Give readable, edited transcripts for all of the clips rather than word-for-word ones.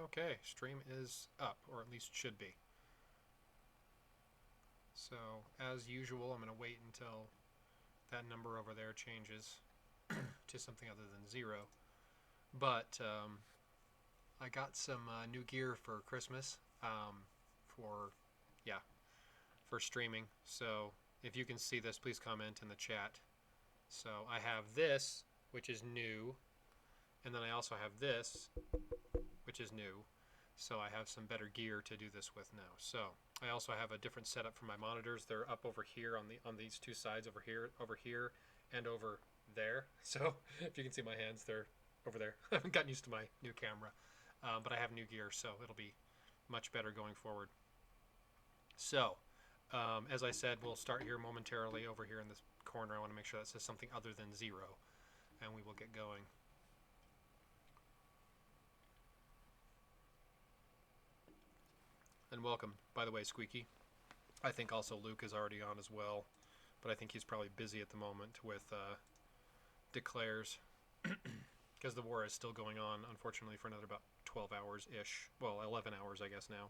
Okay, stream is up, or at least should be. So, as usual, I'm going to wait until that number over there changes to something other than 0. But I got some new gear for Christmas for streaming. So, if you can see this, please comment in the chat. So, I have this, which is new, and then I also have this, which is new. So I have some better gear to do this with now. So I also have a different setup for my monitors. They're up over here on these two sides, over here, and over there. So if you can see my hands, they're over there. I haven't gotten used to my new camera, but I have new gear, so it'll be much better going forward. So as I said, we'll start here momentarily over here in this corner. I want to make sure that says something other than 0, and we will get going. And welcome, by the way, Squeaky. I think also Luke is already on as well, but I think he's probably busy at the moment with declares, because the war is still going on, unfortunately, for another about 12 hours-ish. Well, 11 hours, I guess, now.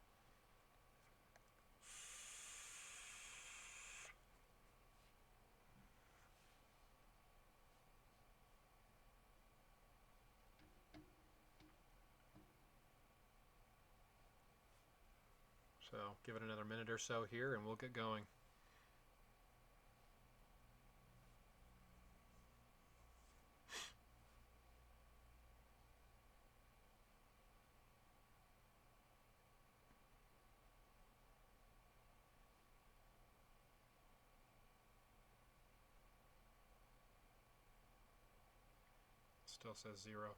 So give it another minute or so here, and we'll get going. Still says 0.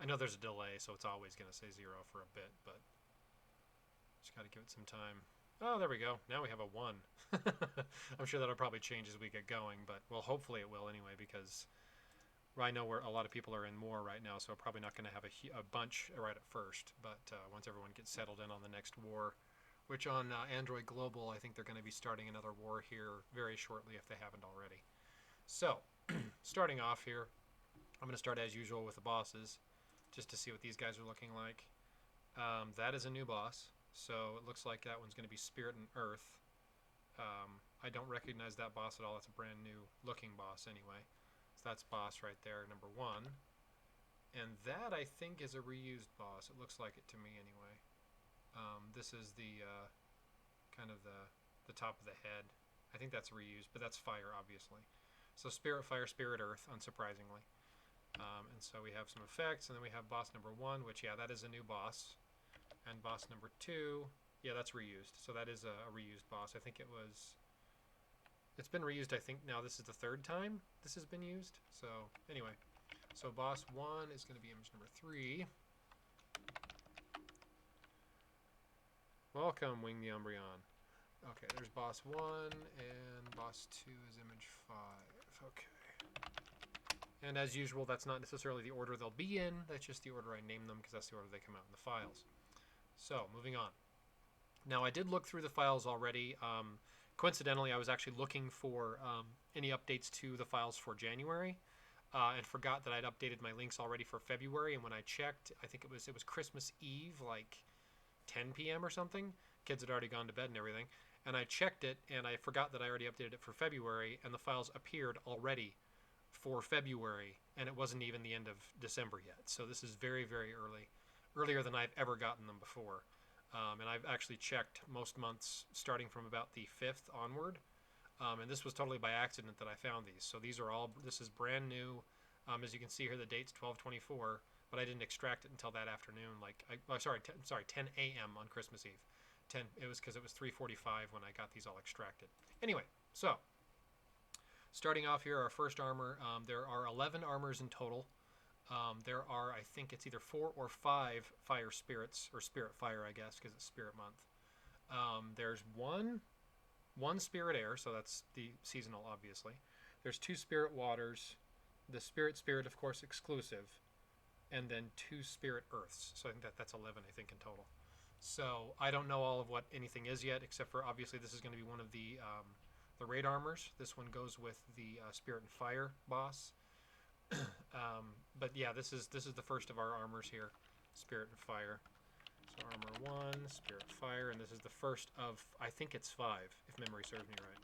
I know there's a delay, so it's always going to say 0 for a bit, but just got to give it some time. Oh, there we go. Now we have a 1. I'm sure that'll probably change as we get going, but well, hopefully it will anyway, because I know where a lot of people are in more right now, so probably not going to have a bunch right at first, but once everyone gets settled in on the next war, which on Android Global, I think they're going to be starting another war here very shortly if they haven't already. So, starting off here, I'm going to start as usual with the bosses, just to see what these guys are looking like. That is a new boss, so it looks like that one's going to be Spirit and Earth. I don't recognize that boss at all. That's a brand new looking boss anyway. So that's boss right there, number 1. And that, I think, is a reused boss. It looks like it to me anyway. This is the kind of the top of the head. I think that's reused, but that's fire, obviously. So Spirit Fire, Spirit Earth, unsurprisingly. And so we have some effects, and then we have boss number 1, which, yeah, that is a new boss. And boss number 2, yeah, that's reused. So that is a reused boss. I think it's been reused, I think now this is the 3rd time this has been used. So anyway, so boss 1 is going to be image number 3. Welcome, Wing the Umbreon. Okay, there's boss 1, and boss 2 is image 5. Okay. And as usual, that's not necessarily the order they'll be in. That's just the order I name them, because that's the order they come out in the files. So, moving on. Now, I did look through the files already. Coincidentally, I was actually looking for any updates to the files for January, and forgot that I'd updated my links already for February. And when I checked, I think it was Christmas Eve, like 10 p.m. or something. Kids had already gone to bed and everything. And I checked it, and I forgot that I already updated it for February, and the files appeared already for February, and it wasn't even the end of December yet. So this is very, very early, earlier than I've ever gotten them before. And I've actually checked most months starting from about the 5th onward. And this was totally by accident that I found these. So this is brand new. As you can see here, the date's 12/24, but I didn't extract it until that afternoon. 10 a.m. on Christmas Eve. It was because it was 3:45 when I got these all extracted. Anyway, so starting off here, our first armor. There are 11 armors in total. There are, I think it's either 4 or 5 fire spirits, or spirit fire, I guess, because it's spirit month. There's one spirit air, so that's the seasonal, obviously. There's 2 spirit waters, the spirit, of course, exclusive, and then 2 spirit earths. So I think that's 11, I think, in total. So I don't know all of what anything is yet, except for obviously this is going to be one of the raid armors. This one goes with the spirit and fire boss. But yeah, this is the first of our armors here. Spirit and Fire. So armor 1, Spirit Fire, and this is the first of, I think it's 5, if memory serves me right.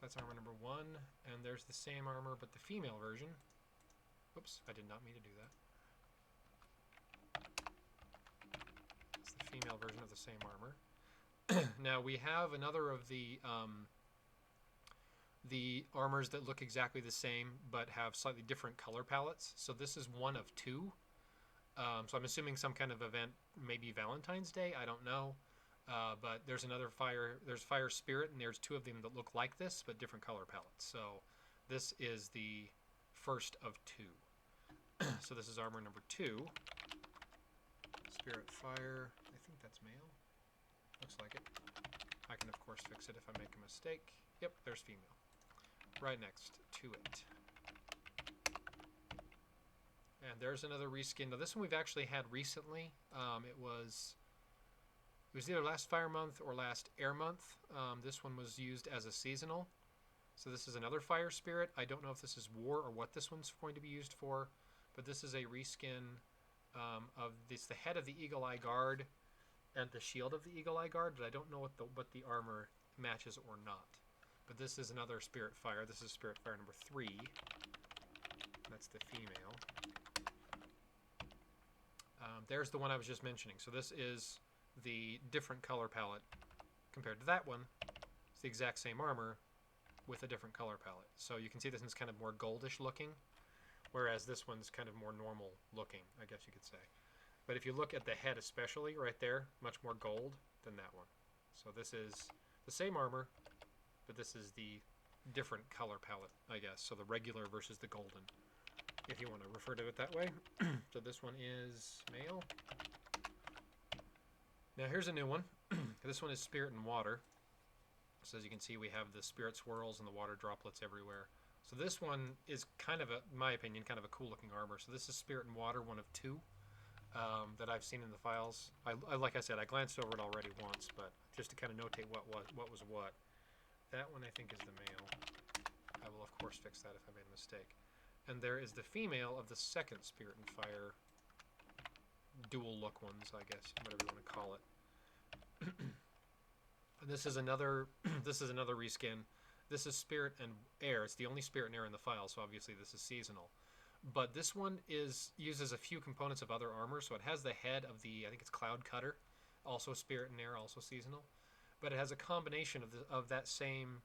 That's armor number 1, and there's the same armor, but the female version. Oops, I did not mean to do that. It's the female version of the same armor. Now we have another of the armors that look exactly the same but have slightly different color palettes. So this is one of 2. So I'm assuming some kind of event, maybe Valentine's Day, I don't know. But there's another there's Fire Spirit, and there's 2 of them that look like this but different color palettes. So this is the first of 2. So this is armor number 2. Spirit Fire, I think that's male. Looks like it. I can of course fix it if I make a mistake. Yep, there's female. Right next to it. And there's another reskin. Now this one we've actually had recently. It was either last Fire Month or last Air Month. This one was used as a seasonal. So this is another Fire Spirit. I don't know if this is War or what this one's going to be used for, but this is a reskin of this, the head of the Eagle Eye Guard and the shield of the Eagle Eye Guard, but I don't know what the armor matches or not. But this is another Spirit Fire. This is Spirit Fire number 3. That's the female. There's the one I was just mentioning. So this is the different color palette compared to that one. It's the exact same armor with a different color palette. So you can see this one's kind of more goldish looking, whereas this one's kind of more normal looking, I guess you could say. But if you look at the head especially, right there, much more gold than that one. So this is the same armor, but this is the different color palette, I guess. So the regular versus the golden, if you want to refer to it that way. So this one is male. Now here's a new one. This one is Spirit and Water. So as you can see, we have the spirit swirls and the water droplets everywhere. So this one is kind of in my opinion, kind of a cool looking armor. So this is Spirit and Water, one of 2 that I've seen in the files. Like I said, I glanced over it already once, but just to kind of notate what was what. That one I think is the male. I will of course fix that if I made a mistake. And there is the female of the second Spirit and Fire dual look ones, I guess, whatever you want to call it. And this is another reskin. This is Spirit and Air. It's the only Spirit and Air in the file, so obviously this is seasonal. But this one uses a few components of other armor, so it has the head of the, I think it's Cloud Cutter, also Spirit and Air, also seasonal. But it has a combination of that same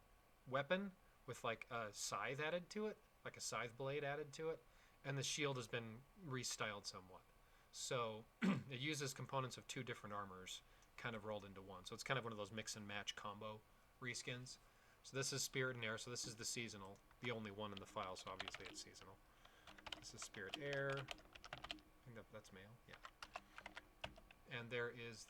weapon with like a scythe added to it, like a scythe blade added to it, and the shield has been restyled somewhat. So it uses components of 2 different armors kind of rolled into one. So it's kind of one of those mix and match combo reskins. So this is Spirit and Air, so this is the seasonal, the only one in the file, so obviously it's seasonal. This is Spirit Air. I think that's male, yeah. And there is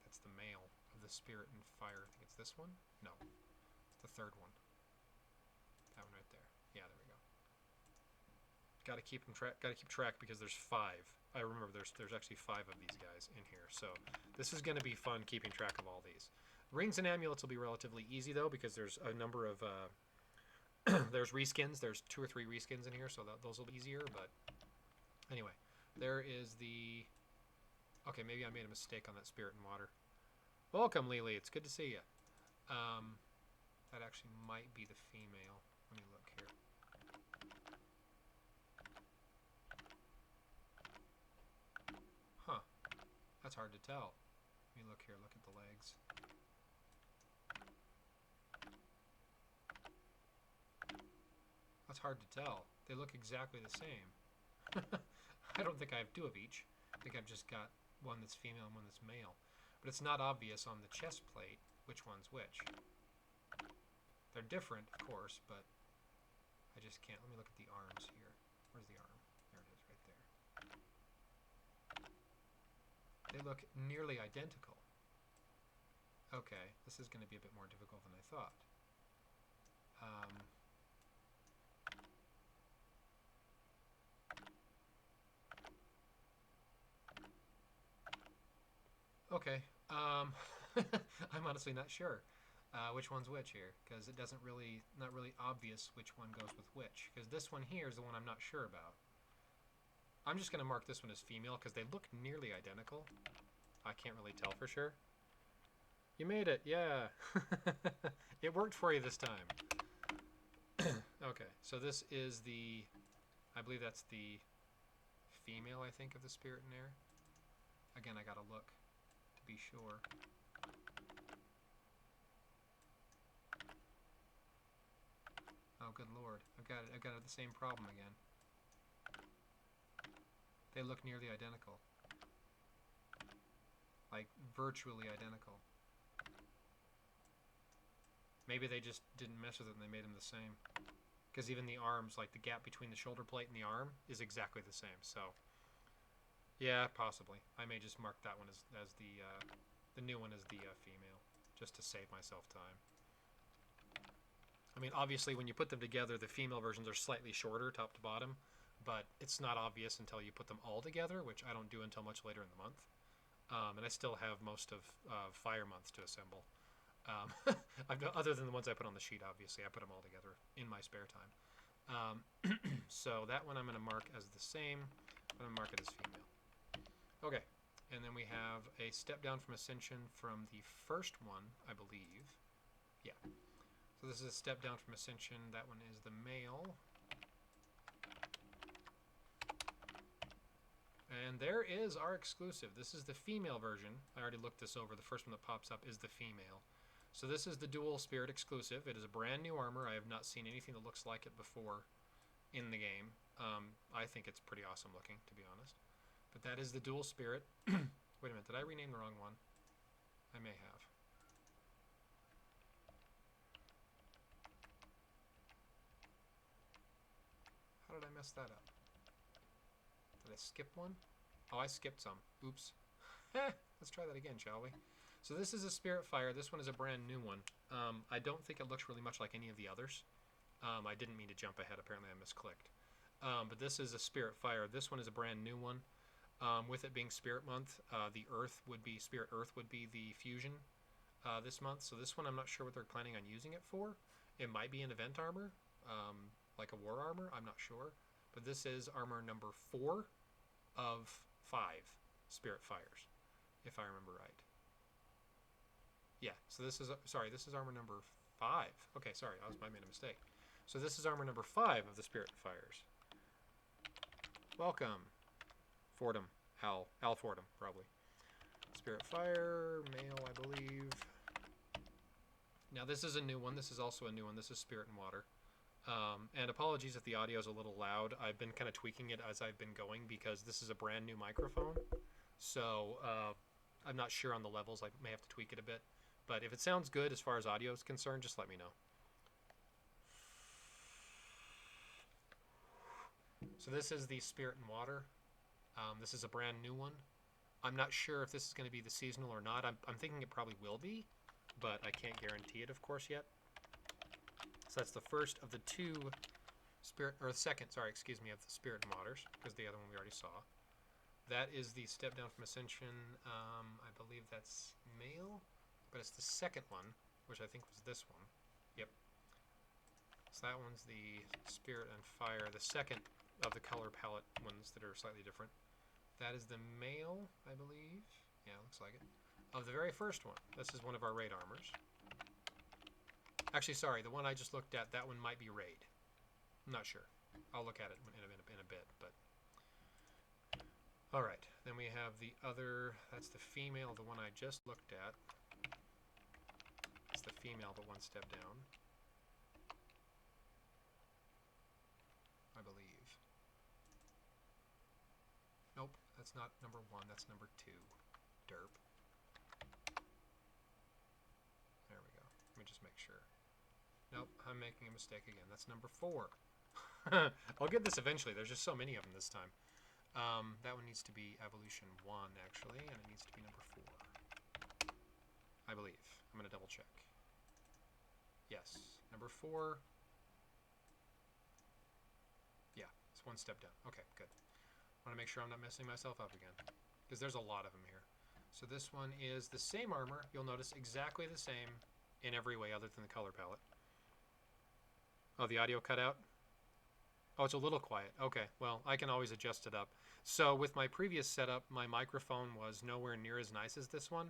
that's the male of the Spirit and Fire. I think it's this one? No, it's the 3rd one. That one right there. Yeah, there we go. Got to keep track because there's 5. I remember there's actually 5 of these guys in here. So this is going to be fun keeping track of all these. Rings and amulets will be relatively easy though, because there's a number of there's reskins. There's 2 or 3 reskins in here, so those will be easier. But anyway, there is the. Okay, maybe I made a mistake on that Spirit and Water. Welcome, Lily. It's good to see you. That actually might be the female. Let me look here. Huh. That's hard to tell. Let me look here. Look at the legs. That's hard to tell. They look exactly the same. I don't think I have 2 of each. I think I've just got one that's female and one that's male. But it's not obvious on the chest plate which one's which. They're different, of course, but I just can't. Let me look at the arms here. Where's the arm? There it is, right there. They look nearly identical. Okay, this is going to be a bit more difficult than I thought. Okay, I'm honestly not sure which one's which here, because it doesn't not really obvious which one goes with which, because this one here is the one I'm not sure about. I'm just going to mark this one as female because they look nearly identical. I can't really tell for sure. You made it, yeah. It worked for you this time. Okay, so this is the, I believe that's the female, I think, of the spirit in there. Again, I gotta look to be sure. Oh, good lord. I've got the same problem again. They look nearly identical. Like, virtually identical. Maybe they just didn't mess with it and they made them the same. Because even the arms, like the gap between the shoulder plate and the arm, is exactly the same. So, yeah, possibly. I may just mark that one as the new one as the female, just to save myself time. I mean, obviously, when you put them together, the female versions are slightly shorter, top to bottom, but it's not obvious until you put them all together, which I don't do until much later in the month. And I still have most of fire months to assemble. Other than the ones I put on the sheet, obviously, I put them all together in my spare time. So that one I'm going to mark as the same. I'm going to mark it as female. Okay, and then we have a step down from Ascension from the first one, I believe. Yeah. So this is a step down from Ascension. That one is the male. And there is our exclusive. This is the female version. I already looked this over. The first one that pops up is the female. So this is the dual spirit exclusive. It is a brand new armor. I have not seen anything that looks like it before in the game. I think it's pretty awesome looking, to be honest. But that is the dual spirit. Wait a minute, did I rename the wrong one? I may have. How did I mess that up? Did I skip one? Oh, I skipped some. Oops. Let's try that again, shall we? So this is a Spirit Fire. This one is a brand new one. I don't think it looks really much like any of the others. I didn't mean to jump ahead. Apparently I misclicked. But this is a Spirit Fire. This one is a brand new one. With it being Spirit Month, the Earth would be, Spirit Earth would be the fusion this month. So this one I'm not sure what they're planning on using it for. It might be an event armor, like a war armor. I'm not sure. But this is armor number 4 of 5 Spirit Fires, if I remember right. Yeah, so this is, sorry, this is armor number 5. Okay, sorry, I made a mistake. So this is armor number 5 of the Spirit Fires. Welcome, Fordham, Al Fordham, probably. Spirit Fire, male, I believe. Now this is a new one. This is also a new one. This is Spirit and Water. And apologies if the audio is a little loud. I've been kind of tweaking it as I've been going because this is a brand new microphone. So I'm not sure on the levels. I may have to tweak it a bit. But if it sounds good as far as audio is concerned, just let me know. So this is the Spirit and Water. This is a brand new one. I'm not sure if this is going to be the seasonal or not. I'm thinking it probably will be, but I can't guarantee it, of course, yet. So that's the first of the two Spirit, or the second, sorry, excuse me, of the Spirit and Waters, because the other one we already saw. That is the Step Down from Ascension. I believe that's male, but it's the second one, which I think was this one. Yep. So that one's the Spirit and Fire, the second of the color palette ones that are slightly different. That is the male, I believe. Yeah, looks like it. Of the very first one. This is one of our raid armors. Actually, sorry, the one I just looked at, that one might be raid. I'm not sure. I'll look at it in a bit, but... Alright, then we have the other, that's the female, the one I just looked at. It's the female, but one step down. I believe. Nope, that's not number 1, that's number 2. Derp. There we go. Let me just make sure. Nope, I'm making a mistake again. That's number 4. I'll get this eventually. There's just so many of them this time. That one needs to be Evolution 1, actually, and it needs to be number 4. I believe. I'm going to double check. Yes, number 4. Yeah, it's one step down. Okay, good. I want to make sure I'm not messing myself up again, because there's a lot of them here. So this one is the same armor. You'll notice exactly the same in every way other than the color palette. Oh, the audio cut out? Oh, it's a little quiet. Okay, well, I can always adjust it up. So with my previous setup, my microphone was nowhere near as nice as this one.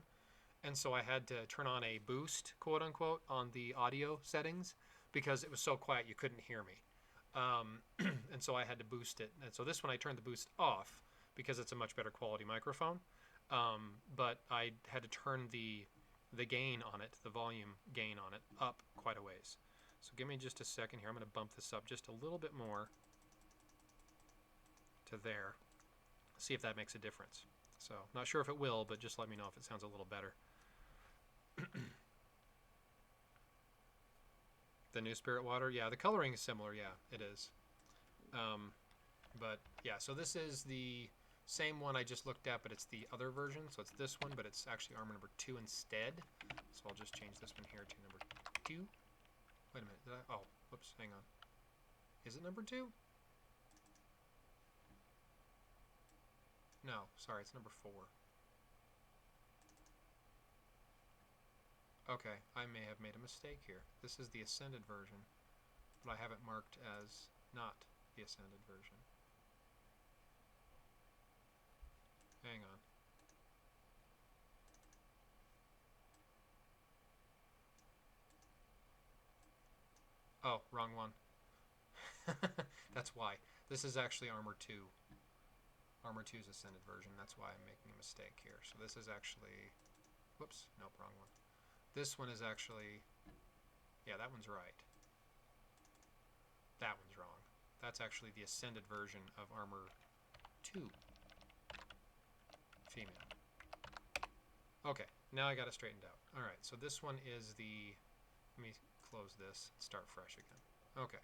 And so I had to turn on a boost, quote unquote, on the audio settings because it was so quiet you couldn't hear me. And so I had to boost it. And so this one I turned the boost off because it's a much better quality microphone. But I had to turn the gain on it, the volume gain on it, up quite a ways. So give me just a second here. I'm going to bump this up just a little bit more to there. See if that makes a difference. So not sure if it will, but just let me know if it sounds a little better. The new Spirit Water, yeah, the coloring is similar. Yeah, it is. But yeah, so this is the same one I just looked at, but it's the other version. So it's this one, but it's actually armor number 2 instead. So I'll just change this one here to number 2. Wait a minute. Did I? Oh, whoops. Hang on. Is it number 2? No, sorry. It's number 4. Okay, I may have made a mistake here. This is the Ascended version, but I have it marked as not the Ascended version. Hang on. Oh, wrong one. That's why. This is actually Armor 2. Armor 2's Ascended version. That's why I'm making a mistake here. So this is actually... Whoops. Nope, wrong one. This one is actually... Yeah, that one's right. That one's wrong. That's actually the Ascended version of Armor 2. Female. Okay, now I got it straightened out. Alright, so this one is the... Let me close this and start fresh again. Okay.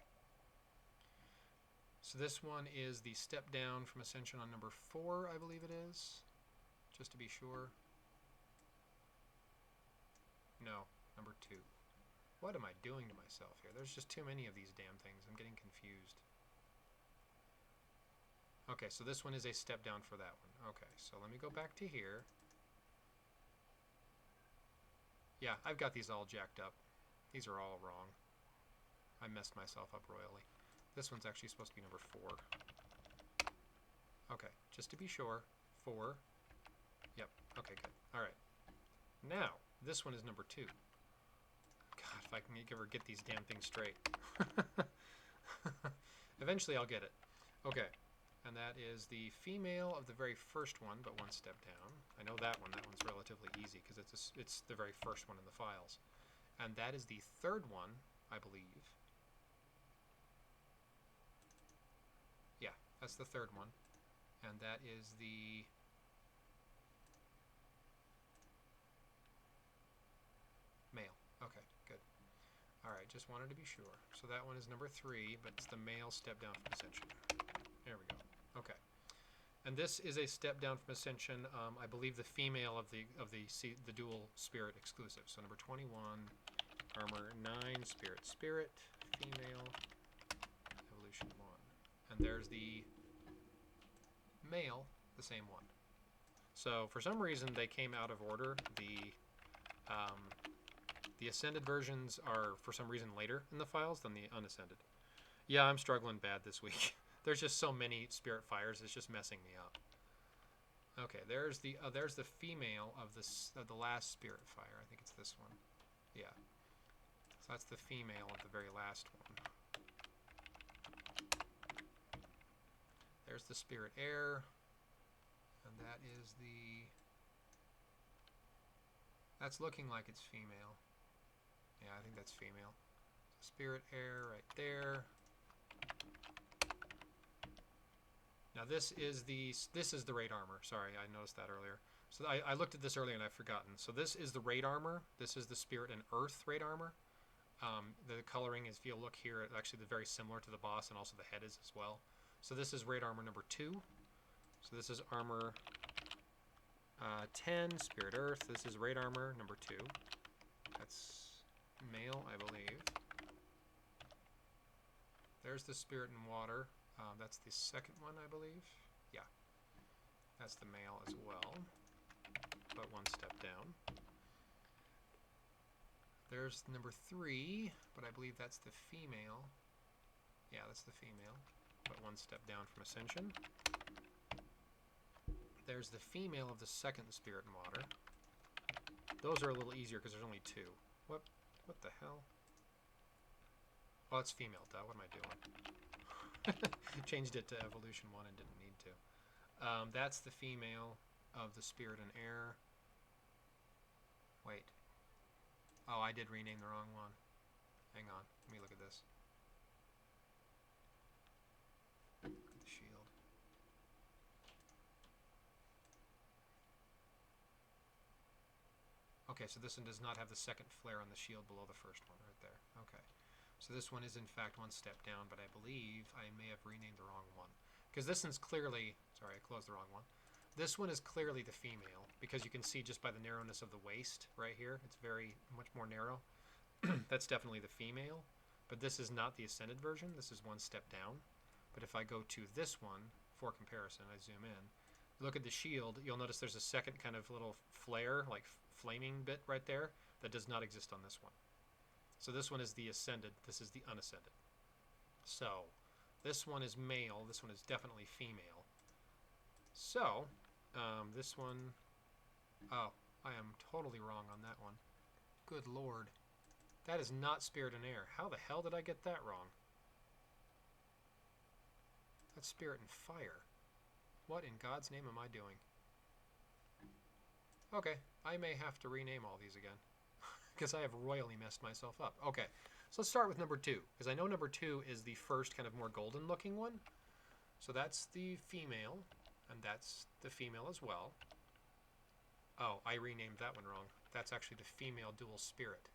So this one is the step down from Ascension on number 4, I believe it is. Just to be sure. No, number 2. What am I doing to myself here? There's just too many of these damn things. I'm getting confused. Okay, so this one is a step down for that one. Okay, so let me go back to here. Yeah, I've got these all jacked up. These are all wrong. I messed myself up royally. This one's actually supposed to be number 4. Okay, just to be sure. 4. Yep, okay, good. Alright. Now, this one is number 2. God, if I can ever get these damn things straight. Eventually I'll get it. Okay, and that is the female of the very first one, but one step down. I know that one. That one's relatively easy because it's the very first one in the files. And that is the third one, I believe. Yeah, that's the third one. And that is the... male. Okay, good. Alright, just wanted to be sure. So that one is number 3, but it's the male step down from Ascension. There we go. Okay. And this is a step down from Ascension. I believe the female of the dual spirit exclusive. So number 21, armor 9, spirit, female, evolution 1. And there's the male, the same one. So for some reason they came out of order. The ascended versions are for some reason later in the files than the unascended. Yeah, I'm struggling bad this week. There's just so many spirit fires, it's just messing me up. Okay, there's the female of the last spirit fire. I think it's this one. Yeah. So that's the female of the very last one. There's the spirit air, and that is the... That's looking like it's female. Yeah, I think that's female. Spirit air right there. Now this is the raid armor. Sorry, I noticed that earlier. So I looked at this earlier and I've forgotten. So this is the raid armor. This is the spirit and earth raid armor. The coloring is, if you look here, actually very similar to the boss, and also the head is as well. So this is raid armor number 2. So this is armor 10, spirit earth. This is raid armor number 2. That's male, I believe. There's the spirit and water. That's the second one, I believe. Yeah. That's the male as well, but one step down. There's number 3, but I believe that's the female. Yeah, that's the female. but one step down from Ascension. There's the female of the second Spirit and Water. Those are a little easier because there's only two. What the hell? Oh, it's female, duh. What am I doing? Changed it to Evolution 1 and didn't need to. That's the female of the Spirit and Air. Wait. Oh, I did rename the wrong one. Hang on. Let me look at this. Look at the shield. Okay, so this one does not have the second flare on the shield below the first one right there. Okay. So this one is in fact one step down, but I believe I may have renamed the wrong one. Because this one's clearly... Sorry, I closed the wrong one. This one is clearly the female, because you can see just by the narrowness of the waist right here, it's very much more narrow. That's definitely the female, but this is not the Ascended version. This is one step down. But if I go to this one, for comparison, I zoom in, look at the shield, you'll notice there's a second kind of little flare, like flaming bit right there, that does not exist on this one. So this one is the Ascended, this is the Unascended. So, this one is male, this one is definitely female. So, this one, oh, I am totally wrong on that one. Good lord. That is not Spirit and Air. How the hell did I get that wrong? That's Spirit and Fire. What in God's name am I doing? Okay, I may have to rename all these again. Because I have royally messed myself up. Okay, so let's start with number 2. Because I know number 2 is the first kind of more golden looking one. So that's the female. And that's the female as well. Oh, I renamed that one wrong. That's actually the female dual spirit.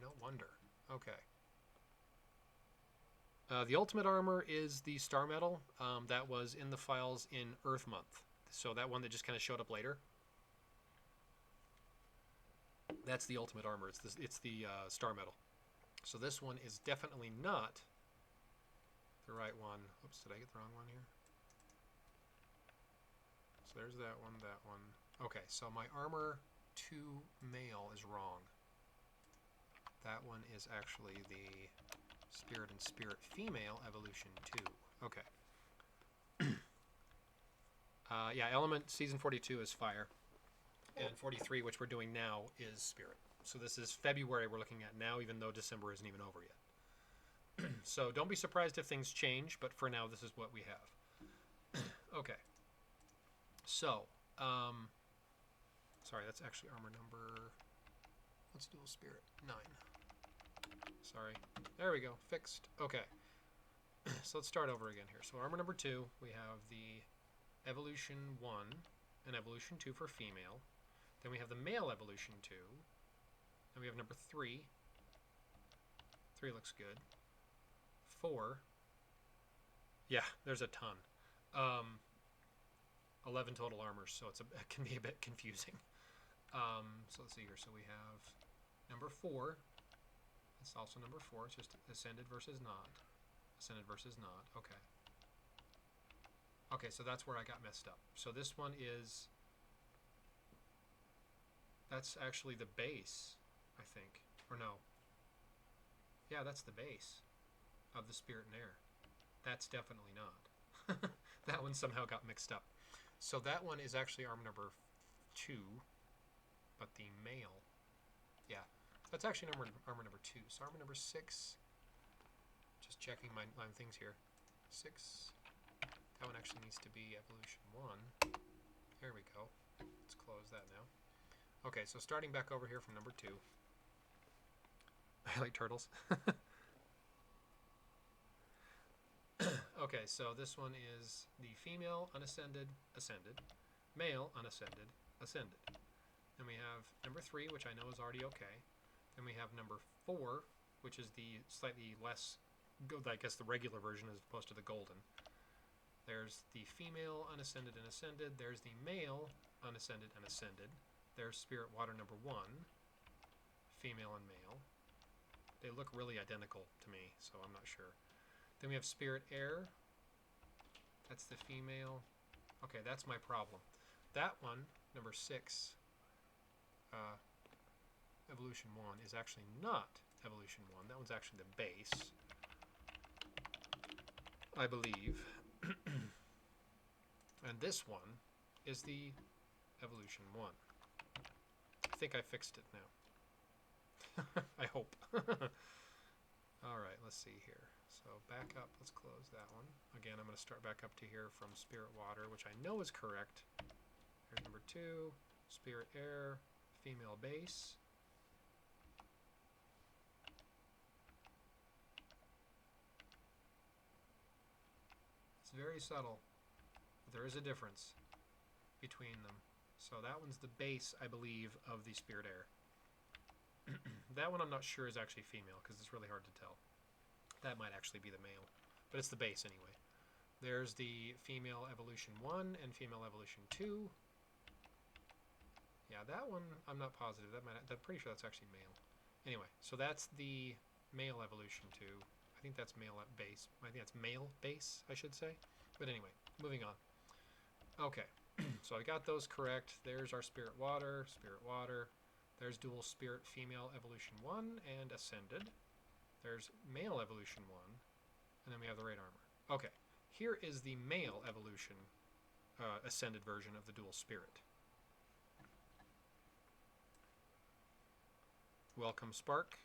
No wonder. Okay. The ultimate armor is the star metal that was in the files in Earth Month. So that one that just kind of showed up later. That's the ultimate armor. It's the star metal. So this one is definitely not the right one. Oops, did I get the wrong one here? So there's that one, that one. Okay, so my armor 2 male is wrong. That one is actually the Spirit and Spirit female evolution 2. Okay. Yeah, element season 42 is fire. And 43, which we're doing now, is Spirit. So this is February we're looking at now, even though December isn't even over yet. So don't be surprised if things change, but for now this is what we have. Okay. So, sorry, that's actually armor number, let's dual Spirit, 9. Sorry. There we go. Fixed. Okay. So let's start over again here. So armor number 2, we have the Evolution 1 and Evolution 2 for female. Then we have the male Evolution 2. Then we have number 3. 3 looks good. 4. Yeah, there's a ton. 11 total armors, so it can be a bit confusing. So let's see here. So we have number 4. It's also number 4. It's just Ascended versus not. Ascended versus not. Okay. Okay, so that's where I got messed up. So this one is... That's actually the base, I think. Or no. Yeah, that's the base of the Spirit and Air. That's definitely not. That one somehow got mixed up. So that one is actually armor number 2, but the male... Yeah. That's actually armor number 2. So armor number 6, just checking my things here. 6, that one actually needs to be Evolution 1. There we go. Let's close that now. Okay, so starting back over here from number 2. I like turtles. Okay, so this one is the female, unascended, ascended, male, unascended, ascended. Then we have number 3, which I know is already okay. Then we have number 4, which is the slightly less, I guess the regular version as opposed to the golden. There's the female, unascended, and ascended. There's the male, unascended, and ascended. There's Spirit Water number 1, female and male. They look really identical to me, so I'm not sure. Then we have Spirit Air. That's the female. Okay, that's my problem. That one, number 6, Evolution 1, is actually not Evolution 1. That one's actually the base. I believe. And this one is the evolution 1. I think I fixed it now. I hope. Alright, let's see here. So back up, let's close that one. Again, I'm going to start back up to here from Spirit Water, which I know is correct. Here's number 2, Spirit Air, female base. It's very subtle, but there is a difference between them. So that one's the base, I believe, of the Spirit Air. That one I'm not sure is actually female, because it's really hard to tell. That might actually be the male, but it's the base anyway. There's the female evolution 1 and female evolution 2. Yeah, that one I'm not positive. I'm pretty sure that's actually male. Anyway, so that's the male evolution 2. I think that's male at base. I think that's male base, I should say. But anyway, moving on. Okay, so I got those correct. There's our Spirit Water, Spirit Water. There's dual Spirit female evolution 1 and Ascended. There's male evolution 1, and then we have the Raid Armor. Okay, here is the male evolution Ascended version of the dual Spirit. Welcome Spark.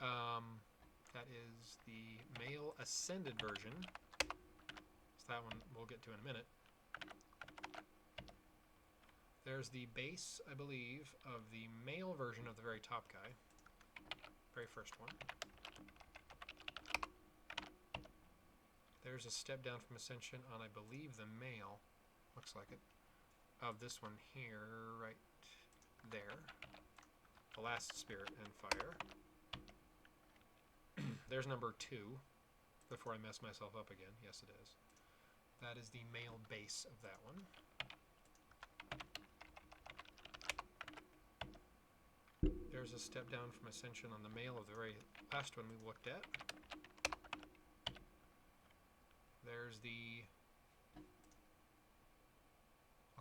That is the male Ascended version. So that one we'll get to in a minute. There's the base, I believe, of the male version of the very top guy. Very first one. There's a step down from Ascension on, I believe, the male. Looks like it. Of this one here, right there. The last Spirit and Fire. There's number 2. Before I mess myself up again. Yes, it is. That is the male base of that one. There's a step down from Ascension on the male of the very last one we looked at. There's the...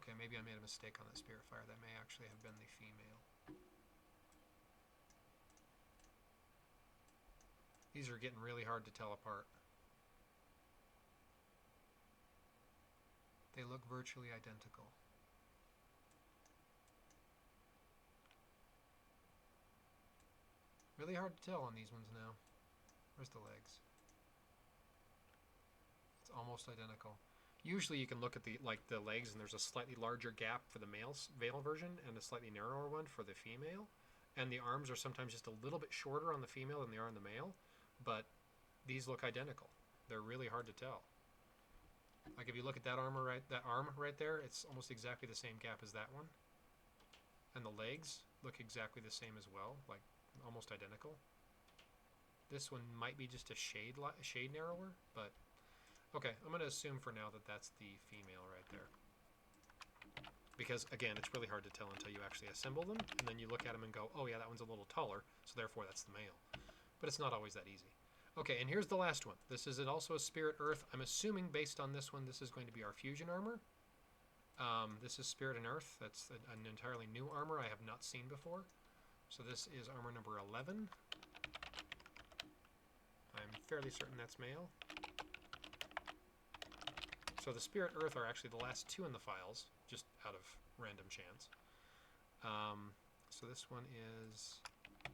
Okay, maybe I made a mistake on that Spirit Fire. That may actually have been the female. These are getting really hard to tell apart. They look virtually identical. Really hard to tell on these ones now. Where's the legs? It's almost identical. Usually you can look at the legs and there's a slightly larger gap for the male version and a slightly narrower one for the female. And the arms are sometimes just a little bit shorter on the female than they are on the male. But these look identical. They're really hard to tell. Like if you look at that arm right there, it's almost exactly the same gap as that one. And the legs look exactly the same as well, like almost identical. This one might be just a shade narrower, but okay, I'm going to assume for now that that's the female right there. Because again, it's really hard to tell until you actually assemble them, and then you look at them and go, oh yeah, that one's a little taller, so therefore that's the male. But it's not always that easy. Okay, and here's the last one. This is also a Spirit Earth. I'm assuming based on this one, this is going to be our fusion armor. This is Spirit and Earth. That's an entirely new armor I have not seen before. So this is armor number 11. I'm fairly certain that's male. So the Spirit Earth are actually the last 2 in the files, just out of random chance. So this one is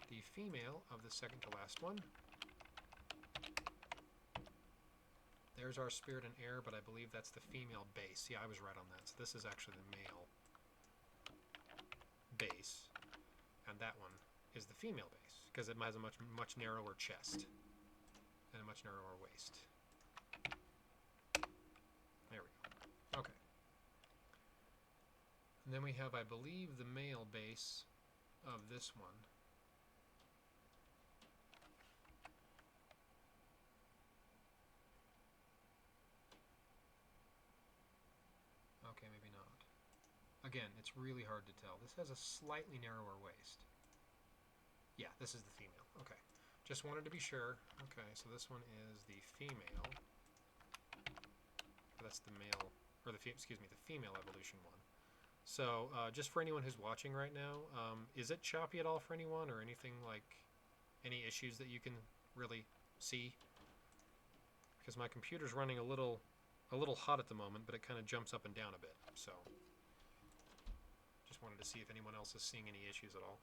the female of the second to last one. There's our Spirit and Air, but I believe that's the female base. Yeah, I was right on that. So this is actually the male base, and that one is the female base, because it has a much narrower chest and a much narrower waist. There we go. Okay. And then we have, I believe, the male base of this one. Okay, maybe not. Again, it's really hard to tell. This has a slightly narrower waist. Yeah, this is the female. Okay. Just wanted to be sure. Okay, so this one is the female. That's the male, or the female evolution one. So, just for anyone who's watching right now, is it choppy at all for anyone, or anything like, any issues that you can really see? because my computer's running a little hot at the moment, but it kind of jumps up and down a bit. So just wanted to see if anyone else is seeing any issues at all,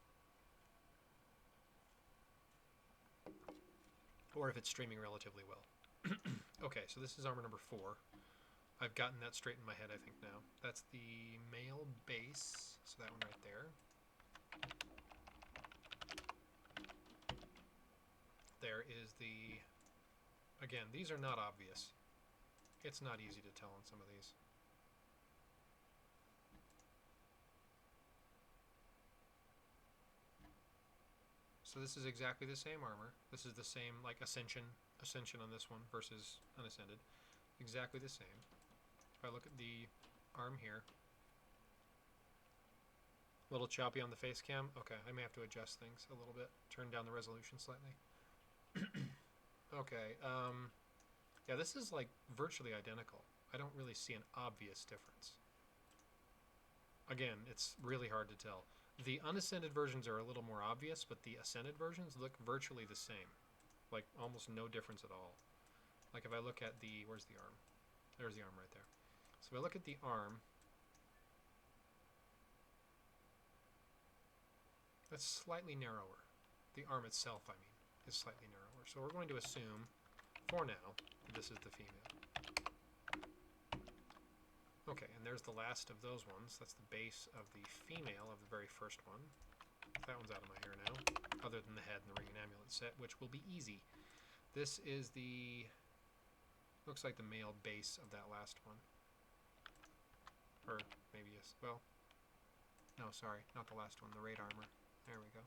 or if it's streaming relatively well. Okay, so this is armor number 4. I've gotten that straight in my head, I think, now. That's the male base, so that one right there. There is the... Again, these are not obvious. It's not easy to tell on some of these. So this is exactly the same armor. This is the same, like, ascension on this one versus unascended. Exactly the same. If I look at the arm here, a little choppy on the face cam. Okay, I may have to adjust things a little bit. Turn down the resolution slightly. Okay, yeah, this is like virtually identical. I don't really see an obvious difference. Again, it's really hard to tell. The unascended versions are a little more obvious, but the ascended versions look virtually the same. Like, almost no difference at all. Like, if I look at the... Where's the arm? There's the arm right there. So if I look at the arm, that's slightly narrower. The arm itself, I mean, is slightly narrower. So we're going to assume, for now, that this is the female. Okay, and there's the last of those ones. That's the base of the female of the very first one. That one's out of my hair now, other than the head and the ring and amulet set, which will be easy. This is the... looks like the male base of that last one. Or maybe, yes, well, no, sorry, not the last one, the raid armor. There we go.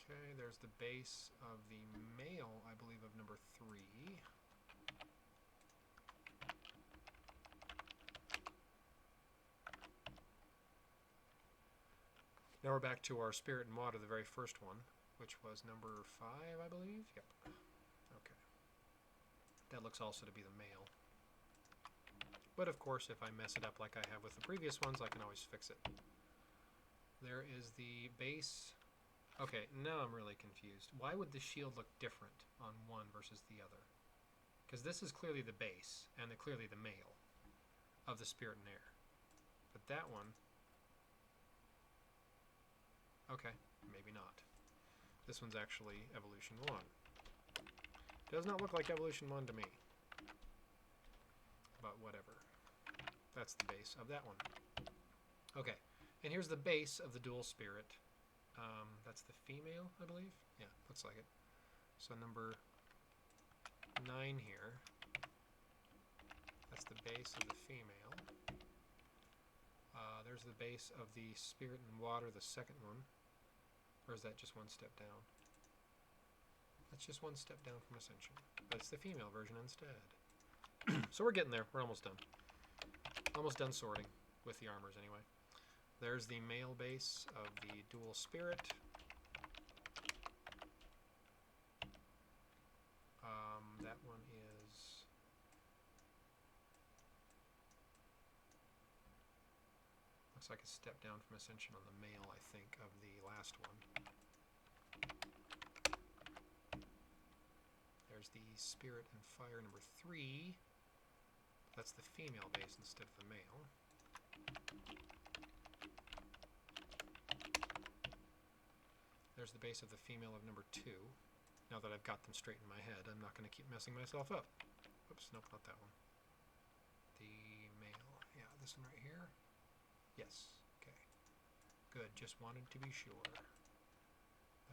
Okay, there's the base of the male, I believe, of number 3. Now we're back to our spirit and water, the very first one, which was number 5, I believe? Yep. Okay. That looks also to be the male. But of course, if I mess it up like I have with the previous ones, I can always fix it. There is the base... Okay, now I'm really confused. Why would the shield look different on one versus the other? Because this is clearly the base, and clearly the male of the spirit and air. But that one... Okay, maybe not. This one's actually Evolution 1. Does not look like Evolution 1 to me. But whatever. That's the base of that one. Okay, and here's the base of the dual spirit. That's the female, I believe? Yeah, looks like it. So number 9 here. That's the base of the female. There's the base of the spirit and water, the second one. Or is that just one step down? That's just one step down from Ascension. But it's the female version instead. So we're getting there. We're almost done. Almost done sorting with the armors anyway. There's the male base of the dual spirit. That one is... looks like a step down from Ascension on the male, I think, of the last one. There's the spirit and fire number 3. That's the female base instead of the male. There's the base of the female of number 2. Now that I've got them straight in my head, I'm not going to keep messing myself up. Oops, nope, not that one. The male. Yeah, this one right here. Yes. Okay. Good. Just wanted to be sure.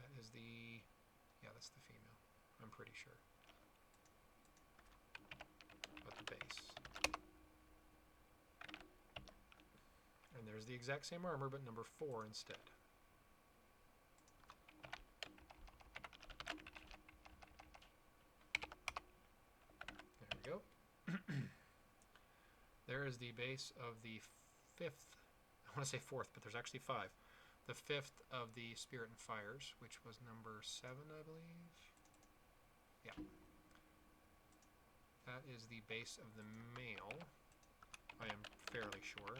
That is the... yeah, that's the female. I'm pretty sure. But the base. And there's the exact same armor, but number 4 instead. There is the base of the 5th, I want to say 4th, but there's actually 5. The 5th of the Spirit and Fires, which was number 7, I believe. Yeah. That is the base of the male, I am fairly sure.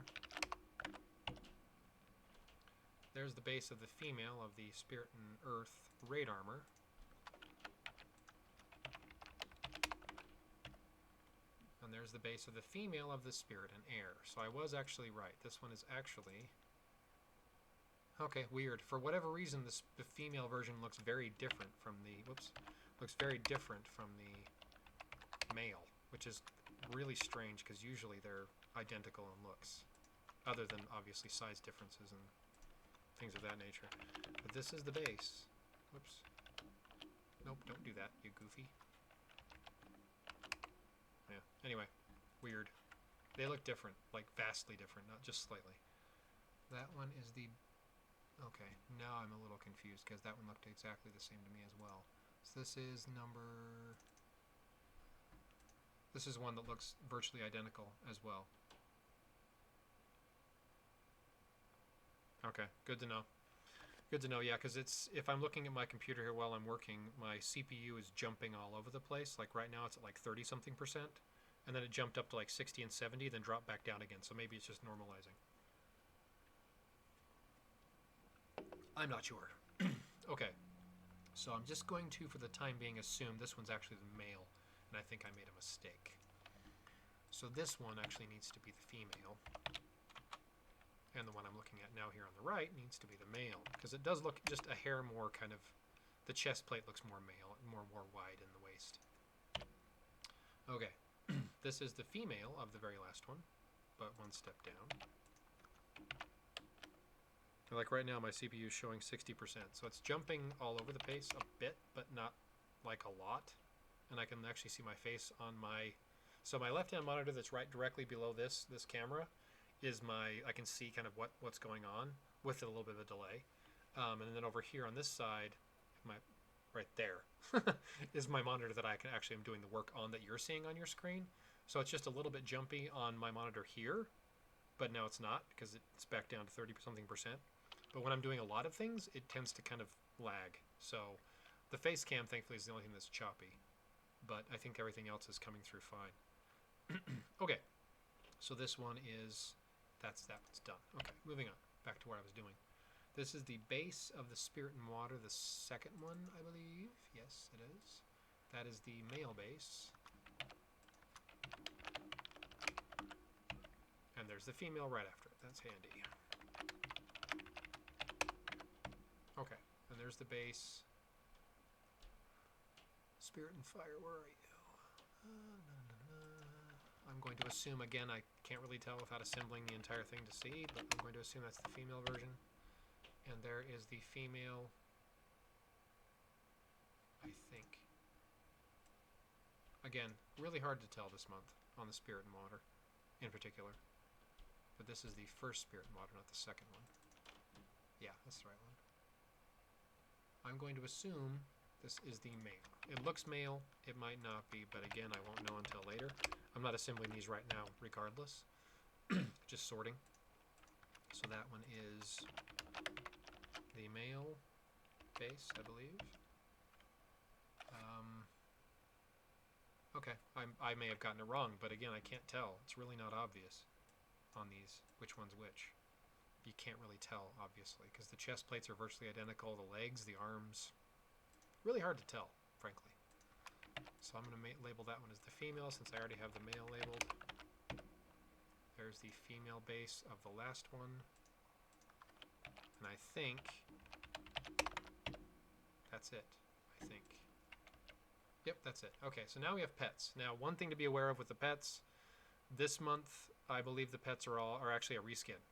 there's the base of the female of the Spirit and Earth raid armor. And there's the base of the female of the Spirit and Air. So I was actually right. This one is actually... Okay, weird. For whatever reason, the female version looks very different from the... Whoops. Looks very different from the male, which is really strange because usually they're identical in looks. Other than, obviously, size differences and things of that nature. But this is the base. Whoops. Nope, don't do that, you goofy. Yeah, anyway. Weird. They look different, like vastly different, not just slightly. That one is the... Okay, now I'm a little confused because that one looked exactly the same to me as well. So this is number... This is one that looks virtually identical as well. Okay, good to know. Good to know, yeah, because it's... If I'm looking at my computer here while I'm working, my CPU is jumping all over the place. Like right now it's at like 30-something%. And then it jumped up to like 60 and 70, then dropped back down again. So maybe it's just normalizing. I'm not sure. Okay, so I'm just going to, for the time being, assume this one's actually the male, and I think I made a mistake. So this one actually needs to be the female, and the one I'm looking at now here on the right needs to be the male, because it does look just a hair more kind of, the chest plate looks more male, more wide in the waist. Okay, this is the female of the very last one, but one step down. Like right now, my CPU is showing 60%, so it's jumping all over the place a bit, but not like a lot. And I can actually see my face on my... So my left-hand monitor that's right directly below this camera is my... I can see kind of what's going on with a little bit of a delay. And then over here on this side, right there, is my monitor that I can actually am doing the work on that you're seeing on your screen. So it's just a little bit jumpy on my monitor here, but now it's not because it's back down to 30-something%. But when I'm doing a lot of things, it tends to kind of lag. So the face cam, thankfully, is the only thing that's choppy. But I think everything else is coming through fine. Okay, so this one is, that one's done. Okay, moving on, back to what I was doing. This is the base of the Spirit and Water, the second one, I believe. Yes, it is. That is the male base. And there's the female right after it. That's handy. Okay, and there's the base. Spirit and Fire, where are you? I'm going to assume, again, I can't really tell without assembling the entire thing to see, but I'm going to assume that's the female version. And there is the female, I think. Again, really hard to tell this month on the Spirit and Water in particular. But this is the first Spirit and Water, not the second one. Yeah, that's the right one. I'm going to assume this is the male. It looks male, it might not be, but again, I won't know until later. I'm not assembling these right now, regardless. Just sorting. So that one is the male base, I believe. Okay, I may have gotten it wrong, but again, I can't tell. It's really not obvious on these, which one's which. You can't really tell, obviously, because the chest plates are virtually identical, the legs, the arms. Really hard to tell, frankly. So I'm going to label that one as the female, since I already have the male labeled. There's the female base of the last one. And I think that's it, I think. Yep, that's it. Okay, so now we have pets. Now, one thing to be aware of with the pets, this month, I believe the pets are actually a reskin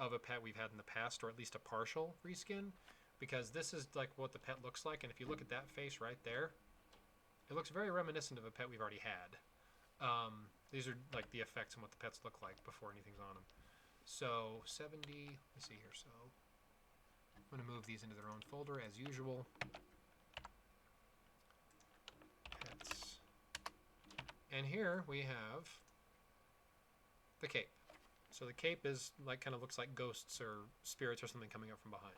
of a pet we've had in the past, or at least a partial reskin, because this is like what the pet looks like, and if you look at that face right there, it looks very reminiscent of a pet we've already had. These are like the effects and what the pets look like before anything's on them. So 70, let's see here, so I'm going to move these into their own folder as usual. Pets. And here we have the cape. So the cape is like, kind of looks like ghosts or spirits or something coming up from behind.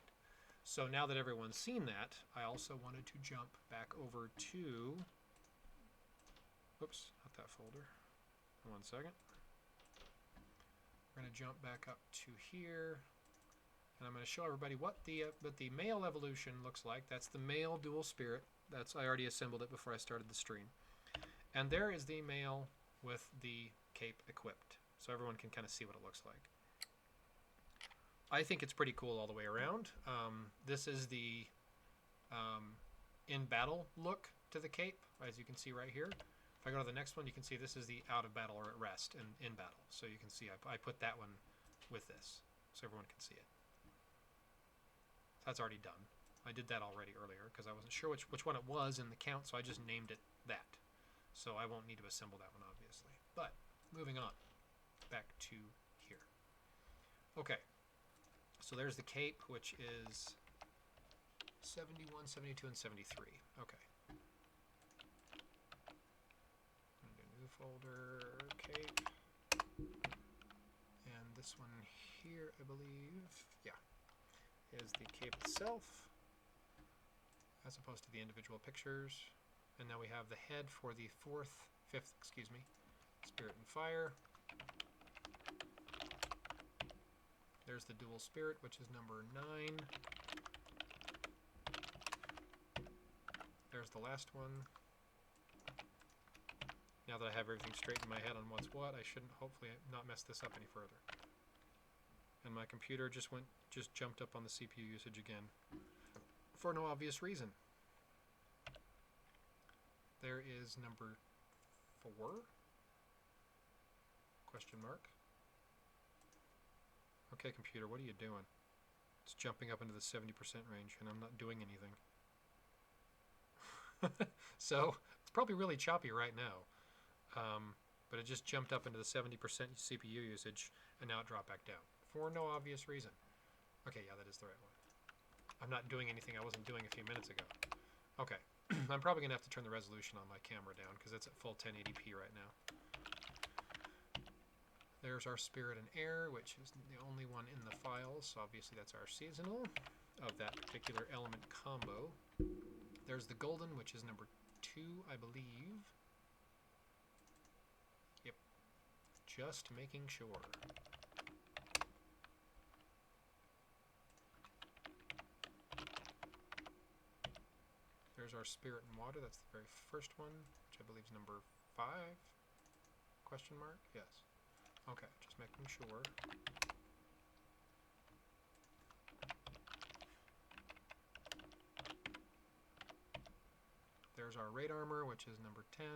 So now that everyone's seen that, I also wanted to jump back over to, oops, not that folder. 1 second. We're going to jump back up to here. And I'm going to show everybody what the male evolution looks like. That's the male dual spirit. I already assembled it before I started the stream. And there is the male with the cape equipped. So everyone can kind of see what it looks like. I think it's pretty cool all the way around. This is the in battle look to the cape, as you can see right here. If I go to the next one, you can see this is the out of battle or at rest and in battle. So you can see I put that one with this so everyone can see it. That's already done. I did that already earlier because I wasn't sure which one it was in the count, so I just named it that. So I won't need to assemble that one, obviously. But moving on back to here. Okay, so there's the cape, which is 71, 72, and 73. Okay. New folder, cape. And this one here, I believe, yeah, is the cape itself, as opposed to the individual pictures. And now we have the head for the fifth, Spirit and Fire. There's the dual spirit, which is number 9. There's the last one. Now that I have everything straight in my head on what's what, I shouldn't hopefully not mess this up any further. And my computer just jumped up on the CPU usage again for no obvious reason. There is number 4? Question mark. Okay, computer, what are you doing? It's jumping up into the 70% range, and I'm not doing anything. So, it's probably really choppy right now. But it just jumped up into the 70% CPU usage, and now it dropped back down. For no obvious reason. Okay, yeah, that is the right one. I'm not doing anything I wasn't doing a few minutes ago. Okay. I'm probably going to have to turn the resolution on my camera down, because it's at full 1080p right now. There's our Spirit and Air, which is the only one in the files. So obviously that's our seasonal of that particular element combo. There's the Golden, which is number 2, I believe. Yep. Just making sure. There's our Spirit and Water. That's the very first one, which I believe is number 5? Question mark? Yes. Okay, just making sure. There's our Raid Armor, which is number 10.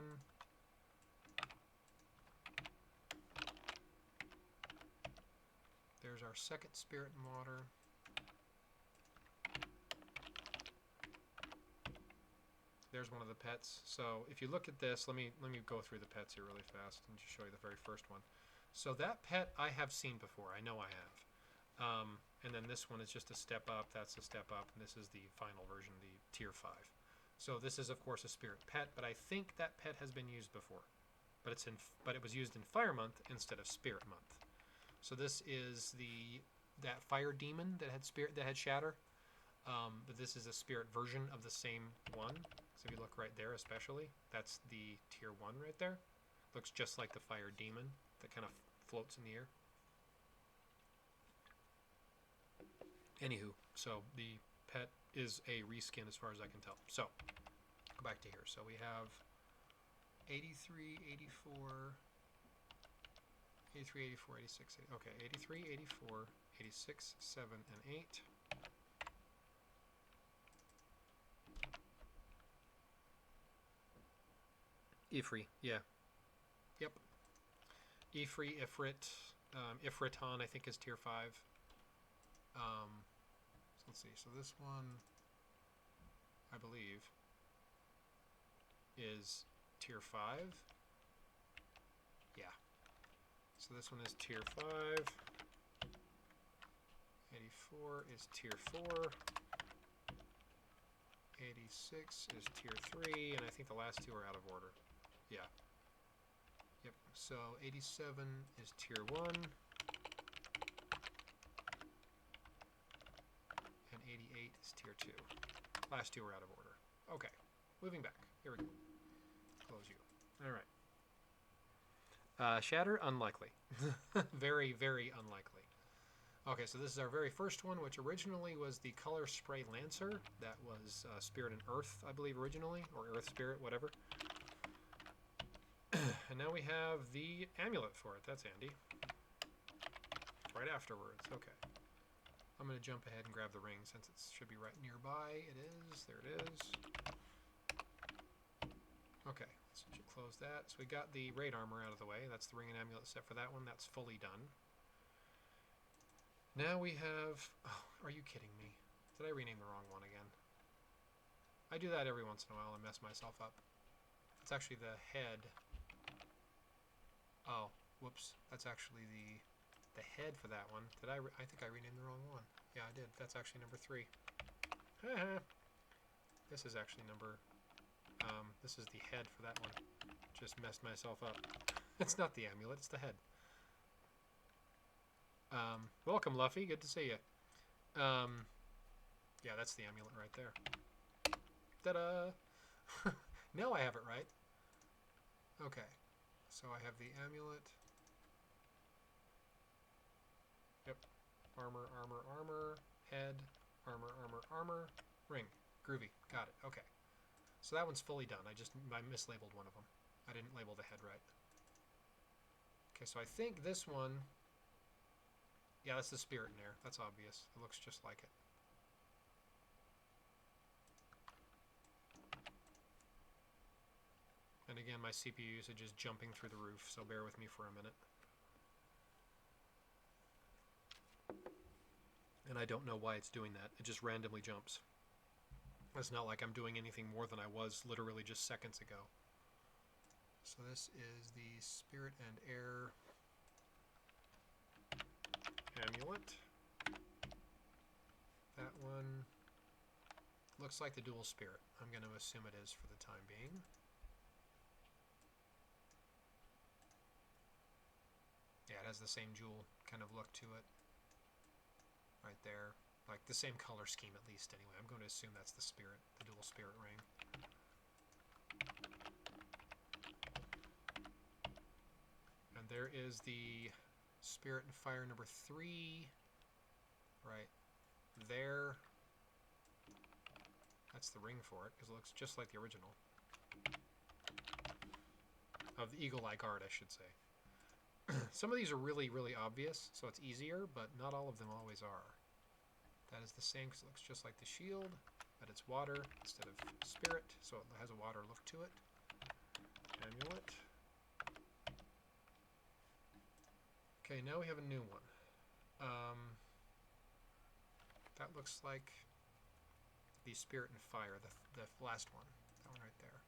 There's our second Spirit and Water. There's one of the pets. So if you look at this, let me go through the pets here really fast and just show you the very first one. So that pet I have seen before. I know I have. And then this one is just a step up. That's a step up. And this is the final version, the tier 5. So this is, of course, a spirit pet, but I think that pet has been used before. But it was used in Fire Month instead of Spirit Month. So this is that fire demon that had shatter. But this is a spirit version of the same one. So if you look right there, especially, that's the tier 1 right there. Looks just like the fire demon that kind of floats in the air. Anywho, so the pet is a reskin as far as I can tell. So, go back to here. So we have 83, 84, 83, 84, 86, okay, 83, 84, 86, 7, and 8. Ifri, yeah. Yep. Ifri, Ifrit, Ifriton, I think is tier 5. So let's see. So this one, I believe, is tier 5. Yeah. So this one is tier 5. 84 is tier 4. 86 is tier 3, and I think the last two are out of order. Yeah. Yep. So 87 is tier 1. And 88 is tier 2. Last two are out of order. Okay. Moving back. Here we go. Close you. Alright. Shatter? Unlikely. Very, very unlikely. Okay, so this is our very first one, which originally was the Color Spray Lancer. That was Spirit and Earth, I believe, originally, or Earth Spirit, whatever. And now we have the Amulet for it. That's handy. Right afterwards. Okay. I'm going to jump ahead and grab the ring since it should be right nearby. It is. There it is. Okay, let's close that. So we got the raid armor out of the way. That's the ring and amulet set for that one. That's fully done. Now we have... Oh, are you kidding me? Did I rename the wrong one again? I do that every once in a while and mess myself up. It's actually the head. Oh, whoops. That's actually the head for that one. Did I think I renamed the wrong one. Yeah, I did. That's actually number 3. This is actually number... this is the head for that one. Just messed myself up. It's not the amulet, it's the head. Welcome, Luffy. Good to see you. Yeah, that's the amulet right there. Ta-da! Now I have it right. Okay. So I have the amulet. Yep. Armor, armor, armor. Head. Armor, armor, armor. Ring. Groovy. Got it. Okay. So that one's fully done. I mislabeled one of them. I didn't label the head right. Okay, so I think this one... Yeah, that's the spirit in there. That's obvious. It looks just like it. And again, my CPU usage is jumping through the roof, so bear with me for a minute. And I don't know why it's doing that. It just randomly jumps. It's not like I'm doing anything more than I was literally just seconds ago. So this is the Spirit and Air Amulet. That one looks like the dual spirit. I'm going to assume it is for the time being. Yeah, it has the same jewel kind of look to it. Right there. Like the same color scheme at least anyway. I'm going to assume that's the spirit, the dual spirit ring. And there is the Spirit and Fire number 3. Right there. That's the ring for it, because it looks just like the original. Of the Eagle Eye Guard, I should say. Some of these are really, really obvious, so it's easier, but not all of them always are. That is the same because it looks just like the shield, but it's water instead of spirit, so it has a water look to it. Amulet. Okay, now we have a new one. That looks like the Spirit and Fire, the last one. That one right there.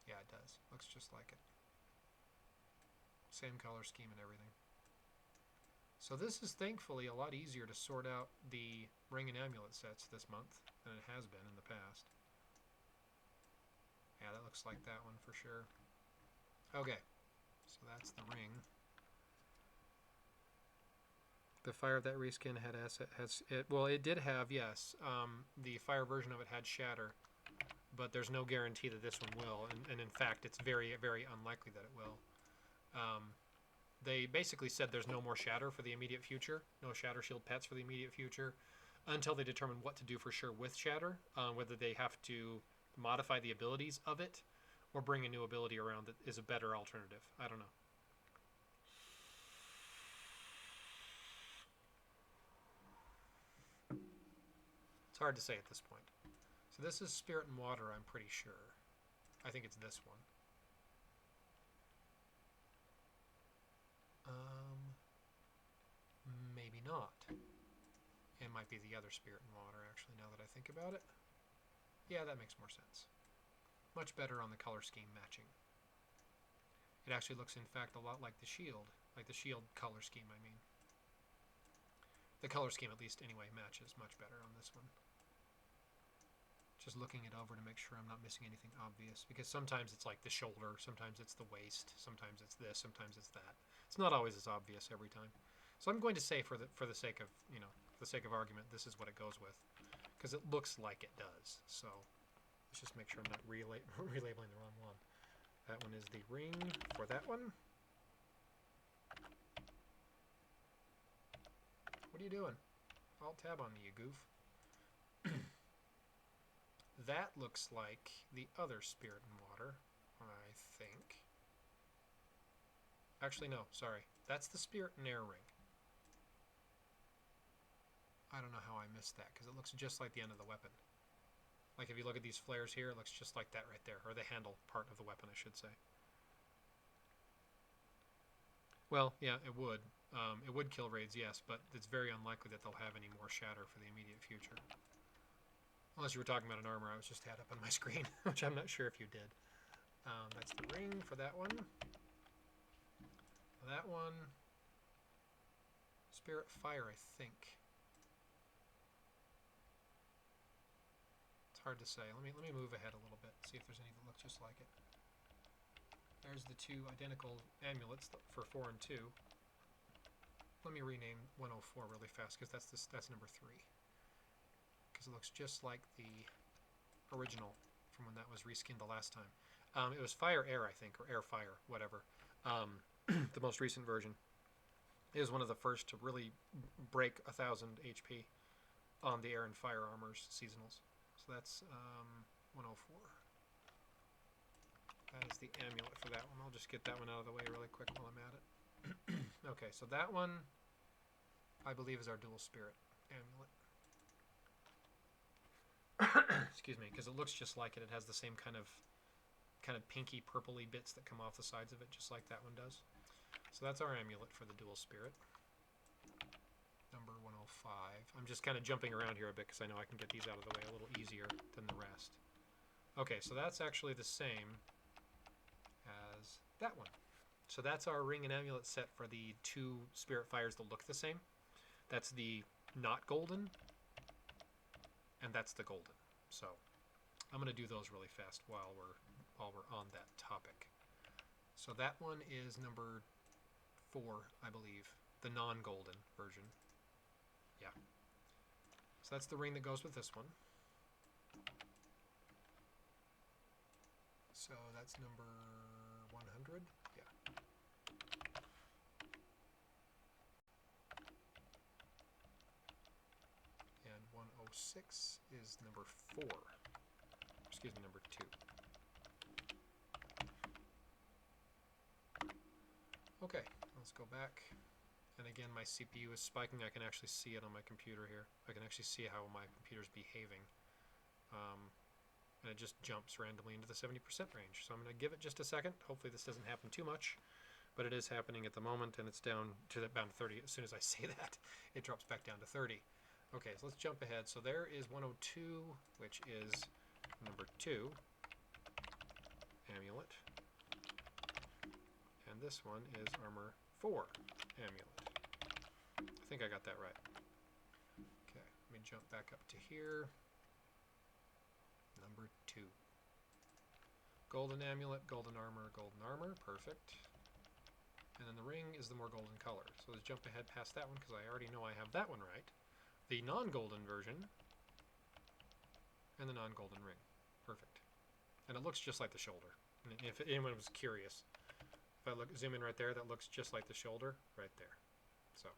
Yeah, it does. Looks just like it. Same color scheme and everything. So this is thankfully a lot easier to sort out the ring and amulet sets this month than it has been in the past. Yeah, that looks like that one for sure. Okay, so that's the ring. The Fire of that reskin had well, it did have, yes, the Fire version of it had Shatter, but there's no guarantee that this one will, and in fact, it's very, very unlikely that it will. They basically said there's no more Shatter for the immediate future, no Shatter Shield pets for the immediate future, until they determine what to do for sure with Shatter, whether they have to modify the abilities of it, or bring a new ability around that is a better alternative. I don't know. It's hard to say at this point. So this is Spirit and Water, I'm pretty sure. I think it's this one. Maybe not. It might be the other Spirit and Water, actually, now that I think about it. Yeah, that makes more sense. Much better on the color scheme matching. It actually looks, in fact, a lot like the shield. Like the shield color scheme, I mean. The color scheme, at least, anyway, matches much better on this one. Just looking it over to make sure I'm not missing anything obvious. Because sometimes it's like the shoulder, sometimes it's the waist, sometimes it's this, sometimes it's that. It's not always as obvious every time. So I'm going to say, for the sake of, you know, for the sake of argument, this is what it goes with. Because it looks like it does. So let's just make sure I'm not relabeling the wrong one. That one is the ring for that one. What are you doing? Alt-tab on me, you goof. That looks like the other spirit in water, I think. Actually, no, sorry. That's the spirit in air ring. I don't know how I missed that, because it looks just like the end of the weapon. Like, if you look at these flares here, it looks just like that right there. Or the handle part of the weapon, I should say. Well, yeah, it would. It would kill raids, yes, but it's very unlikely that they'll have any more shatter for the immediate future. Unless you were talking about an armor I was just had up on my screen, which I'm not sure if you did. That's the ring for that one. That one... Spirit Fire, I think. It's hard to say. Let me move ahead a little bit, see if there's any that look just like it. There's the two identical amulets for 4 and 2. Let me rename 104 really fast, because that's number 3. Because it looks just like the original from when that was reskinned the last time. It was Fire Air, I think, or Air Fire, whatever. The most recent version. It was one of the first to really break 1,000 HP on the Air and Fire armors seasonals. So that's 104. That is the amulet for that one. I'll just get that one out of the way really quick while I'm at it. Okay, so that one, I believe, is our dual spirit amulet. Excuse me, because it looks just like it. It has the same kind of pinky purpley bits that come off the sides of it, just like that one does. So that's our amulet for the dual spirit. Number 105. I'm just kind of jumping around here a bit because I know I can get these out of the way a little easier than the rest. Okay, so that's actually the same as that one. So that's our ring and amulet set for the 2 spirit fires that look the same. That's the not golden, and that's the golden. So I'm going to do those really fast while we're on that topic. So that one is number 4, I believe, the non-golden version. Yeah. So that's the ring that goes with this one. So that's number 100. Yeah. And 106 is number 4. Excuse me, number 2. Okay, let's go back. And again, my CPU is spiking. I can actually see it on my computer here. I can actually see how my computer's behaving. And it just jumps randomly into the 70% range. So I'm going to give it just a second. Hopefully this doesn't happen too much. But it is happening at the moment, and it's down to about 30. As soon as I say that, it drops back down to 30. Okay, so let's jump ahead. So there is 102, which is number 2 amulet. And this one is armor 4 amulet. I think I got that right. Okay, let me jump back up to here. Number 2. Golden amulet, golden armor, perfect. And then the ring is the more golden color. So let's jump ahead past that one because I already know I have that one right. The non-golden version and the non-golden ring. Perfect. And it looks just like the shoulder. And if anyone was curious, if I zoom in right there, that looks just like the shoulder right there. So,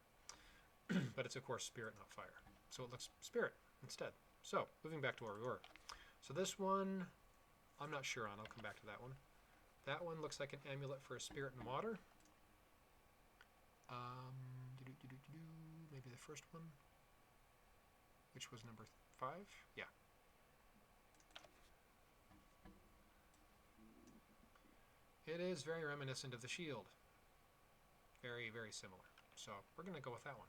but it's of course spirit, not fire. So it looks spirit instead. So, moving back to where we were. So this one, I'm not sure on. I'll come back to that one. That one looks like an amulet for a spirit in water. Maybe the first one, which was number 5. Yeah. It is very reminiscent of the shield. Very, very similar. So we're going to go with that one.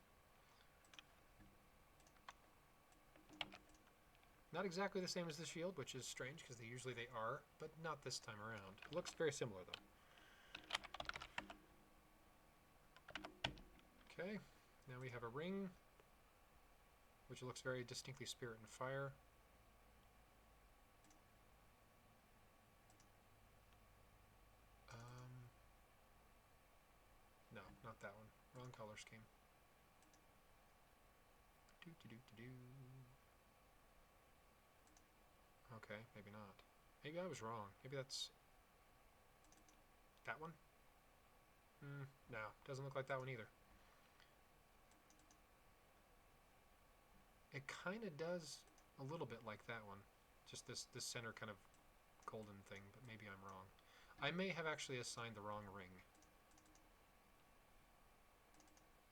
Not exactly the same as the shield, which is strange because usually they are, but not this time around. It looks very similar though. Okay, now we have a ring, which looks very distinctly spirit and fire. No, not that one. Wrong color scheme. Okay, maybe not. Maybe I was wrong. Maybe that's that one? No, doesn't look like that one either. it kind of does a little bit like that one. Just this center kind of golden thing, but maybe I'm wrong. I may have actually assigned the wrong ring.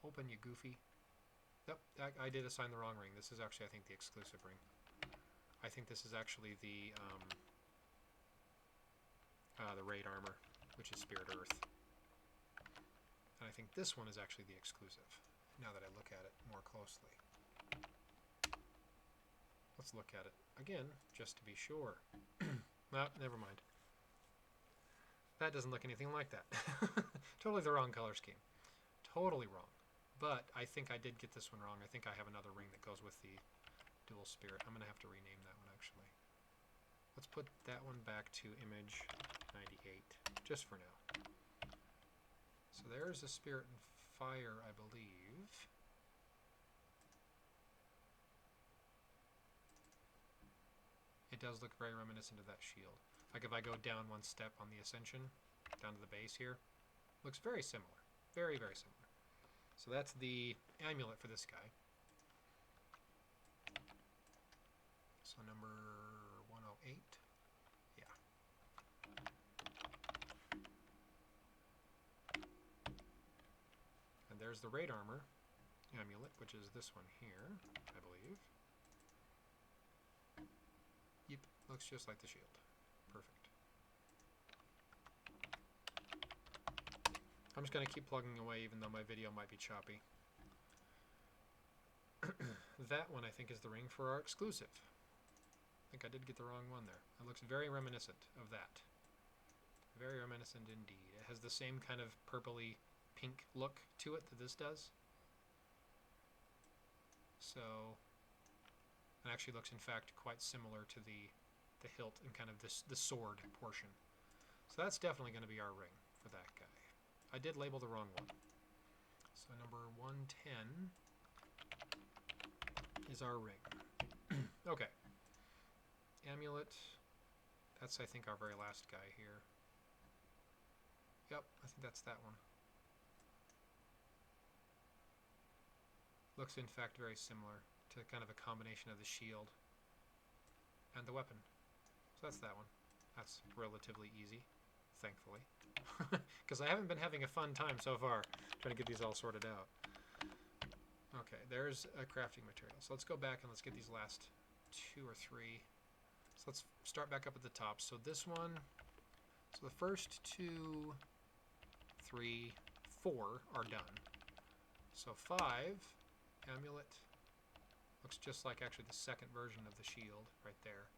Open, you goofy. Yep, I did assign the wrong ring. This is actually, I think, the exclusive ring. I think this is actually the raid armor, which is Spirit Earth. And I think this one is actually the exclusive, now that I look at it more closely. Let's look at it again, just to be sure. No, never mind. That doesn't look anything like that. Totally the wrong color scheme. Totally wrong. But I think I did get this one wrong. I think I have another ring that goes with the dual spirit. I'm going to have to rename that one, actually. Let's put that one back to image 98, just for now. So there's a spirit and fire, I believe. It does look very reminiscent of that shield. Like if I go down one step on the ascension, down to the base here, looks very similar. Very, very similar. So that's the amulet for this guy. So number 108. Yeah. And there's the raid armor amulet, which is this one here, I believe. Yep, looks just like the shield. Perfect. I'm just going to keep plugging away even though my video might be choppy. That one I think is the ring for our exclusive. I think I did get the wrong one there. It looks very reminiscent of that. Very reminiscent indeed. It has the same kind of purpley pink look to it that this does. So it actually looks in fact quite similar to the hilt and kind of the sword portion. So that's definitely going to be our ring for that guy. I did label the wrong one. So number 110 is our ring. Okay. Amulet. That's, I think, our very last guy here. Yep, I think that's that one. Looks, in fact, very similar to kind of a combination of the shield and the weapon. So that's that one. That's relatively easy, thankfully. Because I haven't been having a fun time so far trying to get these all sorted out. Okay, there's a crafting material. So let's go back and let's get these last 2 or 3. So let's start back up at the top. So this one, so the first 2, 3, 4 are done. So 5, amulet, looks just like actually the second version of the shield right there.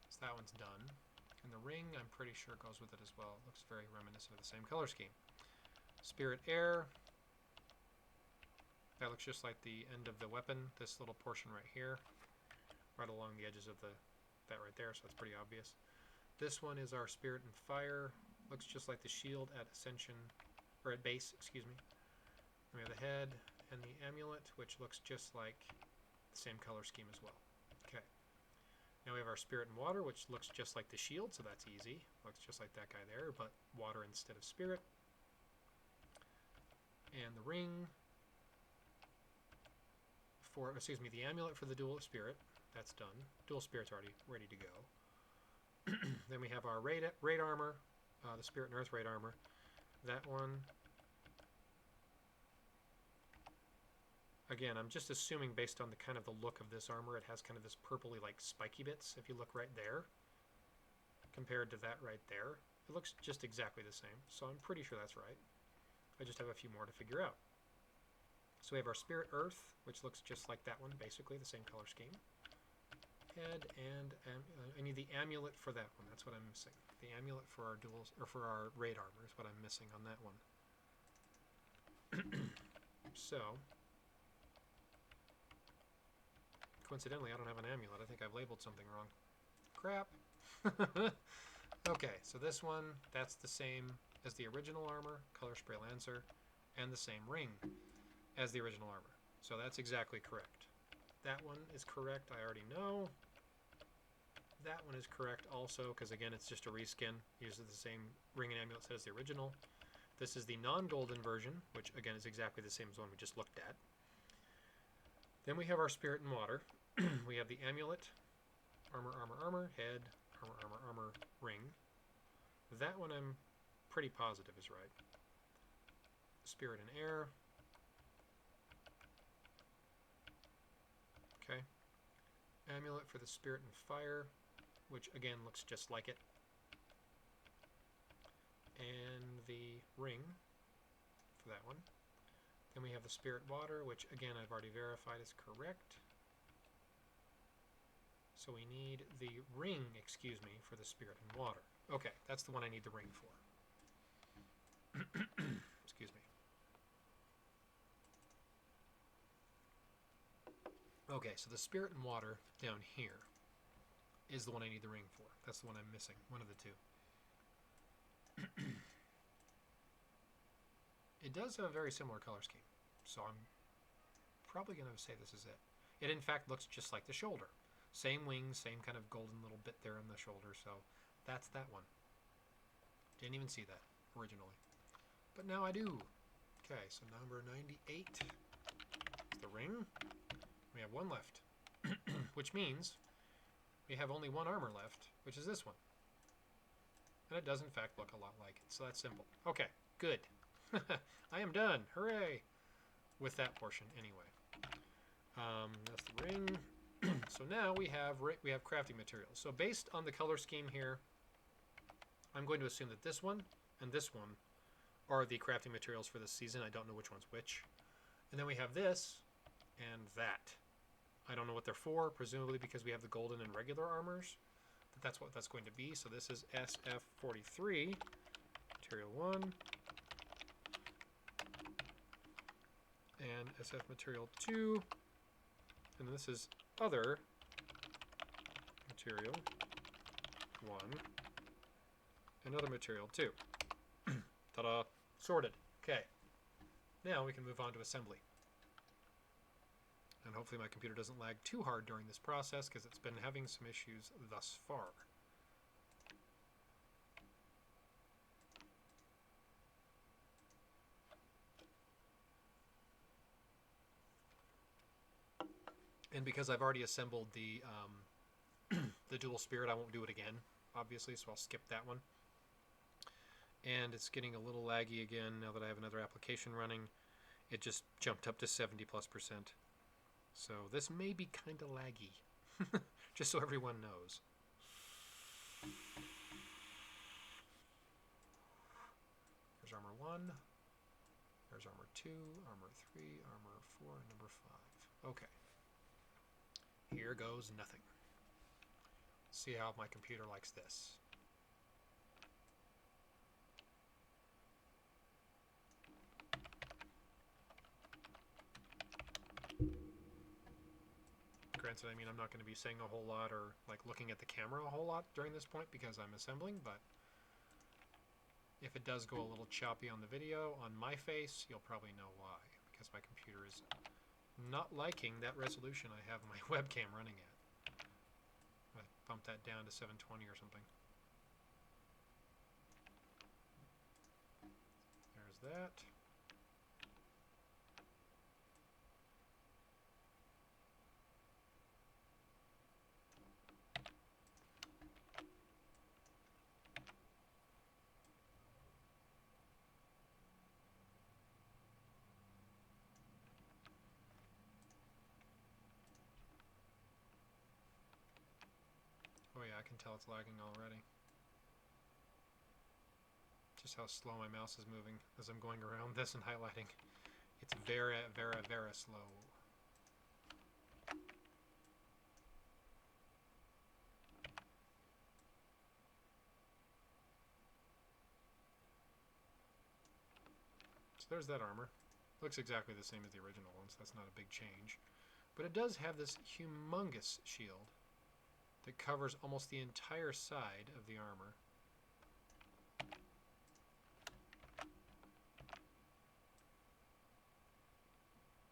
So that one's done. And the ring, I'm pretty sure, goes with it as well. It looks very reminiscent of the same color scheme. Spirit Air. That looks just like the end of the weapon, this little portion right here, right along the edges of that right there, so that's pretty obvious. This one is our Spirit and Fire. Looks just like the shield at Ascension, or at base, excuse me. And we have the head and the amulet, which looks just like the same color scheme as well. Okay. Now we have our Spirit and Water, which looks just like the shield, so that's easy. Looks just like that guy there, but water instead of spirit. And the ring for, excuse me, the amulet for the dual spirit. That's done. Dual spirit's already ready to go. Then we have our raid armor, the Spirit and Earth raid armor. That one. Again, I'm just assuming based on the kind of the look of this armor, it has kind of this purpley like spiky bits, if you look right there, compared to that right there. It looks just exactly the same, so I'm pretty sure that's right. I just have a few more to figure out. So we have our Spirit Earth, which looks just like that one, basically the same color scheme. Head and I need the amulet for that one. That's what I'm missing. The amulet for our duals, or for our raid armor is what I'm missing on that one. So coincidentally, I don't have an amulet. I think I've labeled something wrong. Crap. Okay, so this one, that's the same as the original armor, Color Spray Lancer, and the same ring as the original armor. So that's exactly correct. That one is correct, I already know. That one is correct also, because again, it's just a reskin. Uses the same ring and amulet set as the original. This is the non-golden version, which again is exactly the same as the one we just looked at. Then we have our spirit and water. We have the amulet, armor, armor, armor, head, armor, armor, armor, ring. That one I'm pretty positive is right. Spirit and air. Okay. Amulet for the spirit and fire, which again looks just like it. And the ring for that one. Then we have the spirit water, which again I've already verified is correct. So we need the ring, excuse me, for the spirit and water. Okay, that's the one I need the ring for. Excuse me. Okay, so the spirit and water down here is the one I need the ring for. That's the one I'm missing, one of the two. It does have a very similar color scheme, so I'm probably going to say this is it. It in fact looks just like the shoulder. Same wings, same kind of golden little bit there on the shoulder, so that's that one. Didn't even see that originally. But now I do. Okay, so number 98 is the ring. We have one left, which means we have only one armor left, which is this one. And it does in fact look a lot like it, so that's simple. Okay, good. I am done. Hooray! With that portion, anyway. That's the ring. So now we have crafting materials. So based on the color scheme here, I'm going to assume that this one and this one are the crafting materials for this season. I don't know which one's which. And then we have this and that. I don't know what they're for, presumably because we have the golden and regular armors. But that's what that's going to be. So this is SF43, material 1. And SF material 2. And this is other material 1. And other material 2. Ta-da! Sorted. Okay. Now we can move on to assembly. And hopefully my computer doesn't lag too hard during this process because it's been having some issues thus far. And because I've already assembled the the dual spirit, I won't do it again, obviously, so I'll skip that one. And it's getting a little laggy again now that I have another application running. It just jumped up to 70+%. So this may be kind of laggy, just so everyone knows. There's armor 1, there's armor 2, armor 3, armor 4, and number 5. Okay. Here goes nothing. See how my computer likes this. Granted, I mean, I'm not going to be saying a whole lot or like looking at the camera a whole lot during this point because I'm assembling, but if it does go a little choppy on the video on my face, you'll probably know why, because my computer is not liking that resolution I have my webcam running at. I bumped that down to 720 or something. There's that. Oh yeah, I can tell it's lagging already. Just how slow my mouse is moving as I'm going around this and highlighting. It's very, very, very slow. So there's that armor. Looks exactly the same as the original one, so that's not a big change. But it does have this humongous shield that covers almost the entire side of the armor.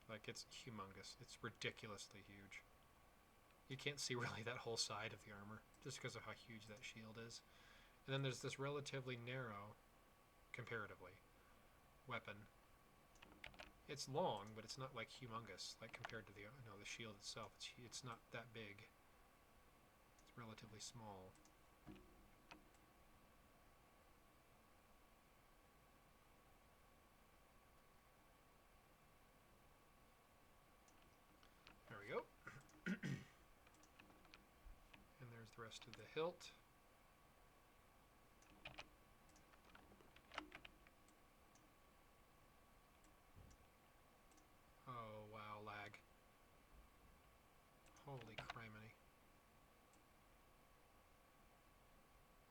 Like, it's humongous. It's ridiculously huge. You can't see really that whole side of the armor just because of how huge that shield is. And then there's this relatively narrow, comparatively, weapon. It's long, but it's not like humongous, like compared to the the shield itself. It's not that big. It's relatively small. There we go. And there's the rest of the hilt. Oh, wow, lag. Holy criminy.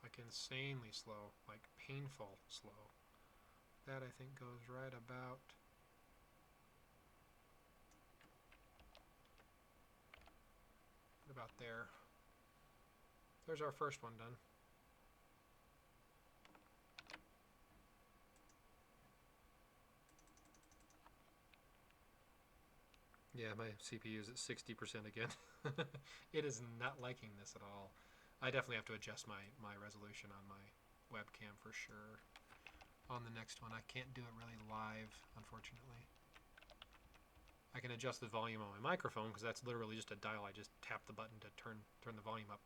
Like insanely slow, like painful slow. That I think goes right about there. There's our first one done. Yeah, my CPU is at 60% again. It is not liking this at all. I definitely have to adjust my resolution on my webcam for sure. On the next one, I can't do it really live, unfortunately. I can adjust the volume on my microphone because that's literally just a dial. I just tap the button to turn the volume up.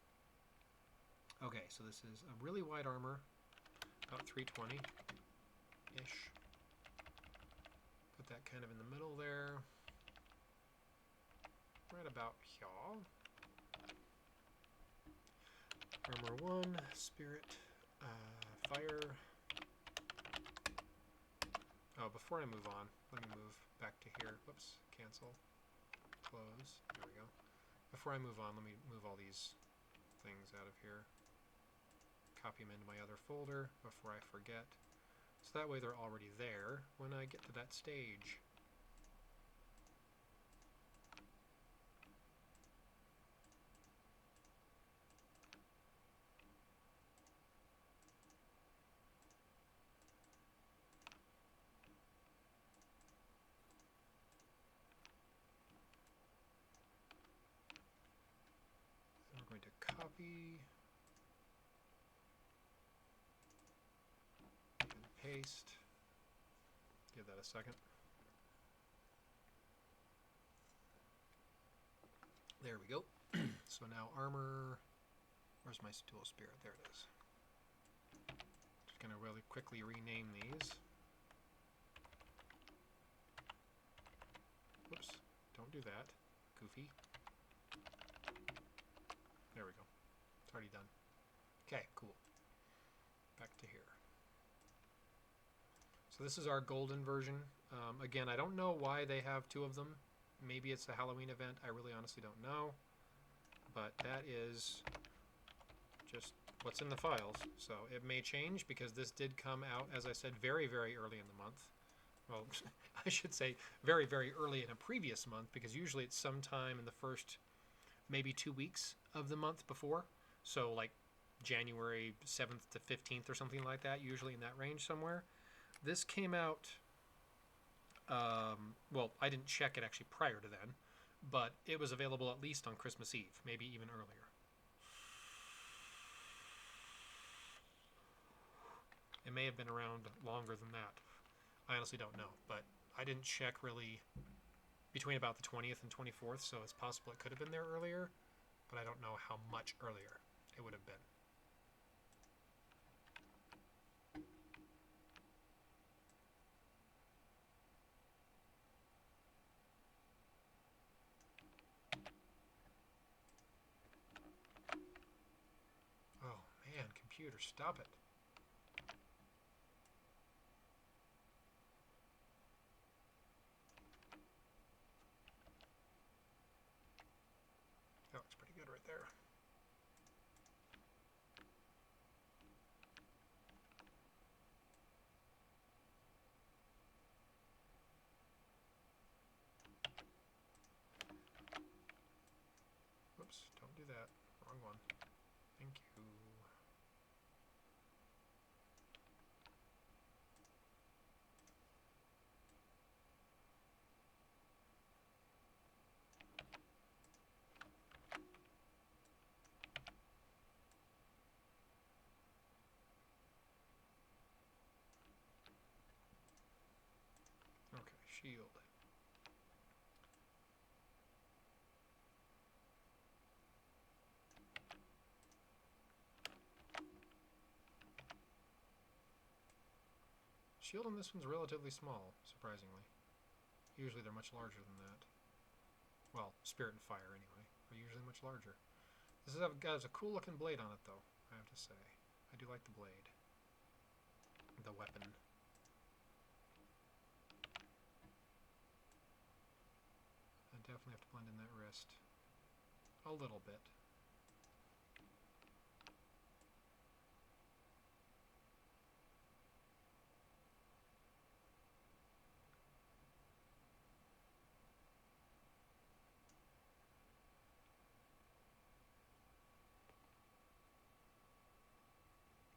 Okay, so this is a really wide armor, about 320-ish. Put that kind of in the middle there. Right about here. Armor 1, spirit, fire. Oh, before I move on, let me move back to here. Whoops, cancel, close. There we go. Before I move on, let me move all these things out of here. Copy them into my other folder before I forget. So that way they're already there when I get to that stage. And we're going to copy and paste. Give that a second. There we go. So now armor, where's my dual spirit? There it is. Just going to really quickly rename these. Whoops, don't do that. Goofy. There we go. It's already done. Okay, cool. Back to here. So this is our golden version. Again, I don't know why they have two of them. Maybe it's a Halloween event. I really honestly don't know. But that is just what's in the files. So it may change because this did come out, as I said, very, very early in the month. Well, I should say very, very early in a previous month, because usually it's sometime in the first maybe 2 weeks of the month before. So like January 7th to 15th or something like that, usually in that range somewhere. This came out, well, I didn't check it actually prior to then, but it was available at least on Christmas Eve, maybe even earlier. It may have been around longer than that. I honestly don't know, but I didn't check really between about the 20th and 24th, so it's possible it could have been there earlier, but I don't know how much earlier it would have been. Oh man, computer, stop it. That looks pretty good right there. Whoops, don't do that. Wrong one. Thank you. Okay, shield. Shield on this one's relatively small, surprisingly. Usually they're much larger than that. Well, Spirit and Fire, anyway, are usually much larger. This has a cool looking blade on it, though, I have to say. I do like the blade. The weapon. I definitely have to blend in that wrist. A little bit.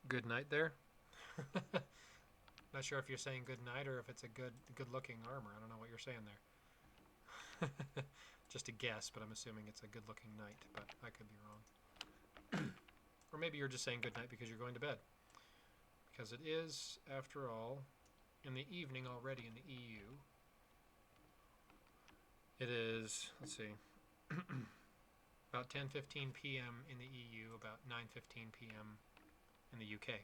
Good night there. Not sure if you're saying good night or if it's a good looking armor. I don't know what you're saying there. Just a guess, but I'm assuming it's a good looking knight, but I could be wrong. Or maybe you're just saying good night because you're going to bed. Because it is, after all, in the evening already in the EU. It is, let's see, about 10:15 p.m. in the EU, about 9:15 p.m. in the UK.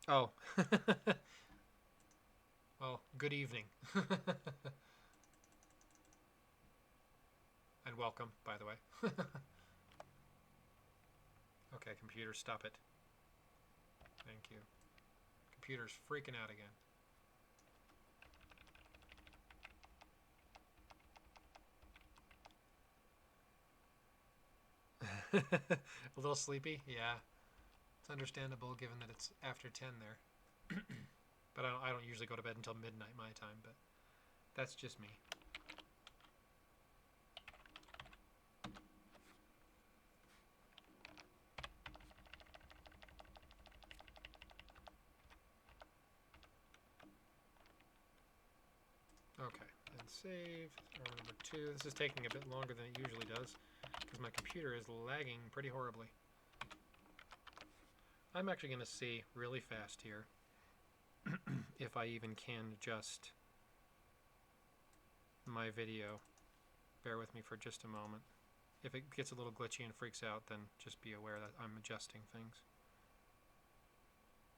Oh. Well, good evening. And welcome, by the way. Okay, computer, stop it. Thank you. Computer's freaking out again. A little sleepy? Yeah. It's understandable given that it's after 10 there. But I don't usually go to bed until midnight my time, but that's just me. Okay, and save. Armor number 2. This is taking a bit longer than it usually does because my computer is lagging pretty horribly. I'm actually going to see really fast here if I even can adjust my video. Bear with me for just a moment. If it gets a little glitchy and freaks out, then just be aware that I'm adjusting things.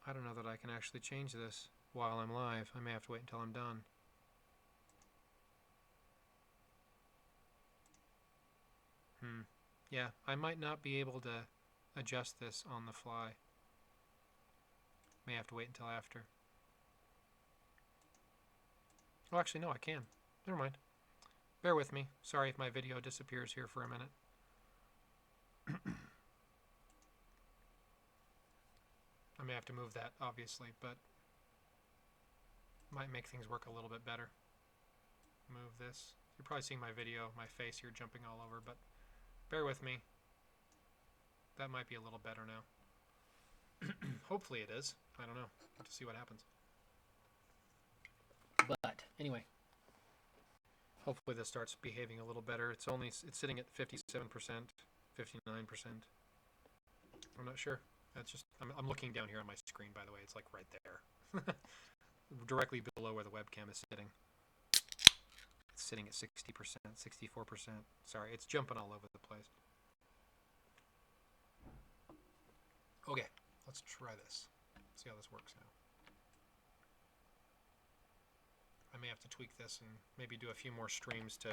I don't know that I can actually change this while I'm live. I may have to wait until I'm done. Yeah, I might not be able to adjust this on the fly. May have to wait until after. Oh, actually, no, I can. Never mind. Bear with me. Sorry if my video disappears here for a minute. I may have to move that, obviously, but might make things work a little bit better. Move this. You're probably seeing my video, my face here jumping all over, but bear with me. That might be a little better now. Hopefully it is. I don't know. We'll have to see what happens. But anyway, hopefully this starts behaving a little better. It's sitting at 57%, 59%. I'm not sure. That's just I'm looking down here on my screen, by the way. It's like right there. Directly below where the webcam is sitting. It's sitting at 60%, 64%. Sorry, it's jumping all over the place. Okay, let's try this. See how this works now. I may have to tweak this and maybe do a few more streams to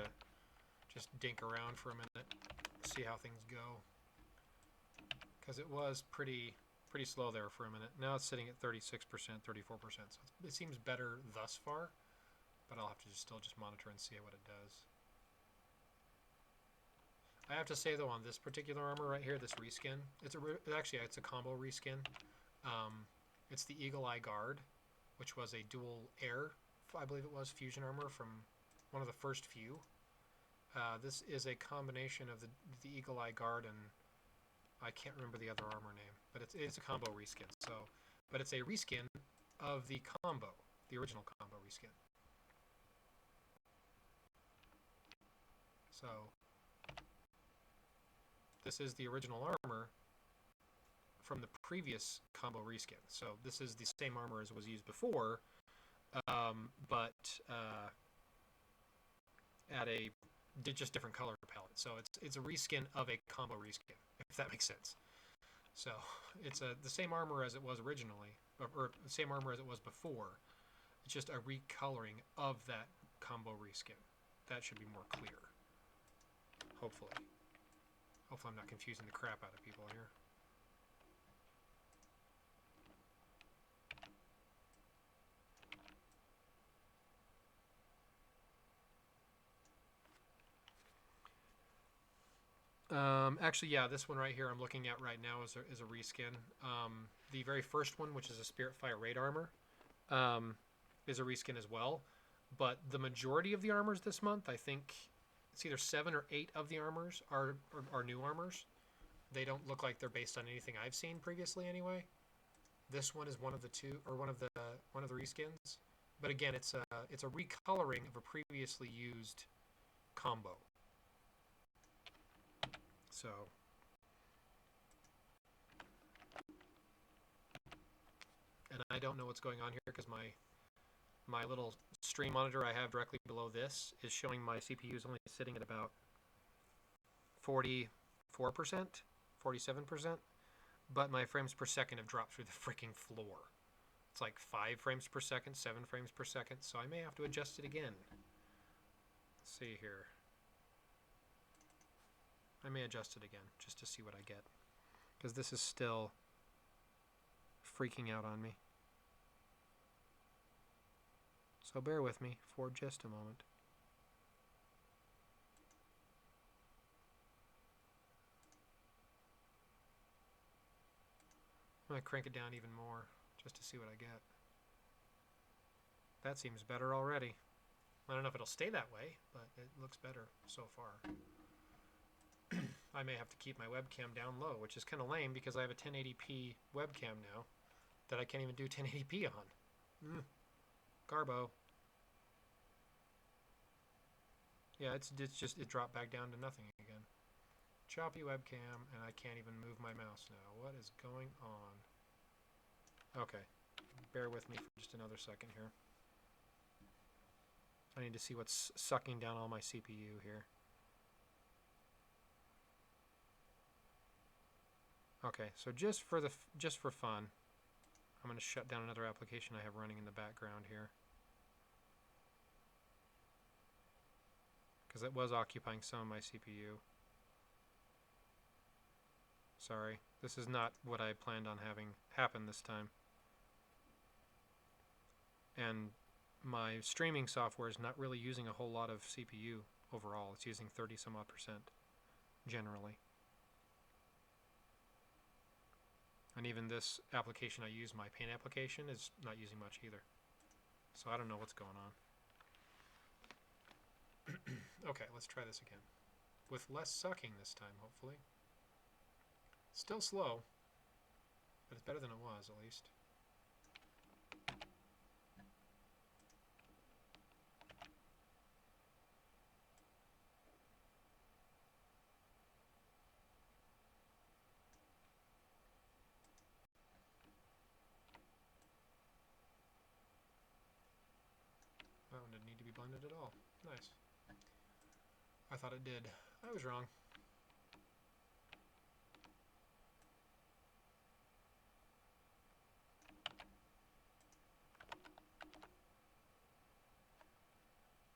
just dink around for a minute, see how things go. Because it was pretty slow there for a minute. Now it's sitting at 36%, 34%. So it seems better thus far, but I'll have to still just monitor and see what it does. I have to say though, on this particular armor right here, this reskin, it's a combo reskin. It's the Eagle Eye Guard, which was a dual air, I believe it was, fusion armor from one of the first few. This is a combination of the Eagle Eye Guard and I can't remember the other armor name, but it's a combo reskin. So, but it's a reskin of the combo, the original combo reskin. So this is the original armor from the previous combo reskin. So this is the same armor as was used before, but at a just different color palette. So it's a reskin of a combo reskin, if that makes sense. So it's the same armor as it was originally, or the same armor as it was before. It's just a recoloring of that combo reskin. That should be more clear. Hopefully. Hopefully I'm not confusing the crap out of people here. Actually, yeah, this one right here I'm looking at right now is a reskin. The very first one, which is a Spiritfire Raid armor, is a reskin as well. But the majority of the armors this month, I think it's either 7 or 8 of the armors are new armors. They don't look like they're based on anything I've seen previously anyway. This one is one of the two, or one of the reskins. But again, it's a recoloring of a previously used combo. So and I don't know what's going on here because my little stream monitor I have directly below this is showing my CPU is only sitting at about 44%, 47%, but my frames per second have dropped through the freaking floor. It's like 5 frames per second, 7 frames per second, so I may have to adjust it again. Let's see here. I may adjust it again just to see what I get, because this is still freaking out on me. So bear with me for just a moment. I'm going to crank it down even more just to see what I get. That seems better already. I don't know if it'll stay that way, but it looks better so far. I may have to keep my webcam down low, which is kind of lame because I have a 1080p webcam now that I can't even do 1080p on. Garbo. Yeah, it dropped back down to nothing again. Choppy webcam, and I can't even move my mouse now. What is going on? Okay, bear with me for just another second here. I need to see what's sucking down all my CPU here. Okay, so just for fun, I'm going to shut down another application I have running in the background here, because it was occupying some of my CPU. Sorry, this is not what I planned on having happen this time. And my streaming software is not really using a whole lot of CPU overall. It's using 30 some odd percent generally. And even this application I use, my Paint application, is not using much either. So I don't know what's going on. Okay, let's try this again. With less sucking this time, hopefully. Still slow, but it's better than it was, at least. That one didn't need to be blended at all. Nice. I thought it did. I was wrong.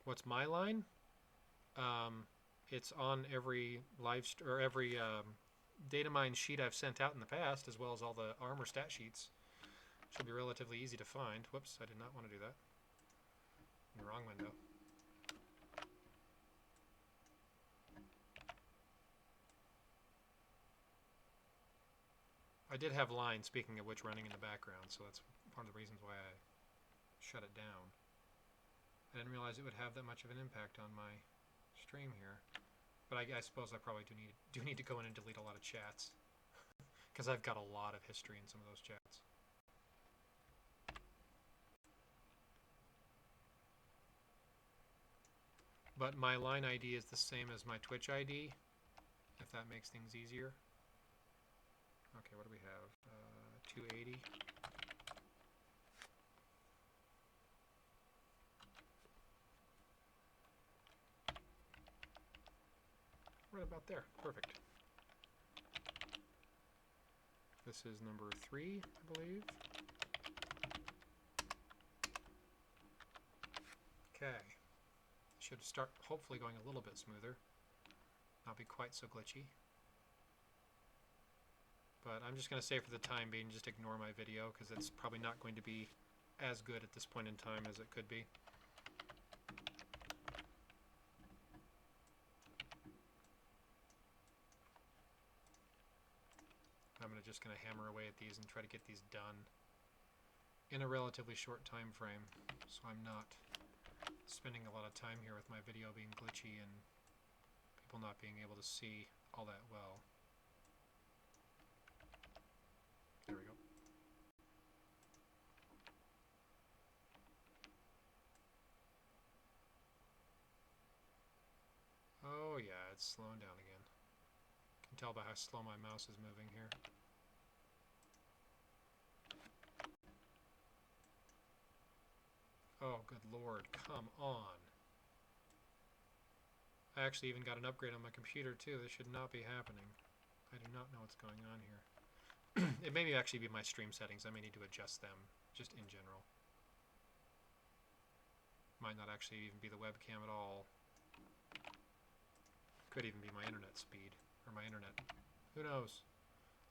What's my line? It's on every every Datamine sheet I've sent out in the past, as well as all the armor stat sheets. Should be relatively easy to find. Whoops, I did not want to do that. In the wrong window. I did have lines, speaking of which, running in the background, so that's one of the reasons why I shut it down. I didn't realize it would have that much of an impact on my stream here. But I suppose I probably do need to go in and delete a lot of chats, because I've got a lot of history in some of those chats. But my line ID is the same as my Twitch ID, if that makes things easier. Okay, what do we have? 280. Right about there. Perfect. This is number 3, I believe. Okay. Should start hopefully going a little bit smoother. Not be quite so glitchy. But I'm just going to say for the time being, just ignore my video, because it's probably not going to be as good at this point in time as it could be. I'm just going to hammer away at these and try to get these done in a relatively short time frame, so I'm not spending a lot of time here with my video being glitchy and people not being able to see all that well. There we go. Oh yeah, it's slowing down again. You can tell by how slow my mouse is moving here. Oh, good lord, come on. I actually even got an upgrade on my computer too. This should not be happening. I do not know what's going on here. It may actually be my stream settings. I may need to adjust them, just in general. Might not actually even be the webcam at all. Could even be my internet speed, or my internet. Who knows?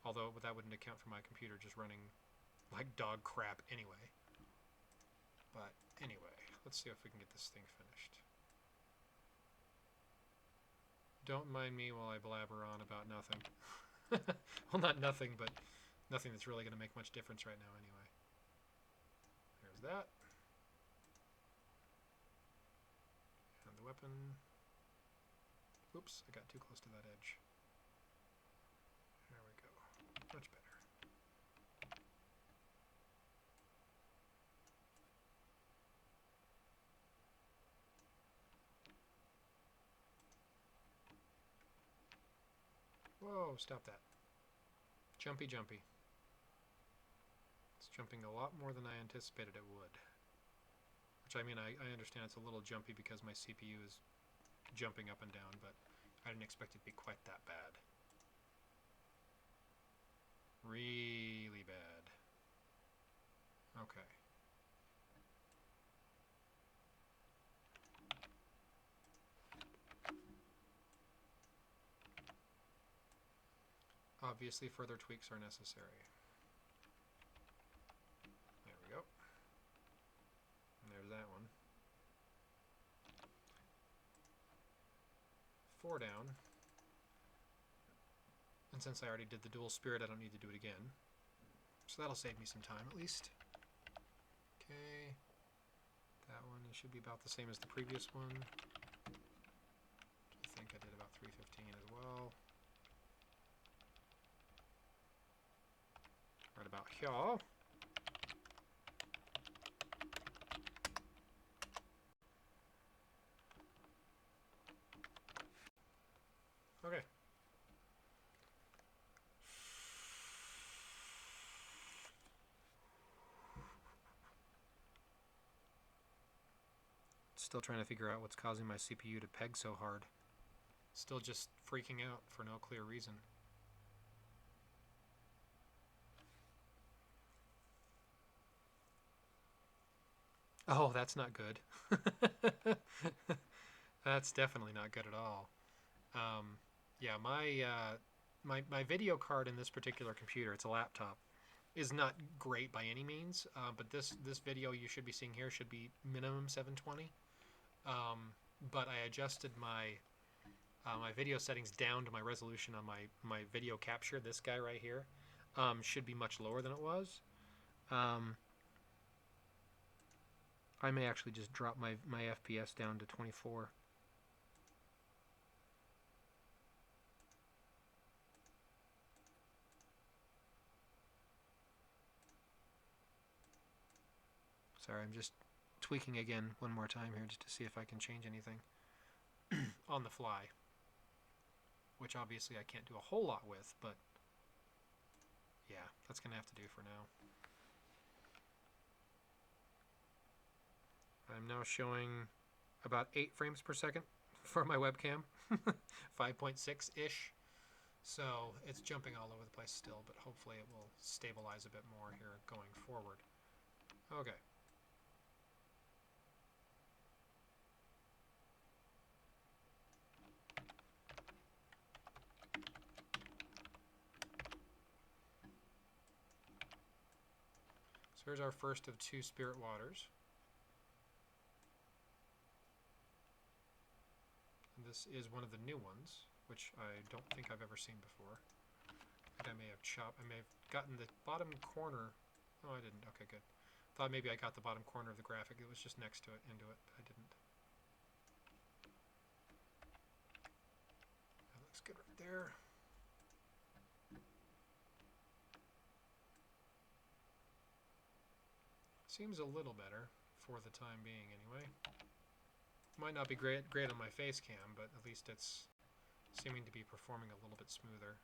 Although that wouldn't account for my computer just running like dog crap anyway. But anyway, let's see if we can get this thing finished. Don't mind me while I blabber on about nothing. Well, not nothing, but nothing that's really going to make much difference right now anyway. There's that. And the weapon. Oops, I got too close to that edge. There we go. Much better. Whoa, stop that. Jumpy, jumpy. It's jumping a lot more than I anticipated it would. Which, I mean, I understand it's a little jumpy because my CPU is jumping up and down, but I didn't expect it to be quite that bad. Really bad. Okay. Obviously, further tweaks are necessary. There we go. And there's that one. 4 down. And since I already did the dual spirit, I don't need to do it again. So that'll save me some time at least. Okay. That one should be about the same as the previous one. I think I did about 315 as well. Right about here. Okay. Still trying to figure out what's causing my CPU to peg so hard. Still just freaking out for no clear reason. Oh, that's not good. That's definitely not good at all. Yeah, my video card in this particular computer, it's a laptop, is not great by any means. But this video you should be seeing here should be minimum 720. But I adjusted my my video settings down to my resolution on my video capture. This guy right here should be much lower than it was. I may actually just drop my FPS down to 24. Sorry, I'm just tweaking again one more time here just to see if I can change anything on the fly. Which obviously I can't do a whole lot with, but Yeah, that's going to have to do for now. I'm now showing about 8 frames per second for my webcam. 5.6-ish. So it's jumping all over the place still, but hopefully it will stabilize a bit more here going forward. Okay. So here's our first of 2 spirit waters. And this is one of the new ones, which I don't think I've ever seen before. I may have gotten the bottom corner. Oh, I didn't. Okay, good. Thought maybe I got the bottom corner of the graphic. It was just next to it, into it, but I didn't. That looks good right there. Seems a little better for the time being, anyway. Might not be great on my face cam, but at least it's seeming to be performing a little bit smoother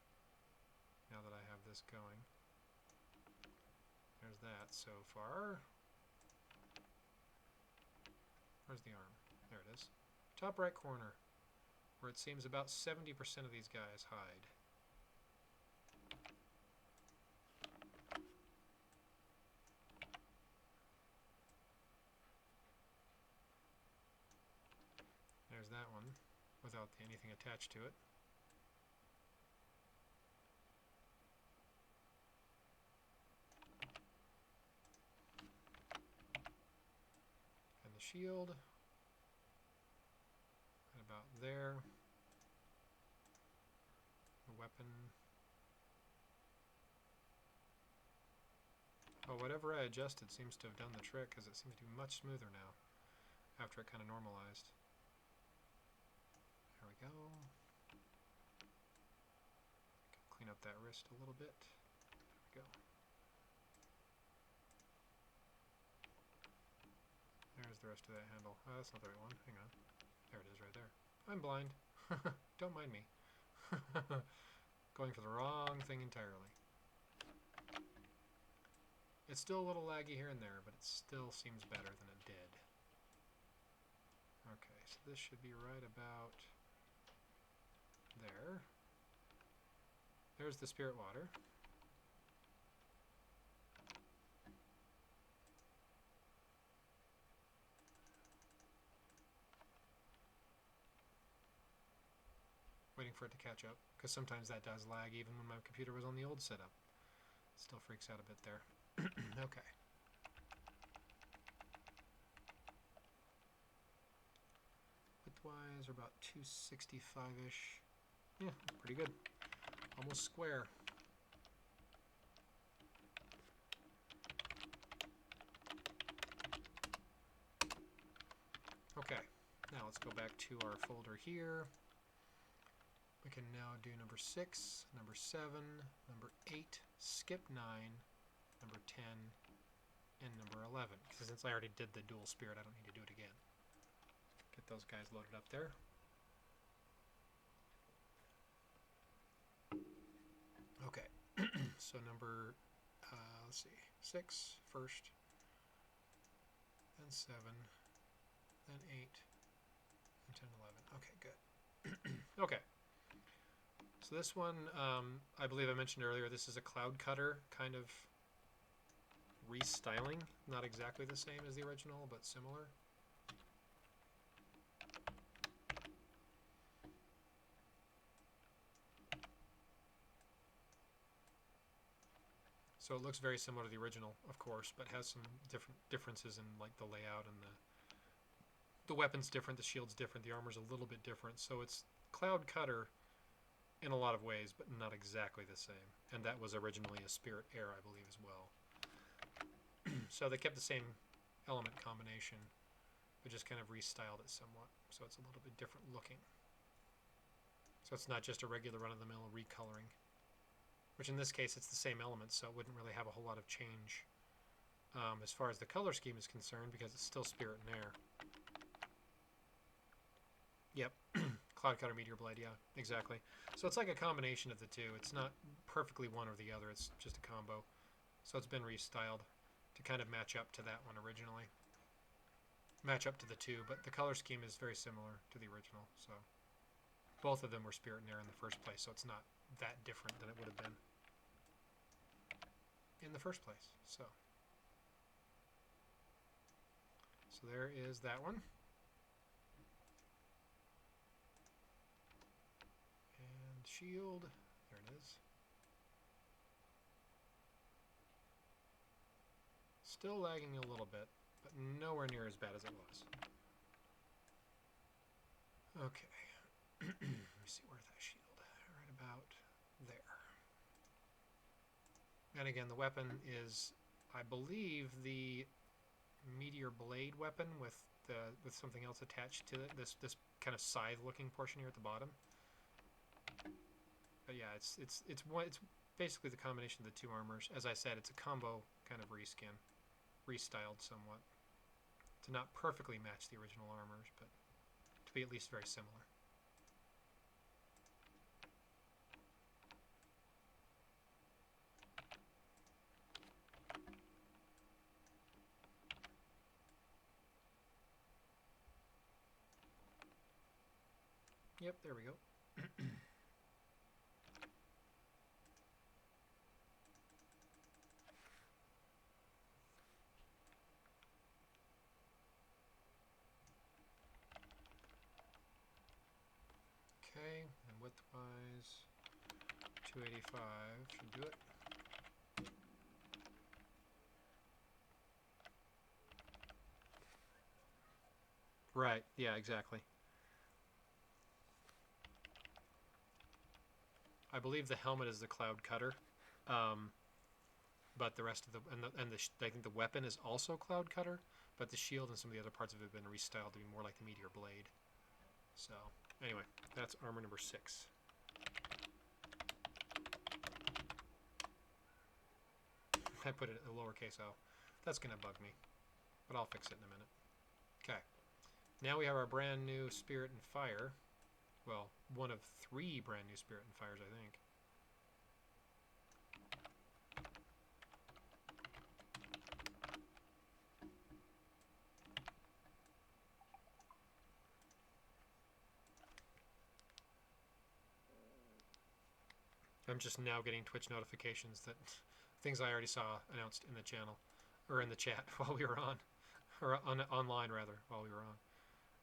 now that I have this going. There's that so far. Where's the arm? There it is. Top right corner, where it seems about 70% of these guys hide. There's that one, without anything attached to it. And the shield, right about there. The weapon. Oh, whatever I adjusted seems to have done the trick, because it seems to be much smoother now, after it kind of normalized. There we go. Clean up that wrist a little bit. There we go. There's the rest of that handle. Oh, that's not the right one. Hang on. There it is right there. I'm blind. Don't mind me. Going for the wrong thing entirely. It's still a little laggy here and there, but it still seems better than it did. Okay, so this should be right about there. There's the spirit water. Waiting for it to catch up, because sometimes that does lag even when my computer was on the old setup. It still freaks out a bit there. Okay. Widthwise, we're about 265-ish. Yeah, pretty good. Almost square. Okay, now let's go back to our folder here. We can now do number 6, number 7, number 8, skip 9, number 10, and number 11. Since I already did the dual spirit, I don't need to do it again. Get those guys loaded up there. Okay, so number, let's see, 6 first, then 7, then 8, and 10, 11. Okay, good. Okay. So this one, I believe I mentioned earlier, this is a cloud cutter kind of restyling. Not exactly the same as the original, but similar. So it looks very similar to the original, of course, but has some differences in like the layout, and the weapon's different, the shield's different, the armor's a little bit different. So it's cloud cutter in a lot of ways, but not exactly the same. And that was originally a spirit air, I believe, as well. So they kept the same element combination, but just kind of restyled it somewhat. So it's a little bit different looking. So it's not just a regular run-of-the-mill recoloring, which in this case it's the same element, so it wouldn't really have a whole lot of change as far as the color scheme is concerned, because it's still spirit and air. Yep, Cloud Cutter, Meteor Blade, yeah, exactly. So it's like a combination of the two. It's not perfectly one or the other. It's just a combo. So it's been restyled to kind of match up to that one originally. Match up to the two, but the color scheme is very similar to the original. So both of them were Spirit and Air in the first place, so it's not that different than it would have been in the first place. So there is that one. And shield, there it is. Still lagging a little bit, but nowhere near as bad as it was. Okay. Let me see, where's that shield? Right about there. And again, the weapon is, I believe, the Meteor Blade weapon with something else attached to it. This kind of scythe-looking portion here at the bottom. But yeah, it's basically the combination of the two armors. As I said, it's a combo kind of reskin, restyled somewhat to not perfectly match the original armors, but to be at least very similar. Yep, there we go. Okay, and width-wise, 285 should do it. Right, yeah, exactly. I believe the helmet is the Cloud Cutter, but the rest of the I think the weapon is also Cloud Cutter, but the shield and some of the other parts of it have been restyled to be more like the Meteor Blade. So anyway, that's armor number 6. I put it in lowercase o. That's gonna bug me, but I'll fix it in a minute. Okay, now we have our brand new Spirit and Fire. Well, one of 3 brand new Spirit and Fires, I think. I'm just now getting Twitch notifications that things I already saw announced in the channel, or in the chat while we were on, or online rather, while we were on.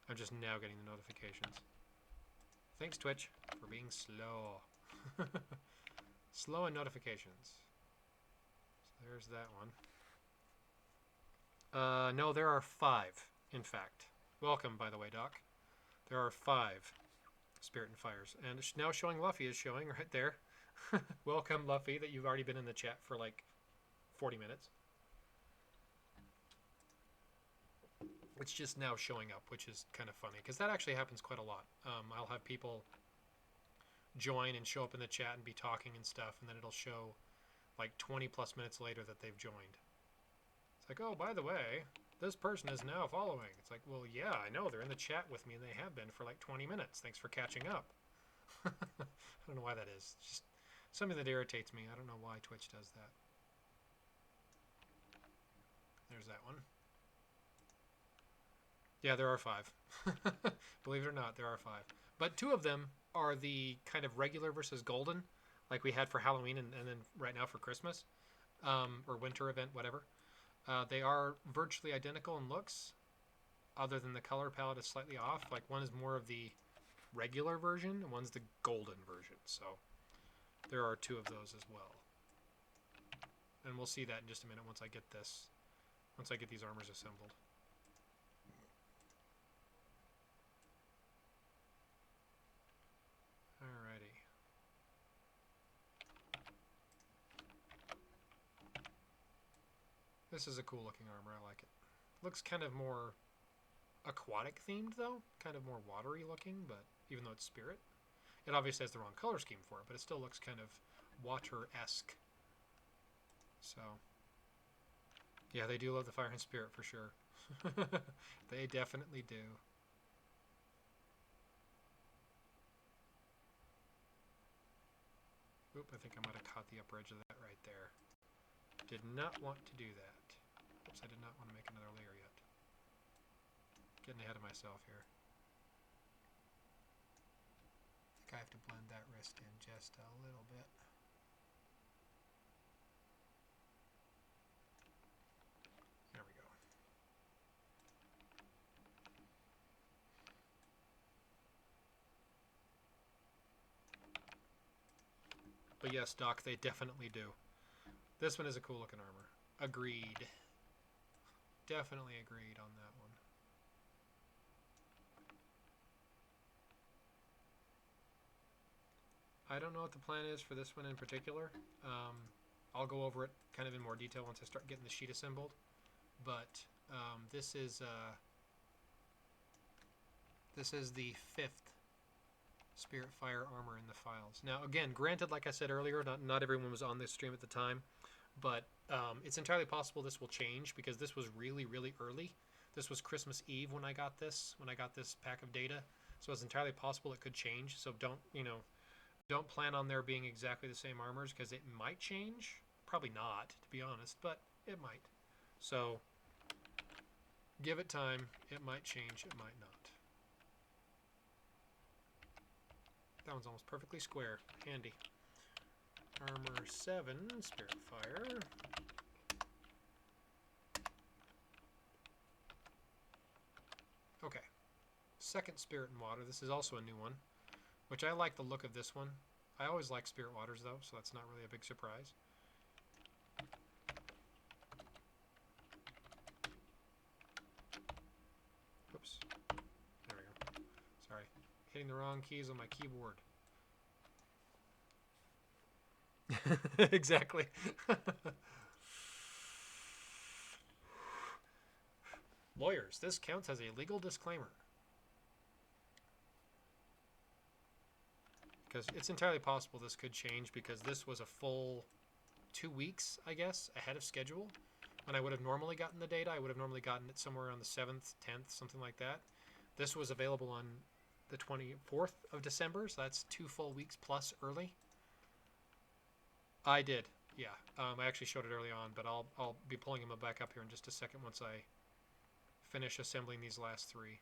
I'm just now getting the notifications. Thanks, Twitch, for being slow. Slow in notifications. So there's that one. No, there are 5, in fact. Welcome, by the way, Doc. There are 5 Spirit and Fires. And it's now showing Luffy is showing right there. Welcome, Luffy, that you've already been in the chat for like 40 minutes. It's just now showing up, which is kind of funny, because that actually happens quite a lot. I'll have people join and show up in the chat and be talking and stuff, and then it'll show like 20 plus minutes later that they've joined. It's like, oh, by the way, this person is now following. It's like, well, yeah, I know. They're in the chat with me, and they have been for like 20 minutes. Thanks for catching up. I don't know why that is. It's just something that irritates me. I don't know why Twitch does that. There's that one. Yeah, there are 5. Believe it or not, there are 5. But 2 of them are the kind of regular versus golden, like we had for Halloween and then right now for Christmas, or winter event, whatever. They are virtually identical in looks, other than the color palette is slightly off. Like one is more of the regular version, and one's the golden version. So there are 2 of those as well. And we'll see that in just a minute once I get this, once I get these armors assembled. Alrighty. This is a cool looking armor, I like it. Looks kind of more aquatic themed though, kind of more watery looking, but even though it's spirit. It obviously has the wrong color scheme for it, but it still looks kind of water-esque. So, yeah, they do love the fire and spirit for sure. They definitely do. Oop, I think I might have caught the upper edge of that right there. Did not want to do that. Oops, I did not want to make another layer yet. Getting ahead of myself here. I think I have to blend that wrist in just a little bit. There we go. But yes, Doc, they definitely do. This one is a cool looking armor. Agreed. Definitely agreed on that one. I don't know what the plan is for this one in particular. I'll go over it kind of in more detail once I start getting the sheet assembled. But this is the 5th Spirit Fire armor in the files. Now, again, granted, like I said earlier, not everyone was on this stream at the time, but it's entirely possible this will change because this was really, really early. This was Christmas Eve when I got this pack of data, so it's entirely possible it could change. So don't plan on there being exactly the same armors because it might change. Probably not, to be honest, but it might. So give it time. It might change. It might not. That one's almost perfectly square. Handy. Armor 7, Spirit Fire. Okay. Second Spirit and Water. This is also a new one, which I like the look of this one. I always like Spirit Waters, though, so that's not really a big surprise. Oops. There we go. Sorry. Hitting the wrong keys on my keyboard. Exactly. Lawyers, this counts as a legal disclaimer. Because it's entirely possible this could change because this was a full 2 weeks, I guess, ahead of schedule. When I would have normally gotten the data, I would have normally gotten it somewhere on the 7th, 10th, something like that. This was available on the 24th of December, so that's 2 full weeks plus early. I did, yeah. I actually showed it early on, but I'll be pulling them back up here in just a second once I finish assembling these last 3.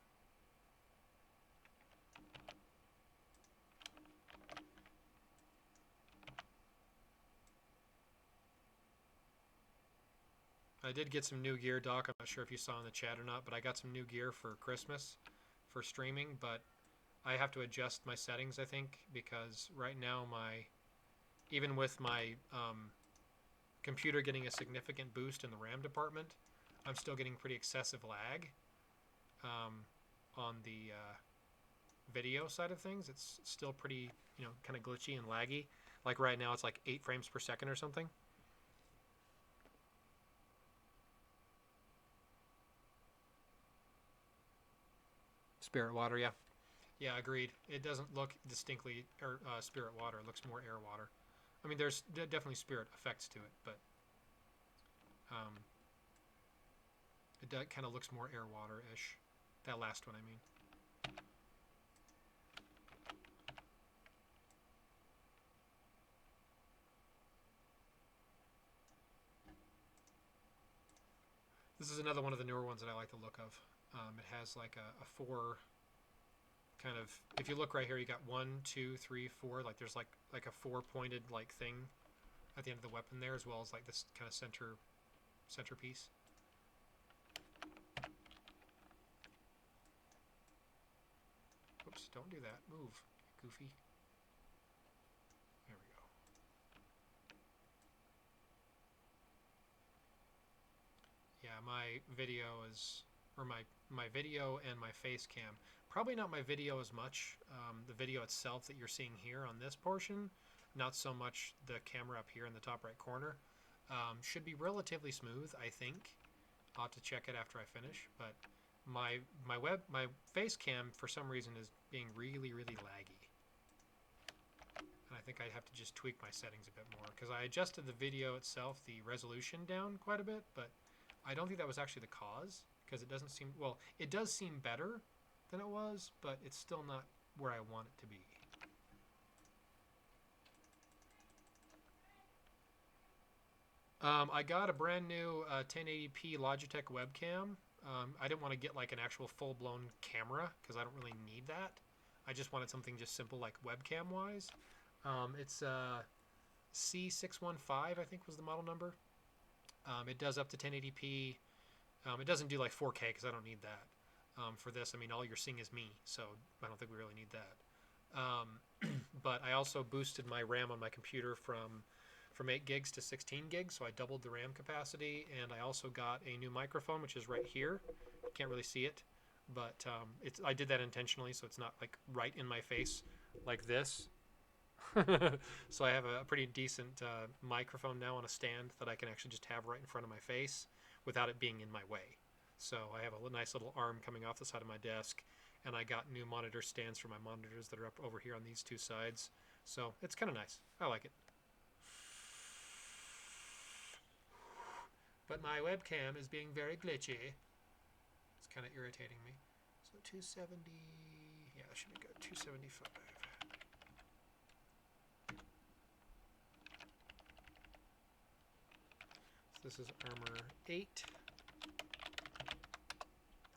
I did get some new gear, Doc. I'm not sure if you saw in the chat or not, but I got some new gear for Christmas for streaming, but I have to adjust my settings, I think, because right now even with my computer getting a significant boost in the RAM department, I'm still getting pretty excessive lag on the video side of things. It's still pretty, kind of glitchy and laggy. Like right now, it's like 8 frames per second or something. Spirit Water, yeah. Yeah, agreed. It doesn't look distinctly Spirit Water. It looks more air water. I mean, there's definitely spirit effects to it, but it kind of looks more air water-ish. That last one, I mean. This is another one of the newer ones that I like the look of. It has like a 4 kind of, if you look right here, you got 1, 2, 3, 4. Like there's like a 4-pointed like thing at the end of the weapon there, as well as like this kind of centerpiece. Oops, don't do that. Move, goofy. There we go. Yeah, my video is, or my video and my face cam. Probably not my video as much. The video itself that you're seeing here on this portion, not so much the camera up here in the top right corner. Should be relatively smooth, I think. I'll have to check it after I finish, but my face cam for some reason is being really, really laggy. And I think I'd have to just tweak my settings a bit more because I adjusted the video itself, the resolution down quite a bit, but I don't think that was actually the cause because it doesn't seem, well, it does seem better than it was, but it's still not where I want it to be. I got a brand new 1080p Logitech webcam. I didn't want to get like an actual full-blown camera because I don't really need that. I just wanted something just simple like webcam-wise. It's C615, I think was the model number. It does up to 1080p. It doesn't do like 4K because I don't need that. For this, I mean, all you're seeing is me, so I don't think we really need that. But I also boosted my RAM on my computer from 8 gigs to 16 gigs, so I doubled the RAM capacity, and I also got a new microphone, which is right here. You can't really see it, but I did that intentionally, so it's not like right in my face like this. So I have a pretty decent microphone now on a stand that I can actually just have right in front of my face without it being in my way. So I have a nice little arm coming off the side of my desk, and I got new monitor stands for my monitors that are up over here on these two sides. So it's kind of nice. I like it. But my webcam is being very glitchy. It's kind of irritating me. So 270, yeah, that should be good. 275. So this is armor 8.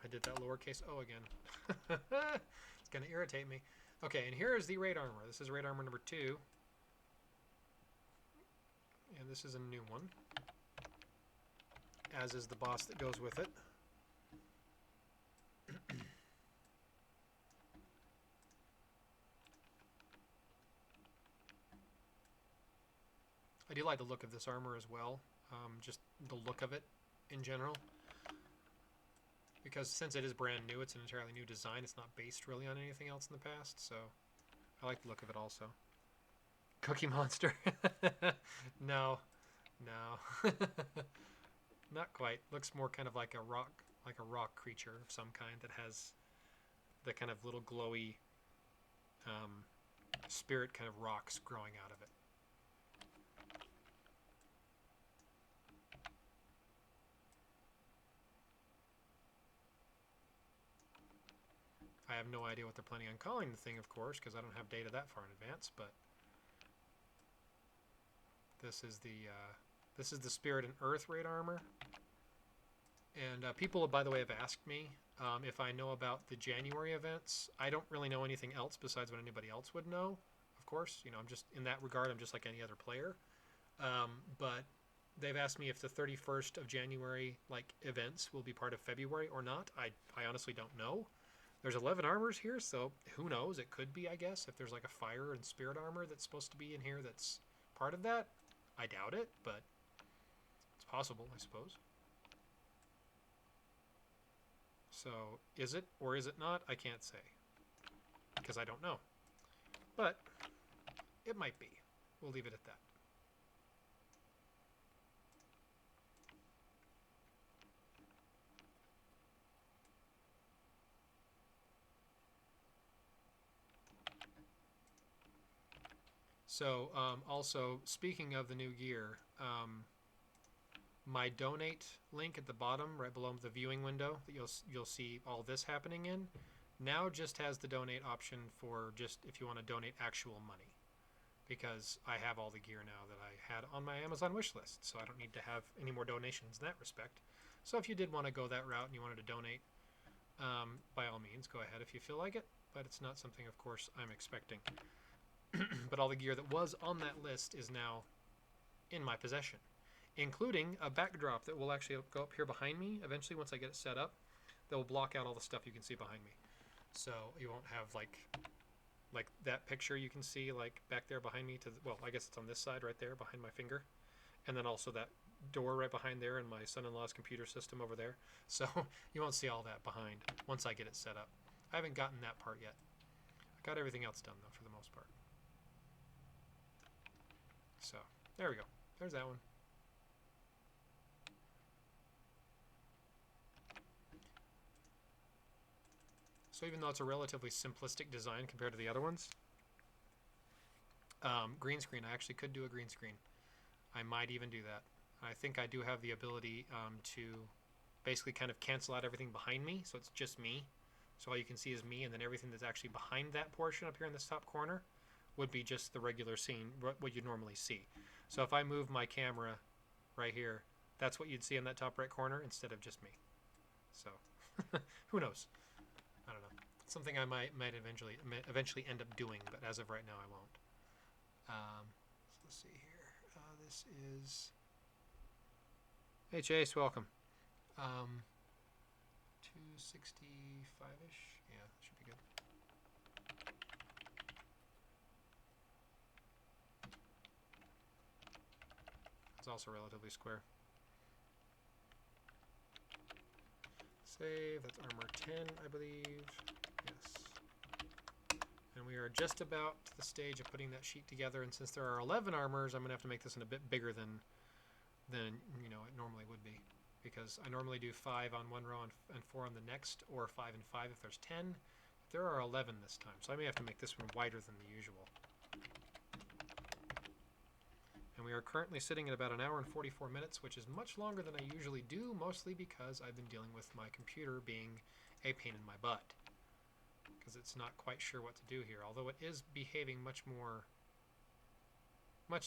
I did that lowercase O again. It's going to irritate me. Okay, and here is the raid armor. This is raid armor number 2. And this is a new one. As is the boss that goes with it. I do like the look of this armor as well. Just the look of it in general. Because since it is brand new, it's an entirely new design. It's not based really on anything else in the past, so I like the look of it also. Cookie Monster. No. No. Not quite. Looks more kind of like a rock creature of some kind that has the kind of little glowy spirit kind of rocks growing out of it. I have no idea what they're planning on calling the thing, of course, because I don't have data that far in advance, but this is the Spirit and Earth raid armor. And people, by the way, have asked me if I know about the January events. I don't really know anything else besides what anybody else would know, of course. You know, I'm just, in that regard, I'm just like any other player. But they've asked me if the 31st of January, like, events will be part of February or not. I honestly don't know. There's 11 armors here, so who knows? It could be, I guess, if there's like a fire and spirit armor that's supposed to be in here that's part of that. I doubt it, but it's possible, I suppose. So, is it or is it not? I can't say, because I don't know. But it might be. We'll leave it at that. So, also, speaking of the new gear, my donate link at the bottom, right below the viewing window that you'll see all this happening in, now just has the donate option for just if you want to donate actual money, because I have all the gear now that I had on my Amazon wish list, so I don't need to have any more donations in that respect. So if you did want to go that route and you wanted to donate, by all means, go ahead if you feel like it, but it's not something, of course, I'm expecting. But all the gear that was on that list is now in my possession, including a backdrop that will actually go up here behind me eventually once I get it set up. That will block out all the stuff you can see behind me, so you won't have like that picture you can see like back there behind me to the, well, I guess it's on this side right there behind my finger, and then also that door right behind there and my son-in-law's computer system over there. So you won't see all that behind once I get it set up. I haven't gotten that part yet. I got everything else done though for the most part. So there we go. There's that one. So even though it's a relatively simplistic design compared to the other ones, green screen, I actually could do a green screen. I might even do that. I think I do have the ability to basically kind of cancel out everything behind me, so it's just me. So all you can see is me, and then everything that's actually behind that portion up here in this top corner would be just the regular scene, what you normally see. So if I move my camera right here, that's what you'd see in that top right corner instead of just me. So, who knows? I don't know. It's something I might eventually end up doing, but as of right now, I won't. So let's see here. This is... Hey, Chase, welcome. 265-ish? Yeah, should be good. It's also relatively square. Save, that's armor 10, I believe. Yes. And we are just about to the stage of putting that sheet together, and since there are 11 armors, I'm going to have to make this one a bit bigger than you know it normally would be. Because I normally do 5 on one row and 4 on the next, or 5 and 5 if there's 10. But there are 11 this time, so I may have to make this one wider than the usual. And we are currently sitting at about 1 hour and 44 minutes, which is much longer than I usually do, mostly because I've been dealing with my computer being a pain in my butt. Because it's not quite sure what to do here, although it is behaving much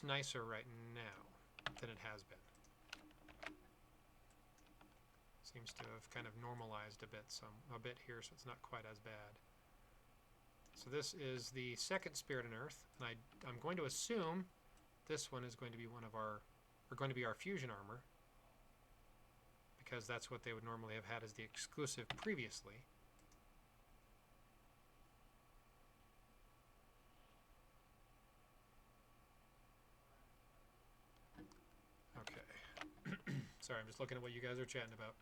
nicer right now than it has been. Seems to have kind of normalized a bit here, so it's not quite as bad. So this is the second Spirit in Earth, and I'm going to assume this one is going to be going to be our fusion armor, because that's what they would normally have had as the exclusive previously. Okay. Sorry, I'm just looking at what you guys are chatting about.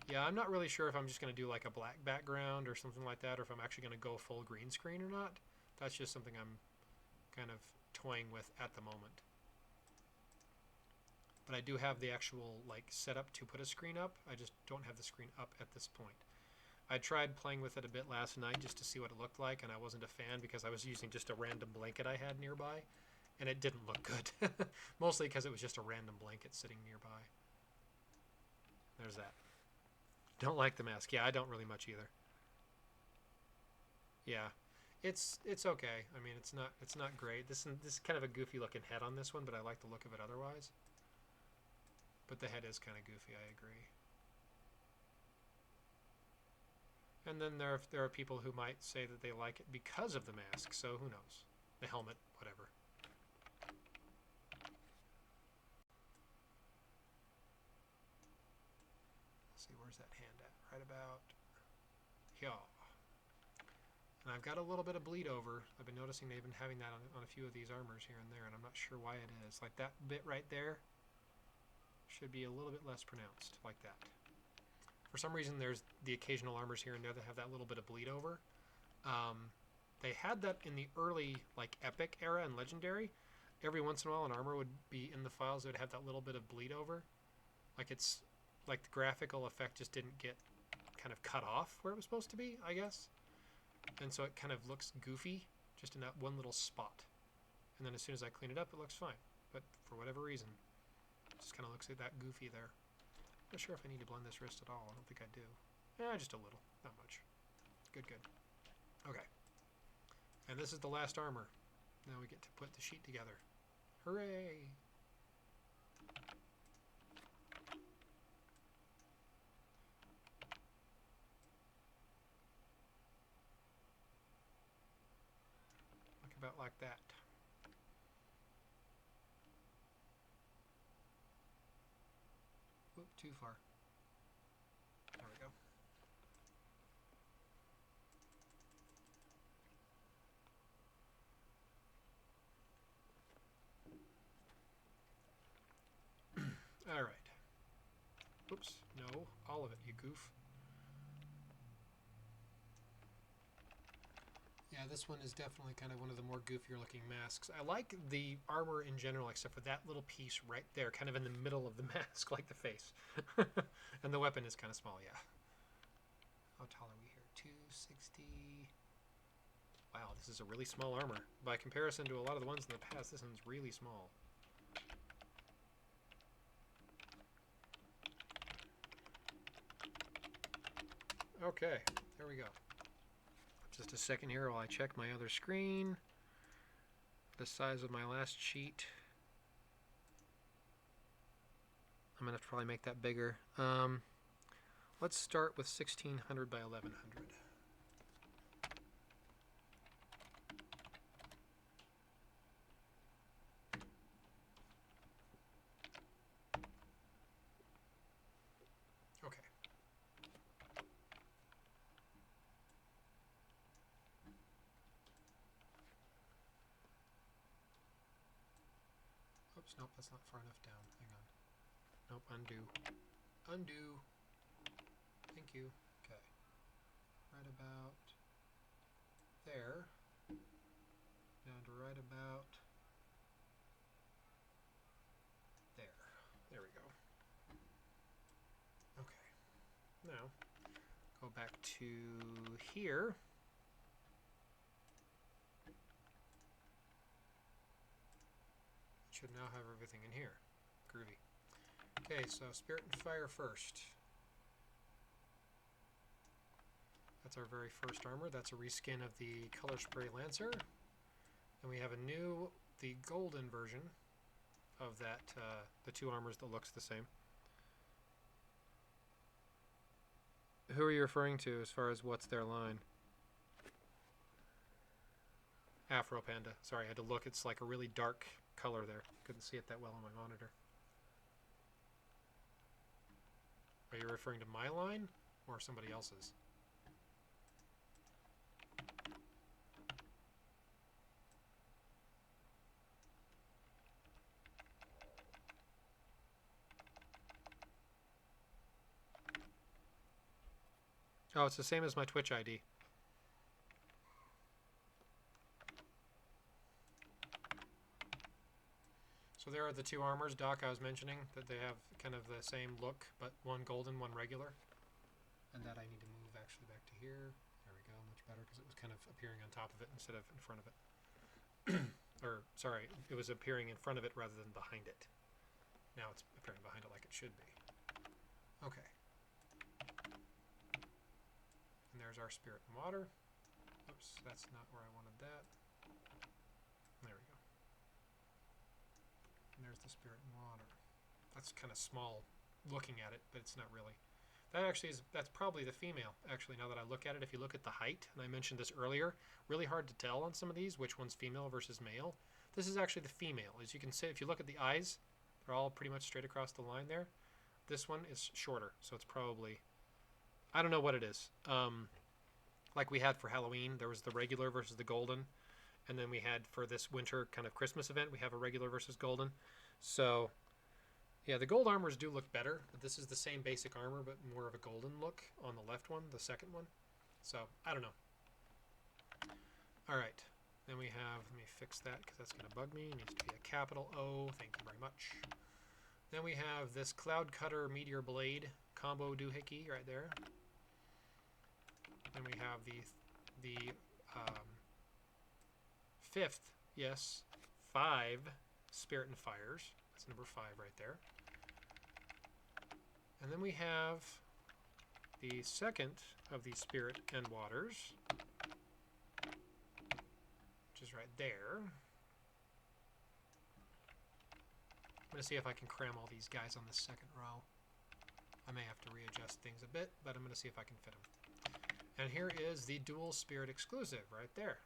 Yeah, I'm not really sure if I'm just going to do like a black background or something like that, or if I'm actually going to go full green screen or not. That's just something I'm kind of toying with at the moment. But I do have the actual like setup to put a screen up. I just don't have the screen up at this point. I tried playing with it a bit last night just to see what it looked like, and I wasn't a fan because I was using just a random blanket I had nearby, and it didn't look good. Mostly because it was just a random blanket sitting nearby. There's that. Don't like the mask. Yeah, I don't really much either. Yeah, it's okay. I mean, it's not great. This is kind of a goofy looking head on this one, but I like the look of it otherwise. But the head is kind of goofy. I agree. And then there are people who might say that they like it because of the mask. So who knows? The helmet, whatever. Let's see, where's that hand at? Right about here. And I've got a little bit of bleed over. I've been noticing they've been having that on a few of these armors here and there, and I'm not sure why it is. Like that bit right there should be a little bit less pronounced, like that. For some reason, there's the occasional armors here and there that have that little bit of bleed over. They had that in the early, like, Epic era and Legendary. Every once in a while, an armor would be in the files that would have that little bit of bleed over. Like it's like the graphical effect just didn't get kind of cut off where it was supposed to be, I guess. And so it kind of looks goofy just in that one little spot. And then as soon as I clean it up, it looks fine. But for whatever reason, it just kind of looks like that goofy there. Not sure if I need to blend this wrist at all. I don't think I do. Yeah, just a little. Not much. Good, good. Okay. And this is the last armor. Now we get to put the sheet together. Hooray! Look about like that. Whoop, too far. There we go. All right. Oops, no, all of it, you goof. Yeah, this one is definitely kind of one of the more goofier looking masks. I like the armor in general, except for that little piece right there, kind of in the middle of the mask, like the face. And the weapon is kind of small, yeah. How tall are we here? 260. Wow, this is a really small armor. By comparison to a lot of the ones in the past, this one's really small. Okay, there we go. Just a second here while I check my other screen. The size of my last sheet. I'm going to probably make that bigger. Let's start with 1600 by 1100. Okay. Oops, nope, that's not far enough down. Hang on. Nope, undo. Undo. Thank you. Okay. Right about there. Down to right about there. There we go. Okay. Now, go back to here. Should now have everything in here. Groovy. Okay, so Spirit and Fire first. That's our very first armor. That's a reskin of the Color Spray Lancer. And we have a new, the golden version of that, the two armors that looks the same. Who are you referring to as far as what's their line? Afro Panda. Sorry, I had to look. It's like a really dark color there. Couldn't see it that well on my monitor. Are you referring to my line or somebody else's? Oh, it's the same as my Twitch ID. So there are the two armors, Doc, I was mentioning, that they have kind of the same look, but one golden, one regular. And that I need to move actually back to here. There we go, much better, because it was kind of appearing on top of it instead of in front of it. Or, sorry, it was appearing in front of it rather than behind it. Now it's appearing behind it like it should be. Okay. And there's our Spirit and Water. Oops, that's not where I wanted that. There we go. And there's the Spirit and Water. That's kind of small looking at it, but it's not really. That actually is, that's probably the female, actually, now that I look at it. If you look at the height, and I mentioned this earlier, really hard to tell on some of these which one's female versus male. This is actually the female. As you can see, if you look at the eyes, they're all pretty much straight across the line there. This one is shorter, so it's probably, I don't know what it is. Like we had for Halloween, there was the regular versus the golden. And then we had for this winter kind of Christmas event, we have a regular versus golden. So, yeah, the gold armors do look better. But this is the same basic armor, but more of a golden look on the left one, the second one. So, I don't know. All right. Then we have, let me fix that because that's going to bug me. It needs to be a capital O. Thank you very much. Then we have this Cloud Cutter Meteor Blade combo doohickey right there. Then we have the fifth, yes, 5 Spirit and Fires. That's number 5 right there. And then we have the second of the Spirit and Waters, which is right there. I'm going to see if I can cram all these guys on the second row. I may have to readjust things a bit, but I'm going to see if I can fit them. And here is the dual Spirit exclusive right there.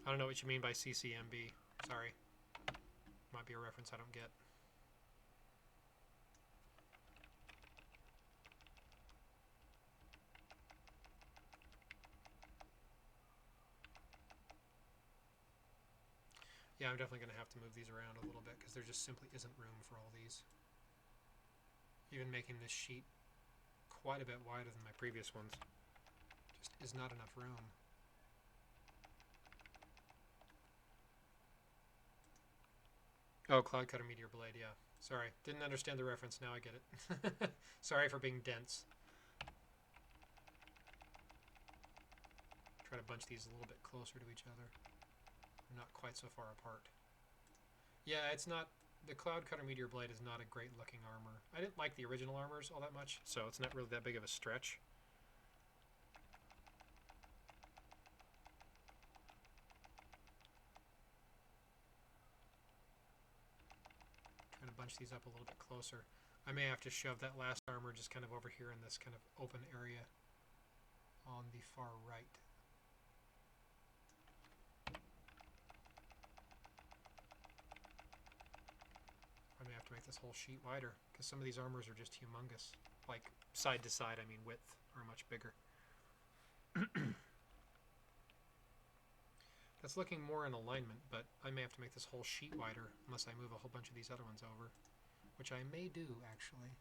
I don't know what you mean by CCMB. Sorry. Might be a reference I don't get. Yeah, I'm definitely going to have to move these around a little bit because there just simply isn't room for all these. Even making this sheet quite a bit wider than my previous ones just is not enough room. Oh, Cloud Cutter Meteor Blade, yeah. Sorry, didn't understand the reference, now I get it. Sorry for being dense. Try to bunch these a little bit closer to each other. They're not quite so far apart. Yeah, it's not, the Cloud Cutter Meteor Blade is not a great looking armor. I didn't like the original armors all that much, so it's not really that big of a stretch. bunch these up a little bit closer. I may have to shove that last armor just kind of over here in this kind of open area on the far right. I may have to make this whole sheet wider because some of these armors are just humongous. Like side to side, I mean width are much bigger. That's looking more in alignment, but I may have to make this whole sheet wider unless I move a whole bunch of these other ones over, which I may do actually.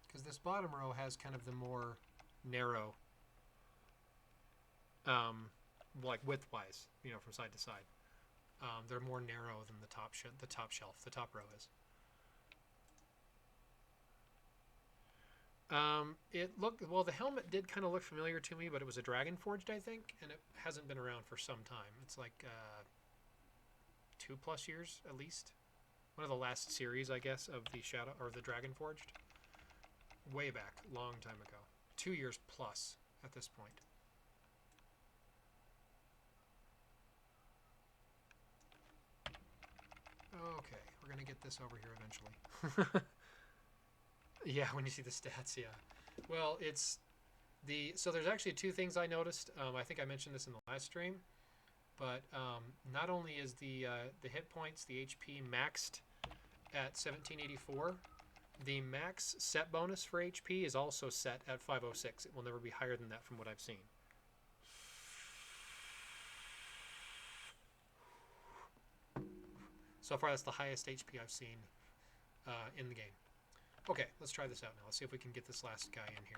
Because this bottom row has kind of the more narrow, like width-wise, you know, from side to side. They're more narrow than the top shelf. The top row is. Well, the helmet did kind of look familiar to me, but it was a Dragon Forged, I think, and it hasn't been around for some time. It's like 2+ years at least. One of the last series, I guess, of the Shadow or the Dragon Forged. Way back, long time ago. 2 years plus at this point. Okay, we're gonna get this over here eventually. Yeah, when you see the stats, yeah. Well, so there's actually two things I noticed. I think I mentioned this in the last stream, but not only is the hit points, the HP maxed at 1784, the max set bonus for HP is also set at 506. It will never be higher than that from what I've seen. So far, that's the highest HP I've seen in the game. Okay, let's try this out now. Let's see if we can get this last guy in here.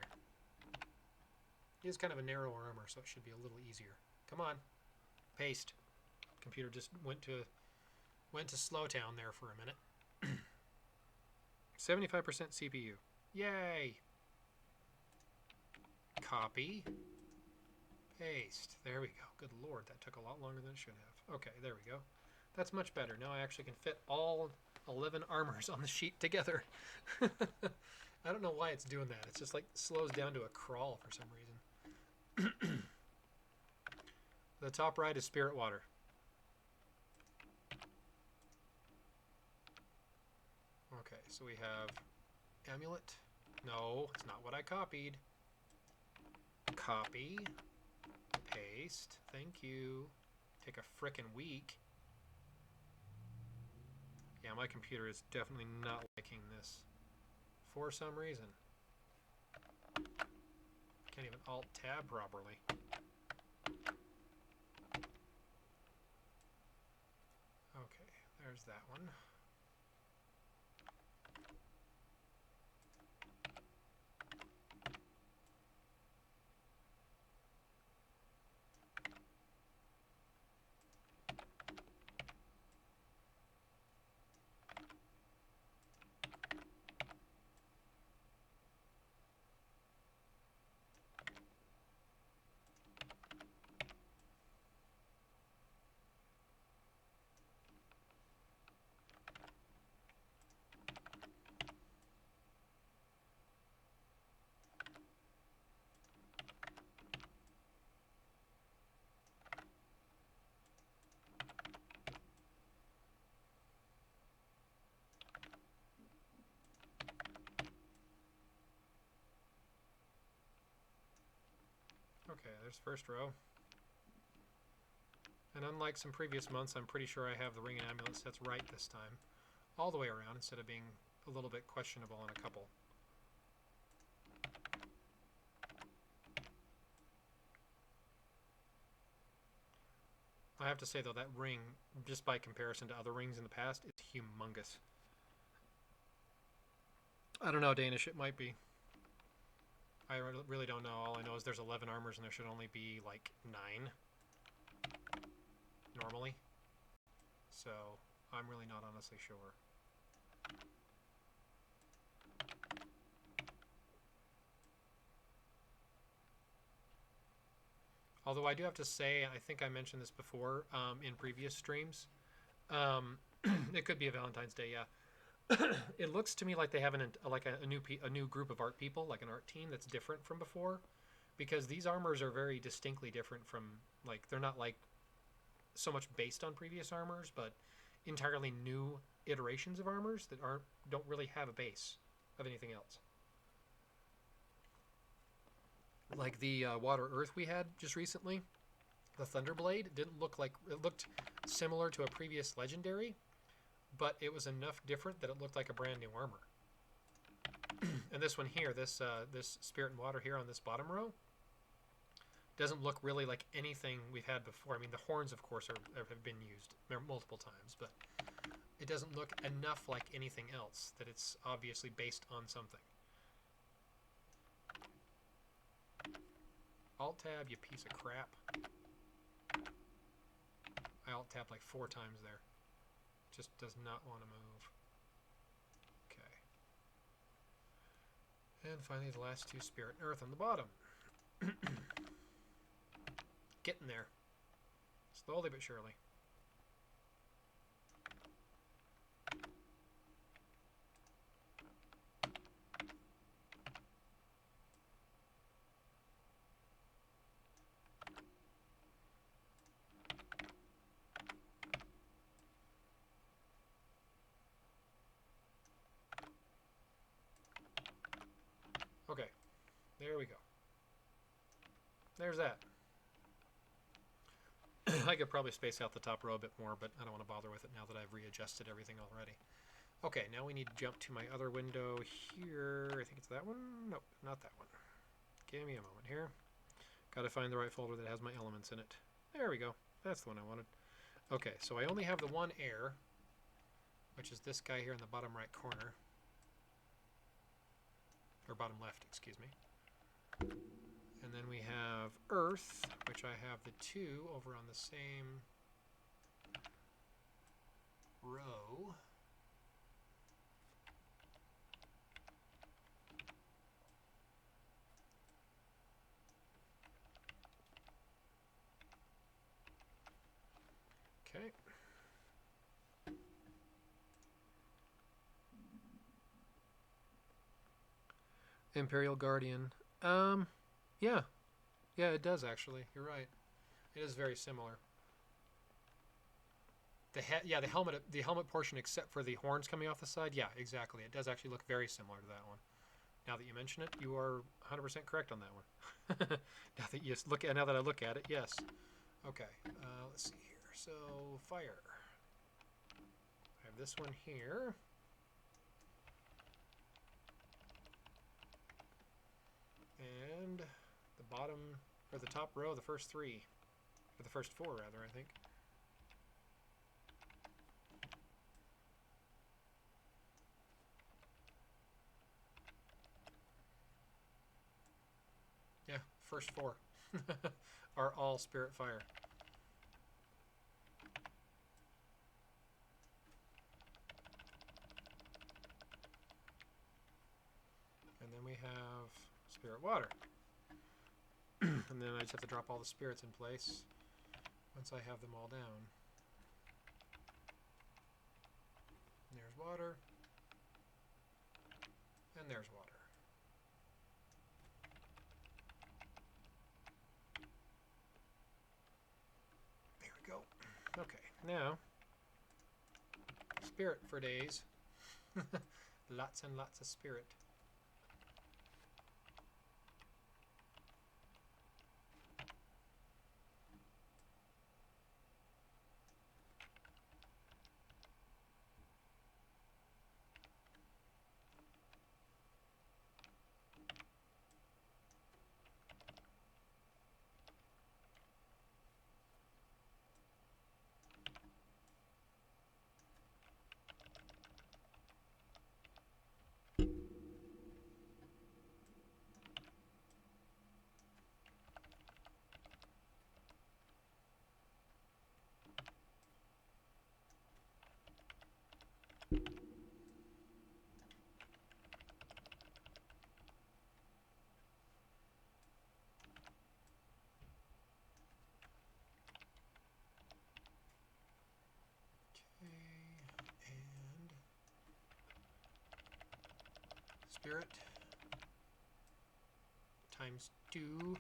He has kind of a narrow armor, so it should be a little easier. Come on. Paste. Computer just went to slow town there for a minute. 75% CPU. Yay! Copy. Paste. There we go. Good lord, that took a lot longer than it should have. Okay, there we go. That's much better. Now I actually can fit all 11 armors on the sheet together. I don't know why it's doing that. It's just like slows down to a crawl for some reason. The top right is Spirit Water. Okay, so we have Amulet. No, it's not what I copied. Copy. Paste. Thank you. Take a frickin' week. Yeah, my computer is definitely not liking this for some reason. Can't even Alt-Tab properly. Okay, there's that one. Okay, there's first row. And unlike some previous months, I'm pretty sure I have the ring and amulet sets right this time. All the way around instead of being a little bit questionable on a couple. I have to say though, that ring, just by comparison to other rings in the past, is humongous. I don't know, Danish, it might be. I really don't know. All I know is there's 11 armors and there should only be like 9 normally. So I'm really not honestly sure. Although I do have to say, I think I mentioned this before in previous streams. It could be a Valentine's Day, yeah. It looks to me like they have a new group of art people, like an art team that's different from before, because these armors are very distinctly different from, like, they're not like so much based on previous armors, but entirely new iterations of armors that don't really have a base of anything else. Like the Water Earth we had just recently, the Thunderblade didn't look like, it looked similar to a previous legendary, but it was enough different that it looked like a brand new armor. And this one here, this Spirit and Water here on this bottom row, doesn't look really like anything we've had before. I mean, the horns, of course, have been used multiple times, but it doesn't look enough like anything else that it's obviously based on something. Alt-tab, you piece of crap. I alt-tabbed like 4 times there. Just does not want to move. Okay. And finally, the last 2, Spirit and Earth on the bottom. Getting there. Slowly but surely. Okay, there we go. There's that. I could probably space out the top row a bit more, but I don't want to bother with it now that I've readjusted everything already. Okay, now we need to jump to my other window here. I think it's that one? Nope, not that one. Give me a moment here. Got to find the right folder that has my elements in it. There we go. That's the one I wanted. Okay, so I only have the one air, which is this guy here in the bottom right corner. Or bottom left, excuse me. And then we have Earth, which I have the 2 over on the same row. Okay. Imperial Guardian. Yeah. Yeah, it does actually. You're right. It is very similar. The helmet portion except for the horns coming off the side. Yeah, exactly. It does actually look very similar to that one. Now that you mention it, you are 100% correct on that one. Now that I look at it, yes. Okay. Let's see here. So, fire. I have this one here. And the bottom, or the top row, the first 3. Or the first 4, rather, I think. Yeah, first 4 are all Spirit Fire. And then we have Spirit Water. And then I just have to drop all the spirits in place once I have them all down. And there's water. And there's water. There we go. Okay, now spirit for days. Lots and lots of spirit. And spirit times 2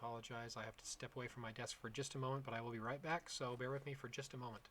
apologize. I have to step away from my desk for just a moment, but I will be right back, so bear with me for just a moment.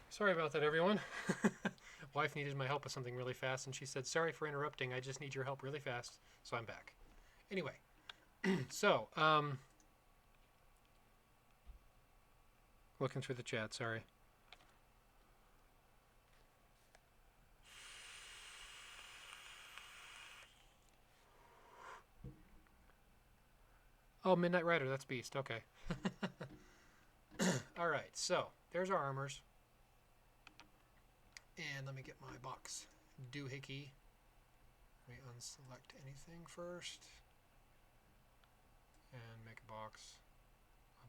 Sorry about that, everyone. Wife needed my help with something really fast, and she said, sorry for interrupting, I just need your help really fast, so I'm back. Anyway, so, looking through the chat, sorry. Oh, Midnight Rider, that's Beast, okay. Alright, so, there's our armors. And let me get my box doohickey. Let me unselect anything first. And make a box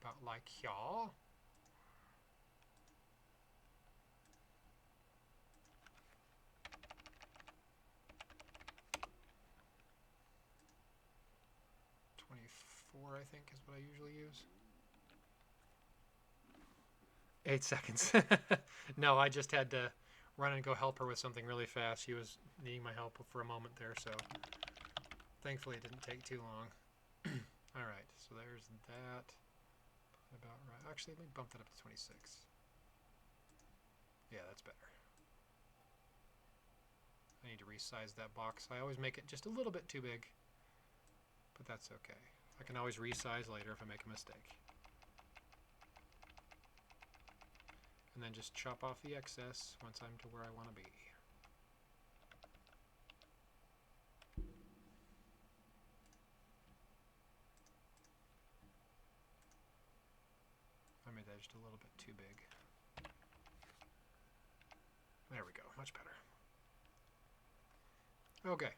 about like y'all. I think is what I usually use. 8 seconds. No, I just had to run and go help her with something really fast. She was needing my help for a moment there, so thankfully it didn't take too long. Alright, so there's that. About right. Actually, let me bump that up to 26. Yeah, that's better. I need to resize that box. I always make it just a little bit too big, but that's okay. I can always resize later if I make a mistake. And then just chop off the excess once I'm to where I want to be. I made that just a little bit too big. There we go, much better. Okay,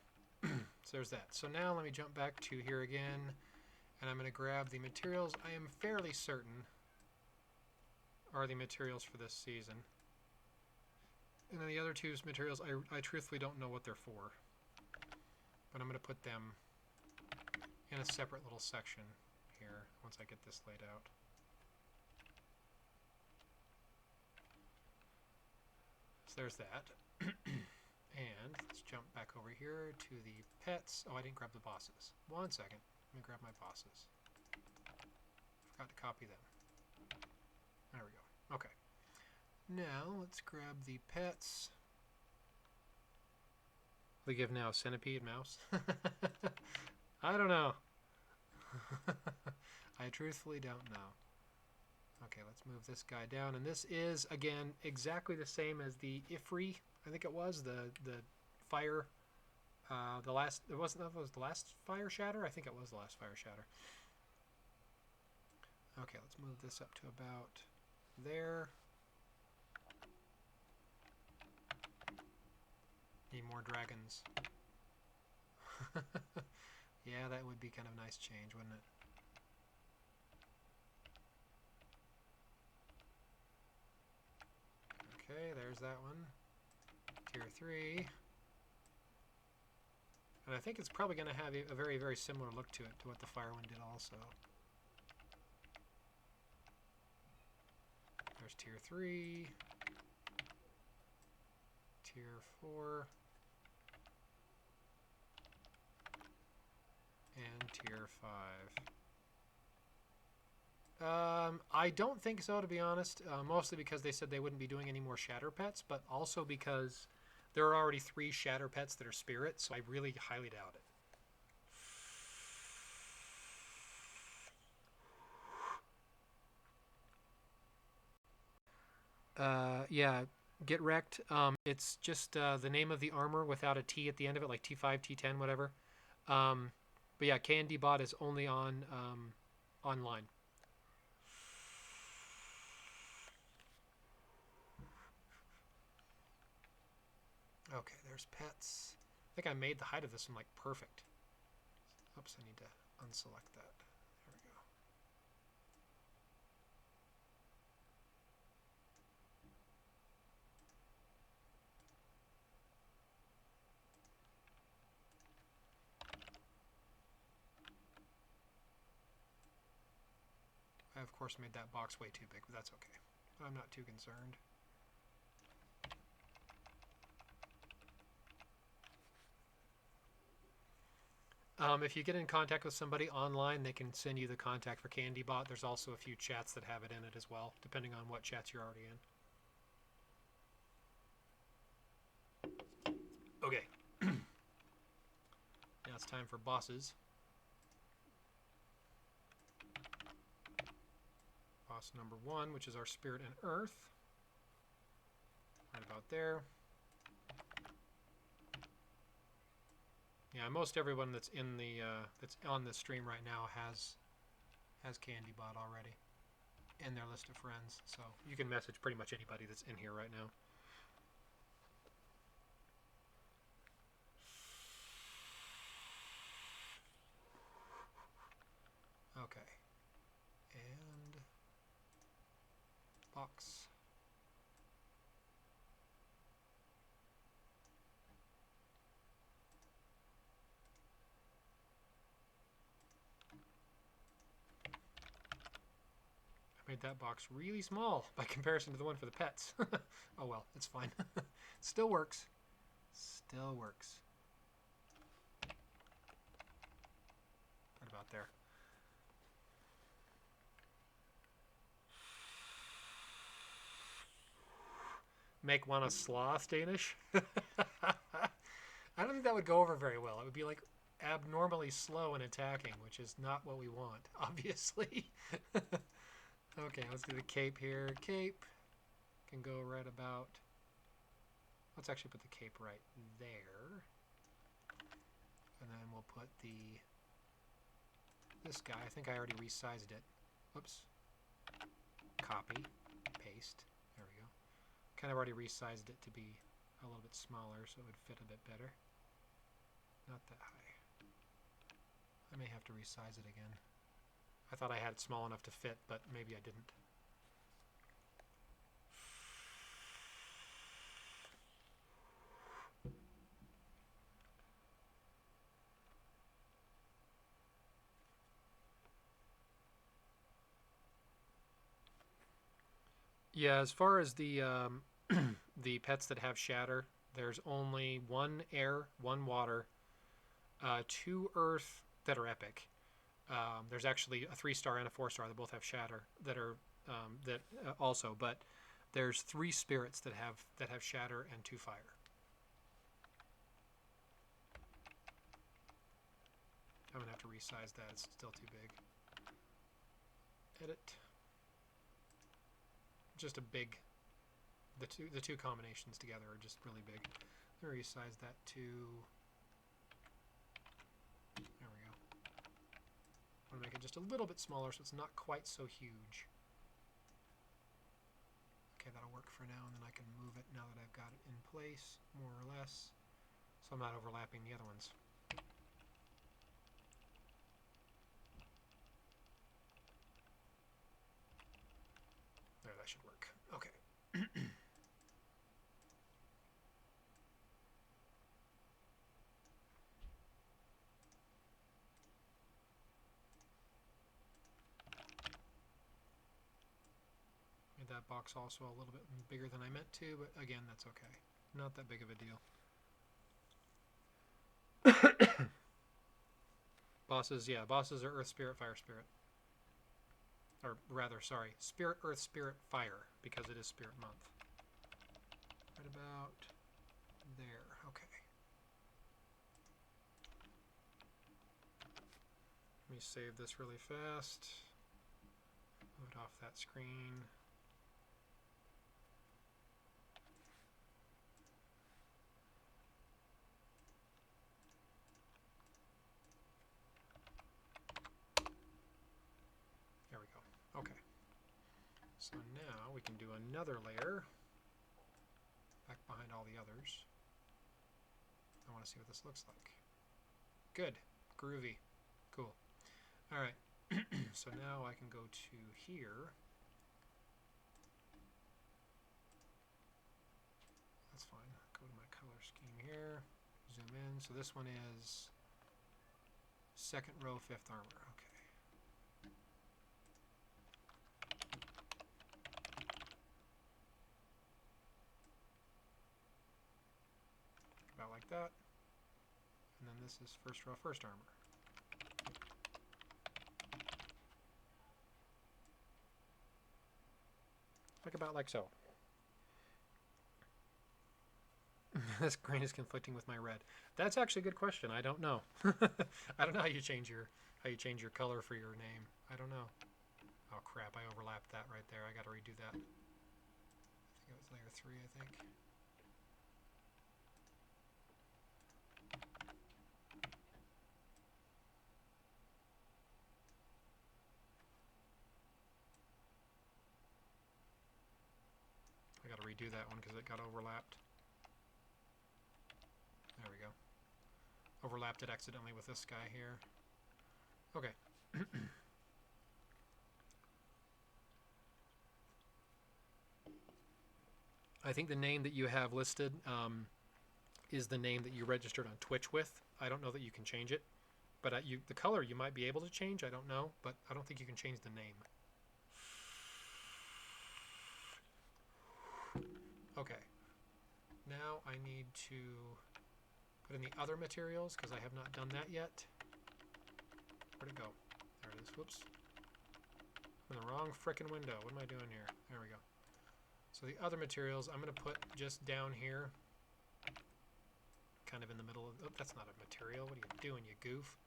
so there's that. So now let me jump back to here again, and I'm going to grab the materials I am fairly certain are the materials for this season. And then the other two materials, I truthfully don't know what they're for. But I'm going to put them in a separate little section here once I get this laid out. So there's that. And let's jump back over here to the pets. Oh, I didn't grab the bosses. 1 second. Let me grab my bosses. Forgot to copy them. There we go. Okay. Now, let's grab the pets. We give now centipede, mouse. I don't know. I truthfully don't know. Okay, let's move this guy down. And this is, again, exactly the same as the Ifri. I think it was the fire. The last. It wasn't. That was the last fire shatter. I think it was the last fire shatter. Okay, let's move this up to about there. Need more dragons. Yeah, that would be kind of a nice change, wouldn't it? Okay, there's that one. Tier 3. And I think it's probably going to have a very, very similar look to it to what the Firewind did also. There's Tier 3. Tier 4. And Tier 5. I don't think so, to be honest. Mostly because they said they wouldn't be doing any more Shatter Pets, but also because there are already 3 Shatter Pets that are spirits, so I really highly doubt it. Yeah, get wrecked. It's just the name of the armor without a T at the end of it, like T5, T10, whatever. But yeah, KnDbot is only on online. Okay, there's pets. I think I made the height of this one like perfect. Oops, I need to unselect that. There we go. I, of course, made that box way too big, but that's okay. I'm not too concerned. If you get in contact with somebody online, they can send you the contact for KnDbot. There's also a few chats that have it in it as well, depending on what chats you're already in. Okay. Now it's time for bosses. Boss number 1, which is our Spirit and Earth. Right about there. Yeah, most everyone that's in the that's on this stream right now has KnDbot already in their list of friends, so you can message pretty much anybody that's in here right now. Okay, and box. Made that box really small by comparison to the one for the pets. Oh well, it's fine. Still works. Still works. Right about there. Make one a sloth, Danish? I don't think that would go over very well. It would be like abnormally slow in attacking, which is not what we want, obviously. Okay, let's do the cape here. Cape can go right about... Let's actually put the cape right there. And then we'll put this guy. I think I already resized it. Oops. Copy. Paste. There we go. Kind of already resized it to be a little bit smaller so it would fit a bit better. Not that high. I may have to resize it again. I thought I had it small enough to fit, but maybe I didn't. Yeah, as far as the the pets that have shatter, there's only 1 air, 1 water, 2 earth that are epic. There's actually a 3-star and a 4-star that both have shatter that are also, but there's 3 spirits that have shatter and 2 fire. I'm gonna have to resize that. It's still too big. Edit. Just a big. The two combinations together are just really big. I'm gonna resize that to. There we go. I want to make it just a little bit smaller so it's not quite so huge. Okay, that'll work for now, and then I can move it now that I've got it in place, more or less, so I'm not overlapping the other ones. made that box also a little bit bigger than I meant to, but again, that's okay. Not that big of a deal. Bosses, yeah, bosses are Earth Spirit, Fire Spirit. Or rather, sorry, Spirit, Earth, Spirit, Fire, because it is Spirit Month. Right about there, okay. Let me save this really fast. Move it off that screen. There we go. Okay. So now we can do another layer back behind all the others. I want to see what this looks like. Good. Groovy. Cool. All right. So now I can go to here. That's fine. Go to my color scheme here. Zoom in. So this one is second row, 5th armor. Okay. About like that. And then this is first row, 1st armor. Like about like so. This green is conflicting with my red. That's actually a good question. I don't know. I don't know how you change your color for your name. I don't know. Oh crap! I overlapped that right there. I got to redo that. I think it was layer 3. I think. I got to redo that one because it got overlapped. There we go. Overlapped it accidentally with this guy here. Okay. I think the name that you have listed is the name that you registered on Twitch with. I don't know that you can change it, but the color you might be able to change. I don't know, but I don't think you can change the name. Okay. Now I need to put in the other materials because I have not done that yet. Where'd it go? There it is. Whoops. I'm in the wrong frickin' window. What am I doing here? There we go. So the other materials I'm going to put just down here. Kind of in the middle of... Oh, that's not a material. What are you doing, you goof?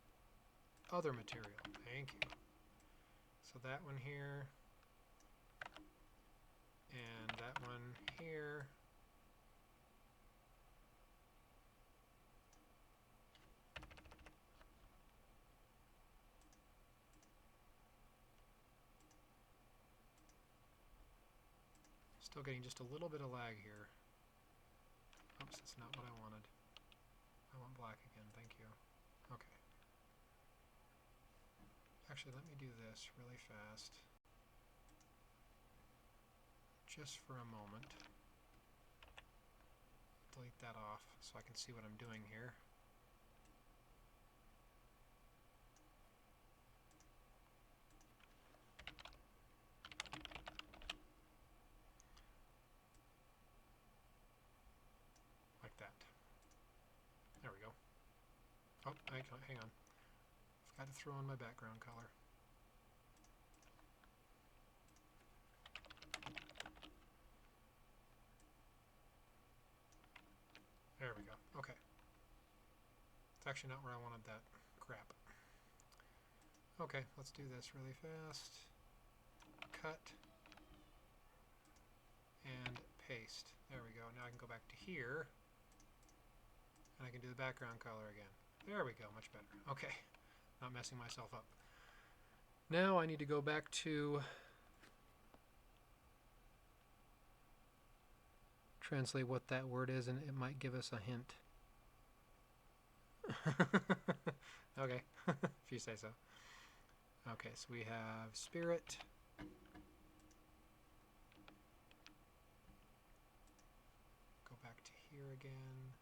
Other material. Thank you. So that one here. And that one here. Still getting just a little bit of lag here. Oops, that's not what I wanted. I want black again, thank you. Okay. Actually, let me do this really fast. Just for a moment. Delete that off so I can see what I'm doing here. Like that. There we go. Oh, hang on. Forgot to throw in my background color. There we go. Okay. It's actually not where I wanted that crap. Okay, let's do this really fast. Cut. And paste. There we go. Now I can go back to here. And I can do the background color again. There we go. Much better. Okay. Not messing myself up. Now I need to go back to... translate what that word is, and it might give us a hint. Okay, if you say so. Okay, so we have spirit. Go back to here again.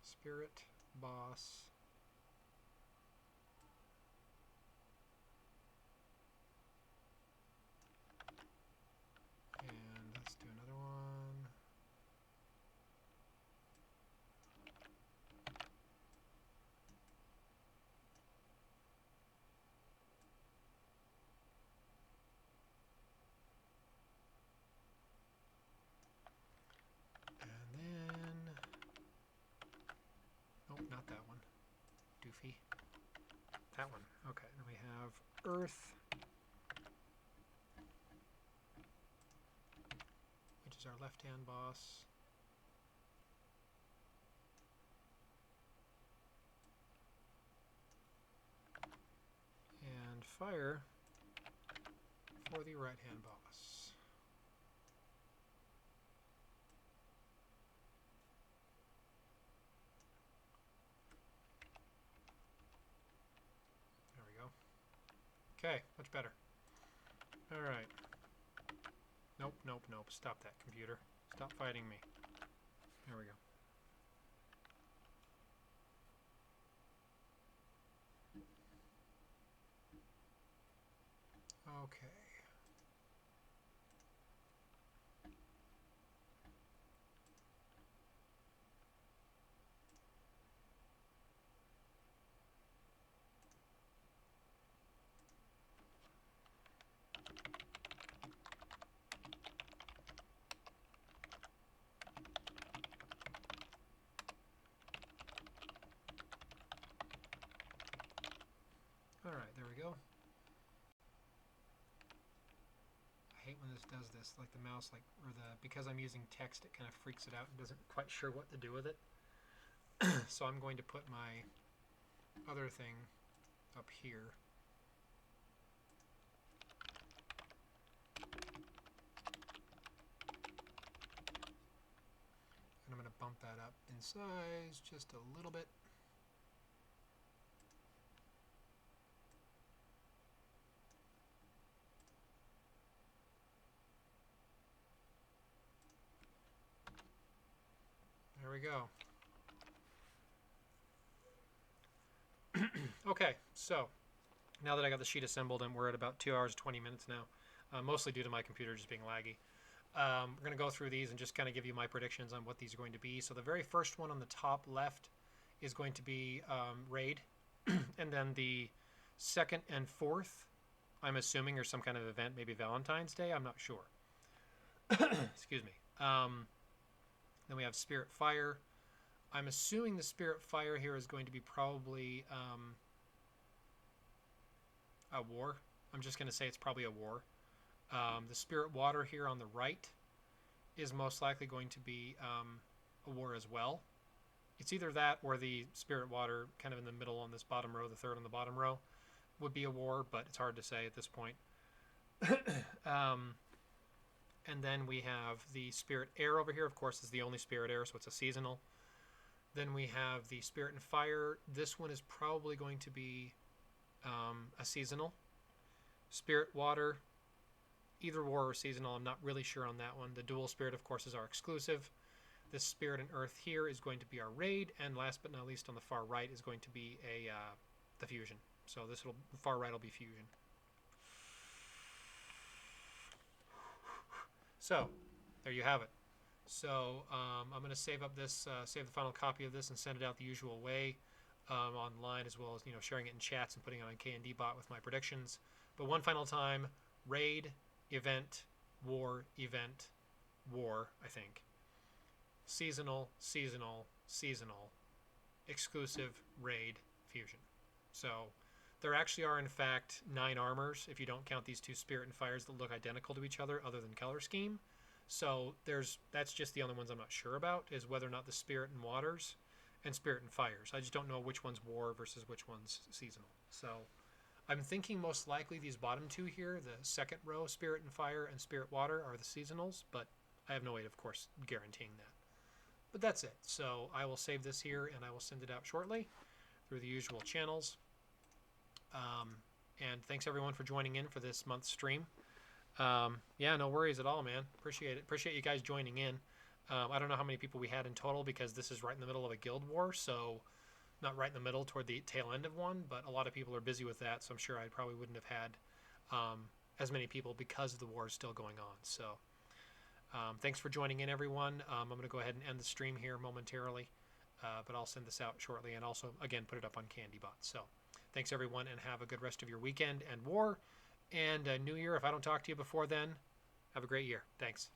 Spirit, boss. That one. Okay, then we have Earth, which is our left-hand boss. And Fire for the right-hand boss. There we go. Okay, much better. All right. Nope, nope, nope. Stop that, computer. Stop fighting me. There we go. Okay. All right, there we go. I hate when this does this, like the mouse, because I'm using text, it kind of freaks it out and doesn't quite sure what to do with it. So I'm going to put my other thing up here. And I'm going to bump that up in size just a little bit. There we go. Okay, so now that I got the sheet assembled and we're at about 2 hours 20 minutes now, mostly due to my computer just being laggy. We're going to go through these and just kind of give you my predictions on what these are going to be. So the very first one on the top left is going to be Raid, and then the second and fourth, I'm assuming, are some kind of event, maybe Valentine's Day, I'm not sure. Excuse me. Then we have Spirit Fire. I'm assuming the Spirit Fire here is going to be probably a war. I'm just going to say it's probably a war. The Spirit Water here on the right is most likely going to be a war as well. It's either that or the Spirit Water kind of in the middle on this bottom row, the third on the bottom row, would be a war, but it's hard to say at this point. And then we have the Spirit Air over here, of course, is the only Spirit Air, so it's a seasonal. Then we have the Spirit and Fire. This one is probably going to be a seasonal. Spirit Water, either war or seasonal, I'm not really sure on that one. The Dual Spirit, of course, is our exclusive. This Spirit and Earth here is going to be our raid, and last but not least on the far right is going to be the fusion. So the far right will be fusion. So there you have it. So I'm going to save up this, save the final copy of this and send it out the usual way online, as well as sharing it in chats and putting it on KnDbot with my predictions. But one final time: raid, event, war, I think. Seasonal, seasonal, seasonal, exclusive, raid, fusion. So there actually are, in fact, 9 armors, if you don't count these 2 Spirit and Fires that look identical to each other, other than color scheme. So that's just the only ones I'm not sure about, is whether or not the Spirit and Waters and Spirit and Fires. I just don't know which one's war versus which one's seasonal. So I'm thinking most likely these bottom 2 here, the second row, Spirit and Fire and Spirit Water, are the seasonals, but I have no way of course, guaranteeing that. But that's it. So I will save this here and I will send it out shortly through the usual channels. And thanks everyone for joining in for this month's stream. Yeah, no worries at all, man. Appreciate it. Appreciate you guys joining in. I don't know how many people we had in total because this is right in the middle of a guild war, so not right in the middle, toward the tail end of one, but a lot of people are busy with that, so I'm sure I probably wouldn't have had as many people because the war is still going on. So thanks for joining in, everyone. I'm going to go ahead and end the stream here momentarily, but I'll send this out shortly and also, again, put it up on KnDbot. So thanks, everyone, and have a good rest of your weekend and war and New Year. If I don't talk to you before then, have a great year. Thanks.